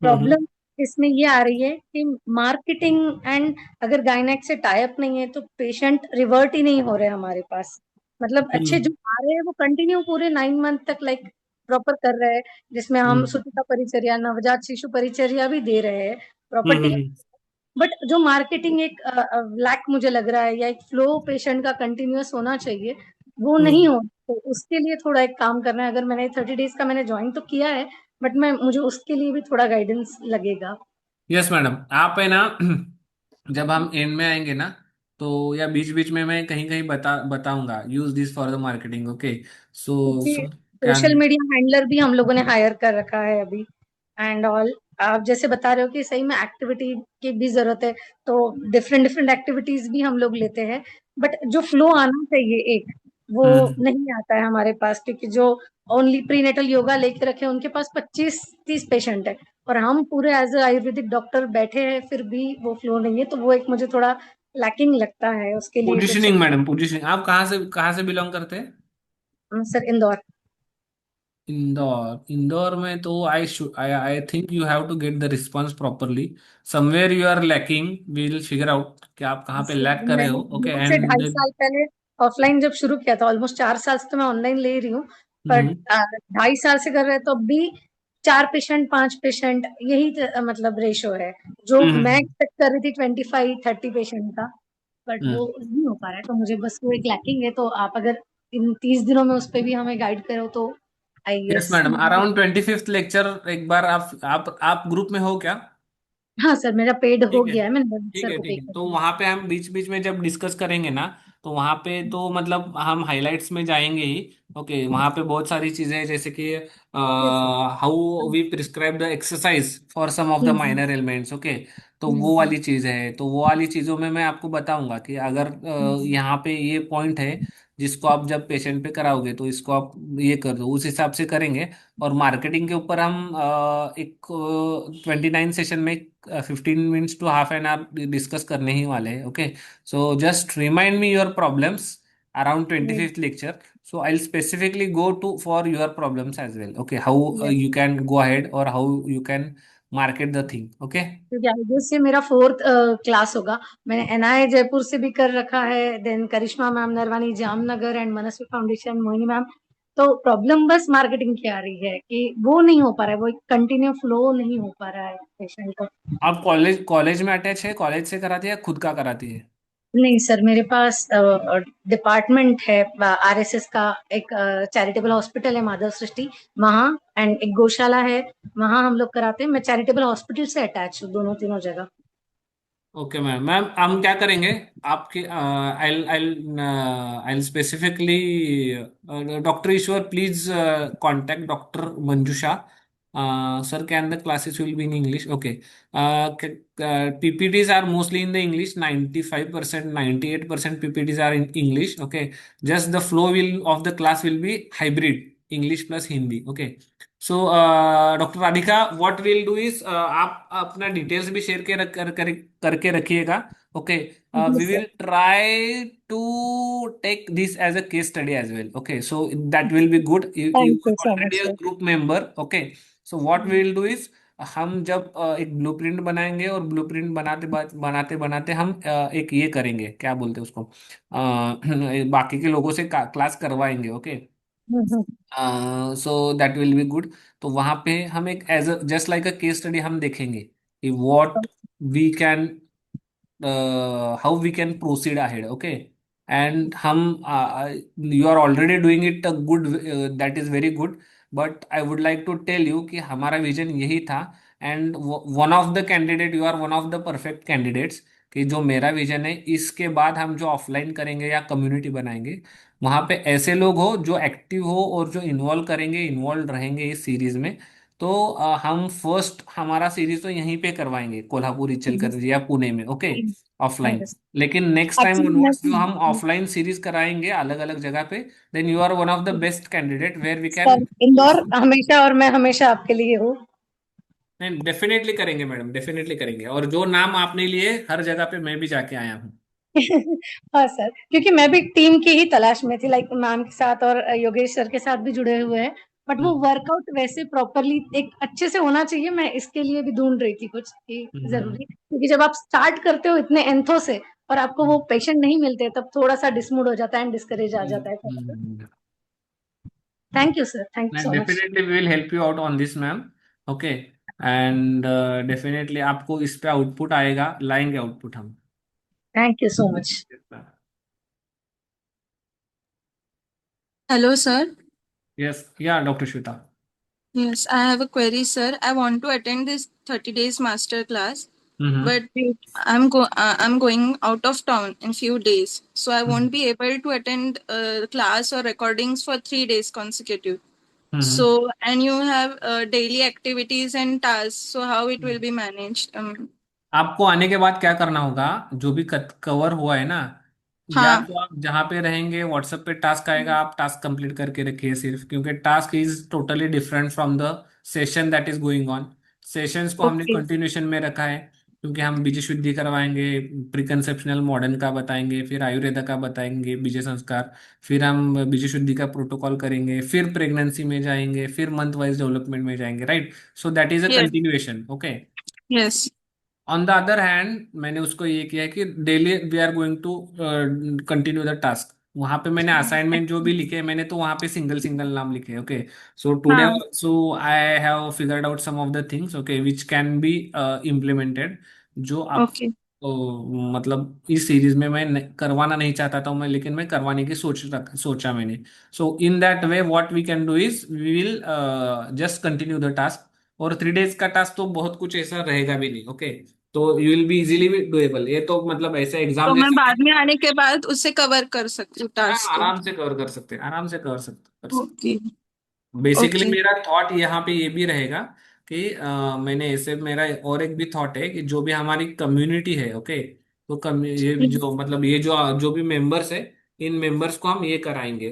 प्रॉब्लम इसमें ये आ रही है कि मार्केटिंग एंड अगर गायनेक से टाई अप नहीं है तो पेशेंट रिवर्ट ही नहीं हो रहे हमारे पास. मतलब अच्छे जो आ रहे हैं वो कंटिन्यू पूरे 9 मंथ तक लाइक प्रॉपर कर रहे हैं, जिसमें हम सुतिका परिचर्या, नवजात शिशु परिचर्या भी दे रहे हैं प्रॉपर्टी. बट जो मार्केटिंग एक लैक मुझे लग रहा है, या एक फ्लो पेशेंट का कंटिन्यूअस होना चाहिए, वो नहीं हो. तो उसके लिए थोड़ा एक काम करना है. अगर मैंने 30 डेज का मैंने ज्वाइन तो किया है, बट मैं मुझे उसके लिए भी थोड़ा गाइडेंस लगेगा. यस मैडम, आप है ना जब हम एंड में आएंगे ना तो या बीच बीच में मैं कहीं कहीं बताऊंगा use this for the marketing, okay. So क्योंकि सोशल कैन, मीडिया हैंडलर भी हम लोगों ने हायर कर रखा है अभी एंड ऑल. आप जैसे बता रहे हो कि सही में एक्टिविटी की भी जरूरत है, तो डिफरेंट डिफरेंट एक्टिविटीज भी हम लोग लेते हैं. बट जो फ्लो आना चाहिए एक, वो नहीं आता है हमारे पास, क्योंकि जो ओनली प्रीनेटल योगा लेके रखे हैं उनके पास 25-30 पेशेंट है, और हम पूरे एज अ आयुर्वेदिक डॉक्टर बैठे हैं फिर भी वो फ्लो नहीं है. तो वो एक मुझे थोड़ा लैकिंग लगता है. उसके लिए कुछ पोजिशनिंग मैडम, पोजिशनिंग, आप कहाँ से बिलोंग करते हैं? सर इंदौर. इंदौर, इंदौर में तो I think you have to get the response properly. Somewhere you are lacking, we will figure out कि आप कहाँ पे लैक कर रहे मैंने हो, ओके। 2 से 2.5 साल पहले ऑफलाइन जब शुरू किया था, ऑलमोस्ट 4 साल से तो मैं ऑनलाइन ले रही हूँ, पर 2.5 साल से कर रहे हैं तो अब भी 4 पेशेंट 5 पेशेंट यही मतलब रेशो है. जो मैं एक्सपेक्ट कर रही थी 25-30 पेशेंट का, बट वो नहीं हो पा रहा है. तो मुझे बस वो एक लैकिंग है. तो आप अगर इन 30 दिनों में उस पर भी हमें गाइड करो तो I yes guess. Madam, around 25th lecture एक बार आप ग्रुप में हो क्या? हाँ सर, मेरा पेड हो ठीक है, गया है, मैंने ठीक सर है, को पे ठीक है। कर तो दिया. वहां पे हम बीच बीच में जब डिस्कस करेंगे ना तो वहाँ पे तो मतलब हम हाइलाइट्स में जाएंगे ही। ओके, वहाँ पे बहुत सारी चीजें हैं, जैसे कि Yes, sir. How we prescribe the exercise for some of the hmm, minor elements. Okay, तो वो हम्म, वाली चीज है, तो वो वाली चीजों में मैं आपको बताऊंगा कि अगर हम्म, यहाँ पे ये पॉइंट है जिसको आप जब पेशेंट पे कराओगे तो इसको आप ये कर दो, उस हिसाब से करेंगे। और मार्केटिंग के ऊपर हम एक 29 सेशन में 15 minutes to half an hour discuss करने ही वाले हैं। Okay, so just remind me your problems around hmm, 25th lecture, so I'll specifically go to for your problems as well. Okay, how yes. you can go ahead or how you can market the thing. Okay. क्योंकि आगे से मेरा 4th class होगा। मैंने NI Jaipur से भी कर रखा है, then Karishma ma'am Narwani Jamnagar and Manasvi foundation Mohini ma'am. तो प्रॉब्लम बस मार्केटिंग की आ रही है कि वो नहीं हो पा रहा है, वो कंटिन्यू फ्लो नहीं हो पा रहा है पेशेंट को। आप कॉलेज कॉलेज में अटैच है, कॉलेज से कराती है या खुद का कराती है? नहीं सर, मेरे पास डिपार्टमेंट है आरएसएस का। एक चैरिटेबल हॉस्पिटल है माधव सृष्टि, वहाँ, एंड एक गौशाला है, वहाँ हम लोग कराते हैं। मैं चैरिटेबल हॉस्पिटल से अटैच हूँ दोनों तीनों जगह। ओके मैम, मैम हम क्या करेंगे, आपके I I specifically doctor Ishwar please contact doctor Manjusha sir, can the classes will be in English? Okay, PPTs are mostly in the English, 95%, 98% PPTs are in English. Okay, just the flow will of the class will be hybrid, English plus Hindi. Okay, so doctor Radhika, what will do is आप अपना details भी share करके रखिएगा। Okay, we yes sir. Will try to take this as a case study as well. Okay, so that will be good, you thank you so already much a sir. Group member. Okay, so what we will do is, हम जब एक blueprint बनाएंगे और blueprint बनाते बनाते हम एक ये करेंगे, क्या बोलते हैं उसको, बाकी के लोगों से क्लास करवाएंगे। Okay, so that will be good. तो वहां पे हम एक as just like a case study हम देखेंगे कि what we can, how we can proceed ahead. Okay, and हम you are already doing it a good, that is very good, but I would like to tell you कि हमारा vision यही था, and one of the candidate, you are one of the perfect candidates, कि जो मेरा vision है इसके बाद हम जो ऑफलाइन करेंगे या कम्युनिटी बनाएंगे, वहां पे ऐसे लोग हो जो एक्टिव हो और जो इन्वॉल्व करेंगे, इन्वॉल्व रहेंगे इस सीरीज में। तो हम फर्स्ट हमारा सीरीज तो यहीं पे करवाएंगे, कोल्हापुर, इचलकरंजी या पुणे में। Okay, offline. लेकिन नेक्स्ट टाइम एक्चुअली ऑनवर्ड्स जो हम मैं ऑफलाइन सीरीज कराएंगे अलग अलग जगह पे, then you are one of the best candidate where we can. Sir, Indore हमेशा, और मैं हमेशा आपके लिए हूँ। नहीं, डेफिनेटली करेंगे मैडम, डेफिनेटली करेंगे, और जो नाम आपने लिए हर जगह पे मैं भी जाके आया हूँ। हाँ सर, क्योंकि मैं भी टीम की ही तलाश में थी, लाइक मैम के साथ और योगेश सर के साथ भी जुड़े हुए हैं। बट वो हम्म, वर्कआउट वैसे प्रॉपरली एक अच्छे से होना चाहिए, मैं इसके लिए भी ढूंढ रही थी कुछ कि हम्म, जरूरी, क्योंकि जब आप स्टार्ट करते हो इतने एंथो से और आपको वो हम्म, पेशेंट नहीं मिलते, तब थोड़ा सा डिसमूड हो जाता है एंड डिस्करेज आ हम्म, जाता है। Hmm. Thank you sir, thank you so much. Definitely we will help you out on this ma'am. Okay, and definitely आपको इस पे आउटपुट आएगा, लाएंगे आउटपुट हम। Thank you so much. Hello, sir. Yes, yeah doctor Shweta. Yes, I have a query, sir. I want to attend this 30 days master class, hmm, but I'm going out of town in few days, so I won't be able to attend class or recordings for 3 days consecutive. Hmm. So, and you have daily activities and tasks. So, how it will be managed? आपको आने के बाद क्या करना होगा, जो भी cover हुआ है ना, या हाँ. तो आप जहाँ पे रहेंगे व्हाट्सएप पे टास्क आएगा, आप टास्क कंप्लीट करके रखिए सिर्फ, क्योंकि task is totally different from the session that is going on. Sessions को हमने ओके। कंटिन्यूशन में रखा है, क्योंकि हम बीज शुद्धि करवाएंगे, प्रिकंसेप्शनल मॉडर्न का बताएंगे, फिर आयुर्वेदा का बताएंगे, बीज संस्कार, फिर हम बीज शुद्धि का प्रोटोकॉल करेंगे, फिर प्रेगनेंसी में जाएंगे, फिर मंथ वाइज डेवलपमेंट में जाएंगे, right? So that is a Yes. Continuation. Okay, Yes. On the other hand मैंने उसको ये किया है कि daily we are going to continue the task. वहां पे मैंने असाइनमेंट जो भी लिखे हैं, मैंने तो वहां पे सिंगल सिंगल नाम लिखे। ओके, सो टुडे हाँ. Also I have figured out some of the things, okay, which can be implemented, जो आप Okay. मतलब इस सीरीज में मैं करवाना नहीं चाहता था मैं, लेकिन मैं करवाने की सोचा मैंने। So in that way what we can do is we will just continue the task, और 3 days का टास्क तो बहुत कुछ ऐसा रहेगा भी नहीं। ओके, तो you will be easily doable. ये तो मतलब ऐसे एग्जाम तो मैं जैसा बाद नहीं। में आने के बाद उसे कवर कर सकती हूँ हाँ, टास्क को। आराम से कवर कर सकते हैं, आराम से कर सकते। ओके। Basically okay. मेरा थॉट यहाँ पे ये भी रहेगा कि मैंने ऐसे मेरा और एक भी थॉट है कि जो भी हमारी कम्युनिटी है, ओके, तो ये जो मतलब ये जो जो भी मेंबर्स है, इन मेंबर्स को हम ये कराएंगे,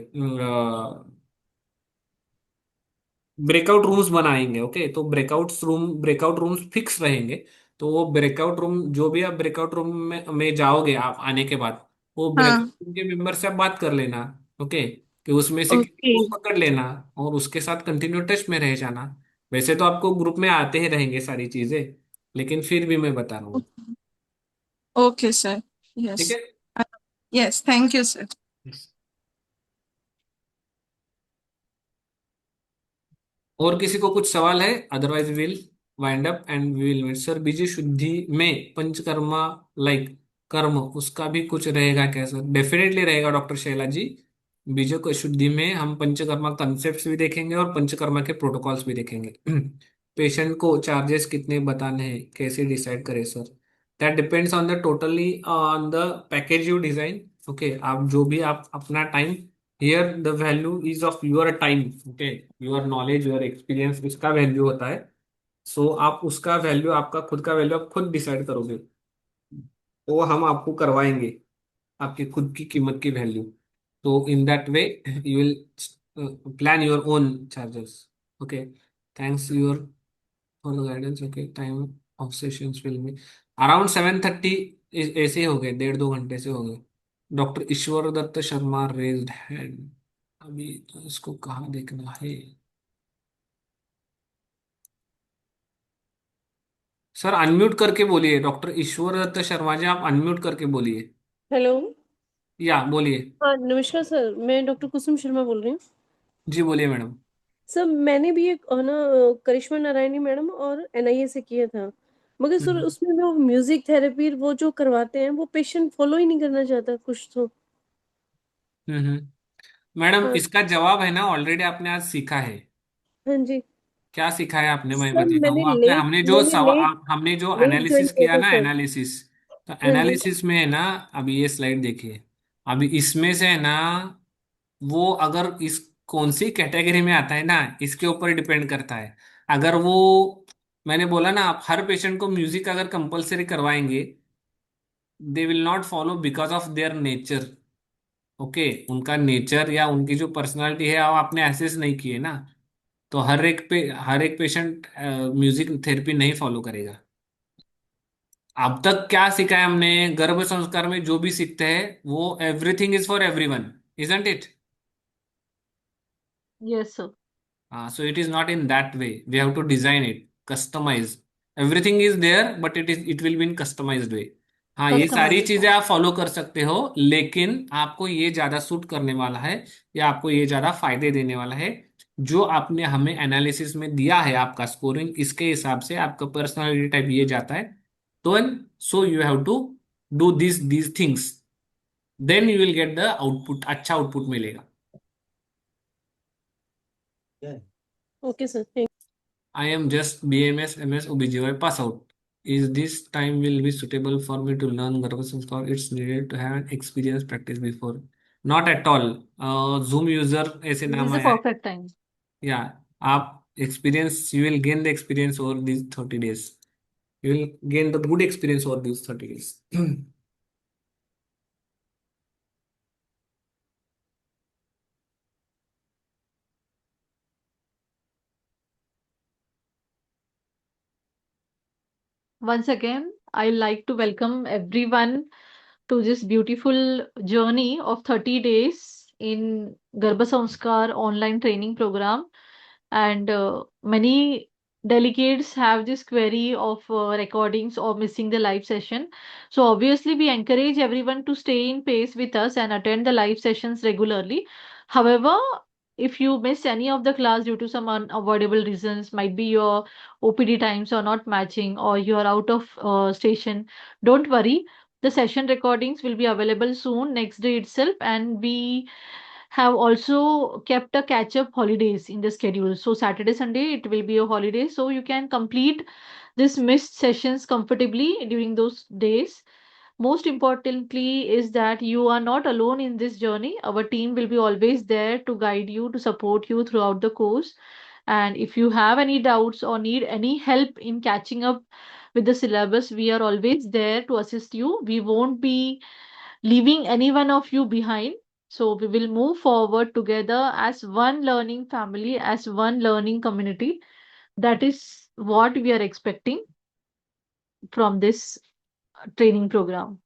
ब्रेकआउट रूम्स बनाएंगे। ओके, तो ब्रेकआउट रूम्स फिक्स रहेंगे। तो वो ब्रेकआउट रूम, जो भी आप ब्रेकआउट रूम में जाओगे आप आने के बाद, वो हाँ। ब्रेकआउट रूम के मेंबर से आप बात कर लेना। ओके, कि उसमें से किसी ओके। को पकड़ लेना और उसके साथ कंटिन्यू टच में रह जाना। वैसे तो आपको ग्रुप में आते ही रहेंगे सारी चीजें, लेकिन फिर भी मैं बता रहा हूँ। Okay sir. ठीक यस। है। Yes, thank you sir. और किसी को कुछ सवाल है? Otherwise will wind up and we will meet. Sir, बीज शुद्धि में पंचकर्मा लाइक कर्म, उसका भी कुछ रहेगा क्या सर? डेफिनेटली रहेगा डॉक्टर शैला जी। बीजों को शुद्धि में हम पंचकर्मा कंसेप्ट्स भी देखेंगे और पंचकर्मा के प्रोटोकॉल्स भी देखेंगे। पेशेंट को चार्जेस कितने बताने हैं, कैसे डिसाइड करें sir? That depends on the totally on the package you design. Okay, आप जो भी आप अपना time, here the value is of your time. Okay, your knowledge, your experience, इसका वैल्यू होता है। सो आप उसका वैल्यू, आपका खुद का वैल्यू आप खुद डिसाइड करोगे, वो हम आपको करवाएंगे, आपकी खुद की कीमत की वैल्यू। तो इन that way you will plan your own charges. Okay, thanks your for the guidance. Okay, time of sessions will be around 7:30। ऐसे ही हो गए, 1.5-2 घंटे से हो गए। डॉक्टर ईश्वर दत्त शर्मा रेज्ड हैंड। अभी इसको कहाँ देखना है? सर अनम्यूट करके बोलिए, डॉक्टर ईश्वर दत्त शर्मा जी, आप अनम्यूट करके बोलिए। हेलो। या बोलिए। हाँ, नमस्कार सर, मैं डॉक्टर कुसुम शर्मा बोल रही हूँ। जी बोलिए मैडम। सर, मैंने भी एक करिश्मा नारायणी मैडम और एनआईए से किया था, मगर सर हम्म उसमें वो म्यूजिक थेरेपी वो जो करवाते हैं वो पेशेंट फॉलो ही नहीं करना चाहता कुछ तो। मैडम, हाँ। इसका जवाब है ना, ऑलरेडी आपने आज सीखा है। हाँ जी। क्या सीखा है आपने, मैं सर बताता मैंने हूँ आपने। लेट मैंने लेट हमने जो लेट ज्वाइन एनालिसिस किया किया था ना, सर। एनालिसिस, तो हाँ जी। एनालिसिस में है ना, अभी ये स्लाइड देखिए। अभी इसमें से है ना, वो अगर इस कौन सी कैटेगरी में आता है ना, इसके ऊपर डिपेंड करता है। अगर वो, मैंने बोला ना, आप हर पेशेंट को म्यूजिक अगर कंपलसरी करवाएंगे, they will not follow because of their nature. Okay, उनका नेचर या उनकी जो पर्सनालिटी है, वो आपने एसेस नहीं किए ना। तो हर एक पेशेंट म्यूजिक थेरेपी नहीं फॉलो करेगा। अब तक क्या सीखा है हमने, गर्भ संस्कार में जो भी सीखते हैं, वो everything is for everyone, isn't it? Yes, sir. So it is not in that way. We have to design it, customize. Everything is there, but it will be in customized way. हाँ, ये सारी Customized. चीजें आप follow कर सकते हो, लेकिन आपको ये ज्यादा सूट करने वाला है या आपको ये ज्यादा फायदे देने वाला है, जो आपने हमें एनालिसिस में दिया है, आपका स्कोरिंग, इसके हिसाब से आपका पर्सनालिटी टाइप ये जाता है। तो so you have to do this things, then you will get the output, अच्छा आउटपुट मिलेगा। Okay sir, thank. I am just BMS MS OBGY pass out. Is this time will be suitable for me to learn Garbha Sanskar? It's needed to have an experience practice before. Not at all. Zoom user ऐसे This नाम is a आया है। perfect time. या आप experience, you will gain the experience over these 30 days. You will gain the good experience over these 30 days. Once again, I like to welcome everyone to this beautiful journey of 30 days in Garbha Sanskar online training program. And many delegates have this query of recordings or missing the live session. So obviously, we encourage everyone to stay in pace with us and attend the live sessions regularly. However, if you miss any of the class due to some unavoidable reasons, might be your OPD times are not matching or you are out of station, don't worry. The session recordings will be available soon, next day itself, and we have also kept a catch up holidays in the schedule. So Saturday, Sunday, it will be a holiday. So you can complete this missed sessions comfortably during those days. Most importantly is that you are not alone in this journey. Our team will be always there to guide you, to support you throughout the course. And if you have any doubts or need any help in catching up with the syllabus, we are always there to assist you. We won't be leaving any one of you behind. So we will move forward together as one learning family, as one learning community. That is what we are expecting from this training program.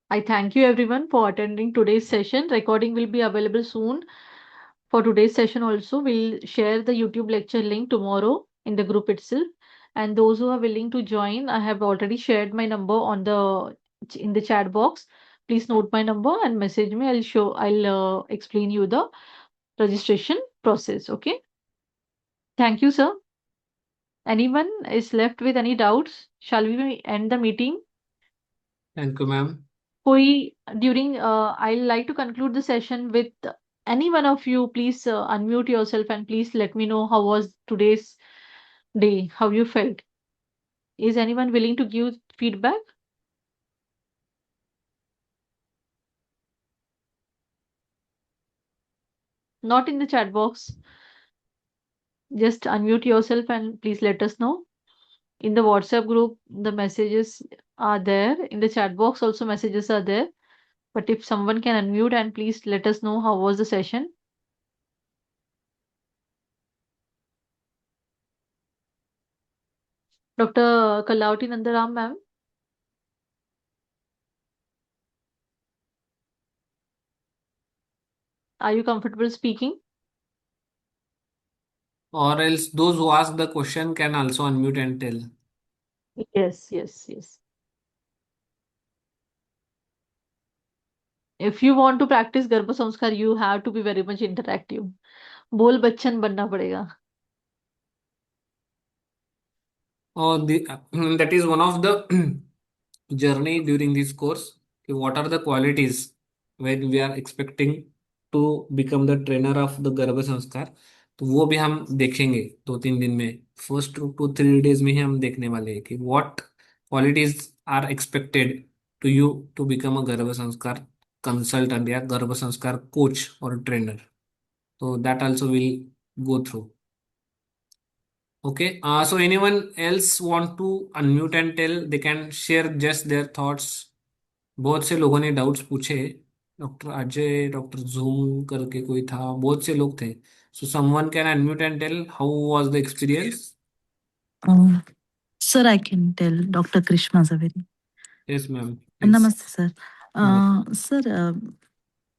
I thank you everyone for attending today's session. Recording will be available soon for today's session also. We'll share the YouTube lecture link tomorrow in the group itself. And those who are willing to join, I have already shared my number on the in the chat box. Please note my number and message me. I'll explain you the registration process. Okay. Thank you, sir. Anyone is left with any doubts? Shall we end the meeting? Thank you, ma'am. I'd like to conclude the session with any one of you. Please unmute yourself and please let me know how was today's day, how you felt. Is anyone willing to give feedback? Not in the chat box. Just unmute yourself and please let us know. In the WhatsApp group, the messages are there. In the chat box also messages are there. But if someone can unmute and please let us know how was the session. Dr. Kalavati Nandaram, ma'am. Are you comfortable speaking? Or else those who ask the question can also unmute and tell. Yes. If you want to practice Garbha Sanskar, you have to be very much interactive. बोल बच्चन बनना पड़ेगा. That is one of the journey during this course. What are the qualities when we are expecting to become the trainer of the गर्भ संस्कार, तो वो भी हम देखेंगे 2-3 दिन में. फर्स्ट 2-3 days में ही हम देखने वाले हैं कि what qualities are expected to you to become a गर्भ संस्कार consultant या गर्भ संस्कार coach or trainer. So that also will go through. Okay, so anyone else want to unmute and tell? They can share just their thoughts. बहुत से लोगों ने doubts पूछे. डॉक्टर अजय, डॉक्टर जूम करके कोई था, बहुत से लोग थे. So someone can unmute and tell how was the experience? Sir, I can tell Dr. Krishma Zaveri. Yes, ma'am. Please. नमस्ते सर. नमस्ते. सर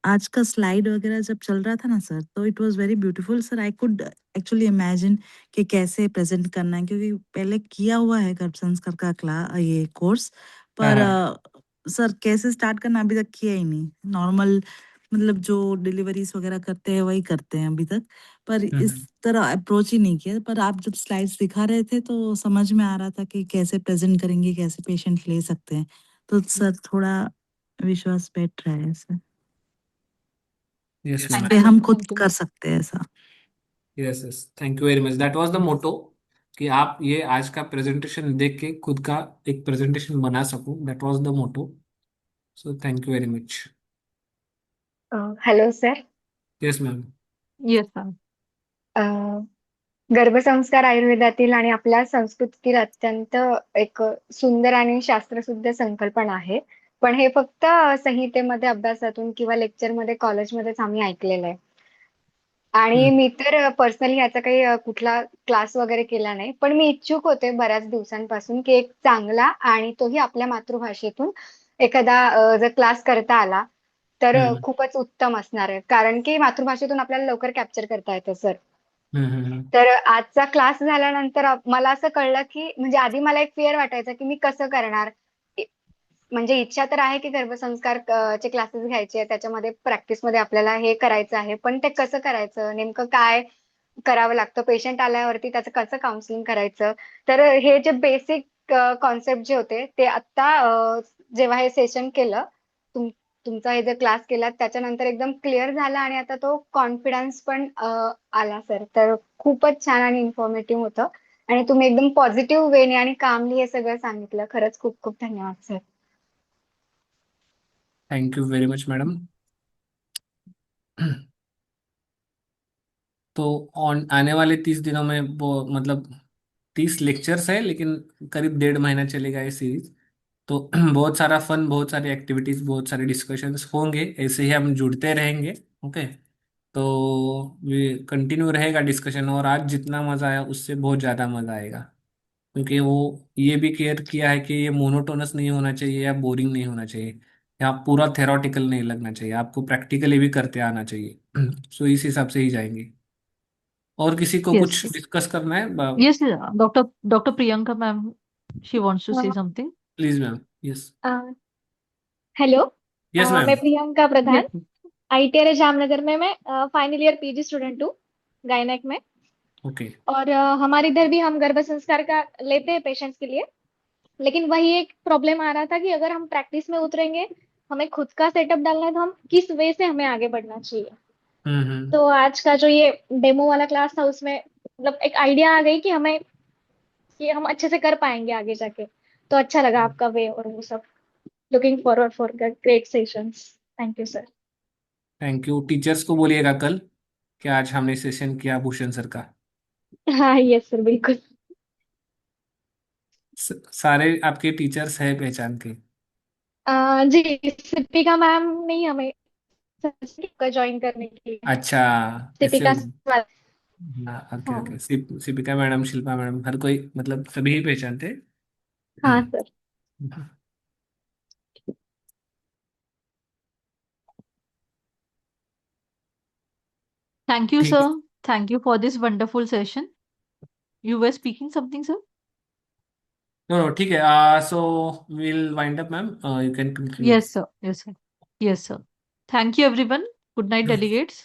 आज का स्लाइड वगैरह जब चल रहा था ना सर, तो it was very beautiful sir. I could actually imagine कि कैसे प्रेजेंट करना है, क्योंकि पहले किया हुआ है गर्भ संस्कार का ये कोर्स, पर सर कैसे स्टार्ट करना अभी तक किया ही नहीं. नॉर्मल मतलब जो डिलीवरीज वगैरह करते हैं वही करते हैं अभी तक, पर इस तरह अप्रोच ही नहीं किया. पर आप जब स्लाइड्स दिखा रहे थे तो समझ में आ रहा था कि कैसे प्रेजेंट करेंगे, कैसे पेशेंट ले सकते हैं. तो सर थोड़ा विश्वास बैठ रहा है सर. Yes, पे ma'am. हम खुद कर सकते हैं ऐसा. Yes. Thank you very much. That was the motto कि आप ये आज का प्रेजेंटेशन देख के खुद का एक प्रेजेंटेशन बना सको. That was the motto. So thank you very much. Hello sir. Yes, ma'am. Yes, ma'am. गर्भसंस्कार आयुर्वेदातील आणि आपल्या संस्कृतीतील अत्यंत एक सुंदर आणि शास्त्रशुद्ध संकल्पना आहे. पण हे फक्त संहितेमध्ये अभ्यासातून किंवा लेक्चरमध्ये कॉलेजमध्येच आम्ही ऐकलेलं आहे. आणि मी तर पर्सनली याचा काही कुठला क्लास वगैरे केला नाही. पण मी इच्छुक होते बऱ्याच दिवसांपासून की एक चांगला आणि तोही आपल्या मातृभाषेतून एखादा जर क्लास करता आला तर खूपच उत्तम असणार आहे. कारण की मातृभाषेतून आपल्याला लवकर कॅप्चर करता येतं सर. तर आजचा क्लास झाल्यानंतर मला असं कळलं की म्हणजे आधी मला एक फिअर वाटायचा की मी कसं करणार. म्हणजे इच्छा तर आहे की गर्भसंस्कार चे क्लासेस घ्यायचे, त्याच्यामध्ये प्रॅक्टिसमध्ये आपल्याला हे करायचं आहे, पण ते कसं करायचं, नेमकं काय करावं लागतं, पेशंट आल्यावरती त्याचं कसं काउन्सिलिंग करायचं. तर हे जे बेसिक कॉन्सेप्ट जे होते ते आता जेव्हा हे सेशन केलं, तुमचा हे जे क्लास केला त्याच्यानंतर एकदम क्लिअर झाला आणि आता तो कॉन्फिडन्स पण आला सर. तर खूपच छान आणि इन्फॉर्मेटिव्ह होतं. आणि तुम्ही एकदम पॉझिटिव्ह वेने आणि कामली हे सगळं सांगितलं. खरंच खूप खूप धन्यवाद sir. Thank you very much madam. तो आने वाले 30 दिनों में वो मतलब 30 लेक्चर्स है, लेकिन करीब 1.5 महीना चलेगा ये सीरीज. तो बहुत सारा फन, बहुत सारी एक्टिविटीज, बहुत सारे डिस्कशंस होंगे. ऐसे ही हम जुड़ते रहेंगे. ओके. तो ये कंटिन्यू रहेगा डिस्कशन, और आज जितना मजा आया उससे बहुत ज्यादा मजा आएगा, क्योंकि वो ये भी केयर किया है कि ये मोनोटोनस नहीं होना चाहिए या बोरिंग नहीं होना चाहिए, या पूरा थेरोटिकल नहीं लगना चाहिए, आपको प्रैक्टिकली भी करते आना चाहिए. सो इस हिसाब से ही जाएंगे. और किसी को Yes. कुछ डिस्कस करना है? Yes, Dr. Priyanka ma'am, she wants to say something. Please ma'am. Yes. Hello, yes मैं मैम. प्रियंका Yes. प्रधान, ITR जामनगर में मैं फाइनल ईयर PG स्टूडेंट हूँ गायनेक में. ओके. और हमारे इधर भी हम गर्भ संस्कार का लेते हैं पेशेंट्स के लिए. लेकिन वही एक प्रॉब्लम आ रहा था कि अगर हम प्रैक्टिस में उतरेंगे, हमें खुद का सेटअप डालना है, तो हम किस वे से हमें आगे बढ़ना चाहिए. तो आज का जो ये डेमो वाला क्लास था उसमें मतलब एक आइडिया आ गई कि हमें कि हम अच्छे से कर पाएंगे आगे जाके. तो अच्छा लगा आपका वे और वो सब. Looking forward for great sessions. Thank you sir. Thank you. Teachers को बोलिएगा कल कि आज हमने सेशन किया भूषण सर का. हाँ यस सर बिल्कुल. सारे आपके टीचर्स हैं पहचान के? जी सिपिका मैम नहीं हमें का ज्वाइन करने के लिए. अच्छा. ऐसे. सिपिका हाँ, ओके हाँ ओके. सिपिका मैडम, शिल्पा मैडम, हर कोई मतलब सभी ही पहचानते हैं. हाँ सर. Thank you, ठीक है. sir. Thank you for this wonderful session. You were speaking something, sir? No no, ठीक है. So will wind up ma'am. You can conclude. Yes, sir. Yes, sir. Yes, sir. Thank you, everyone. Good night, delegates.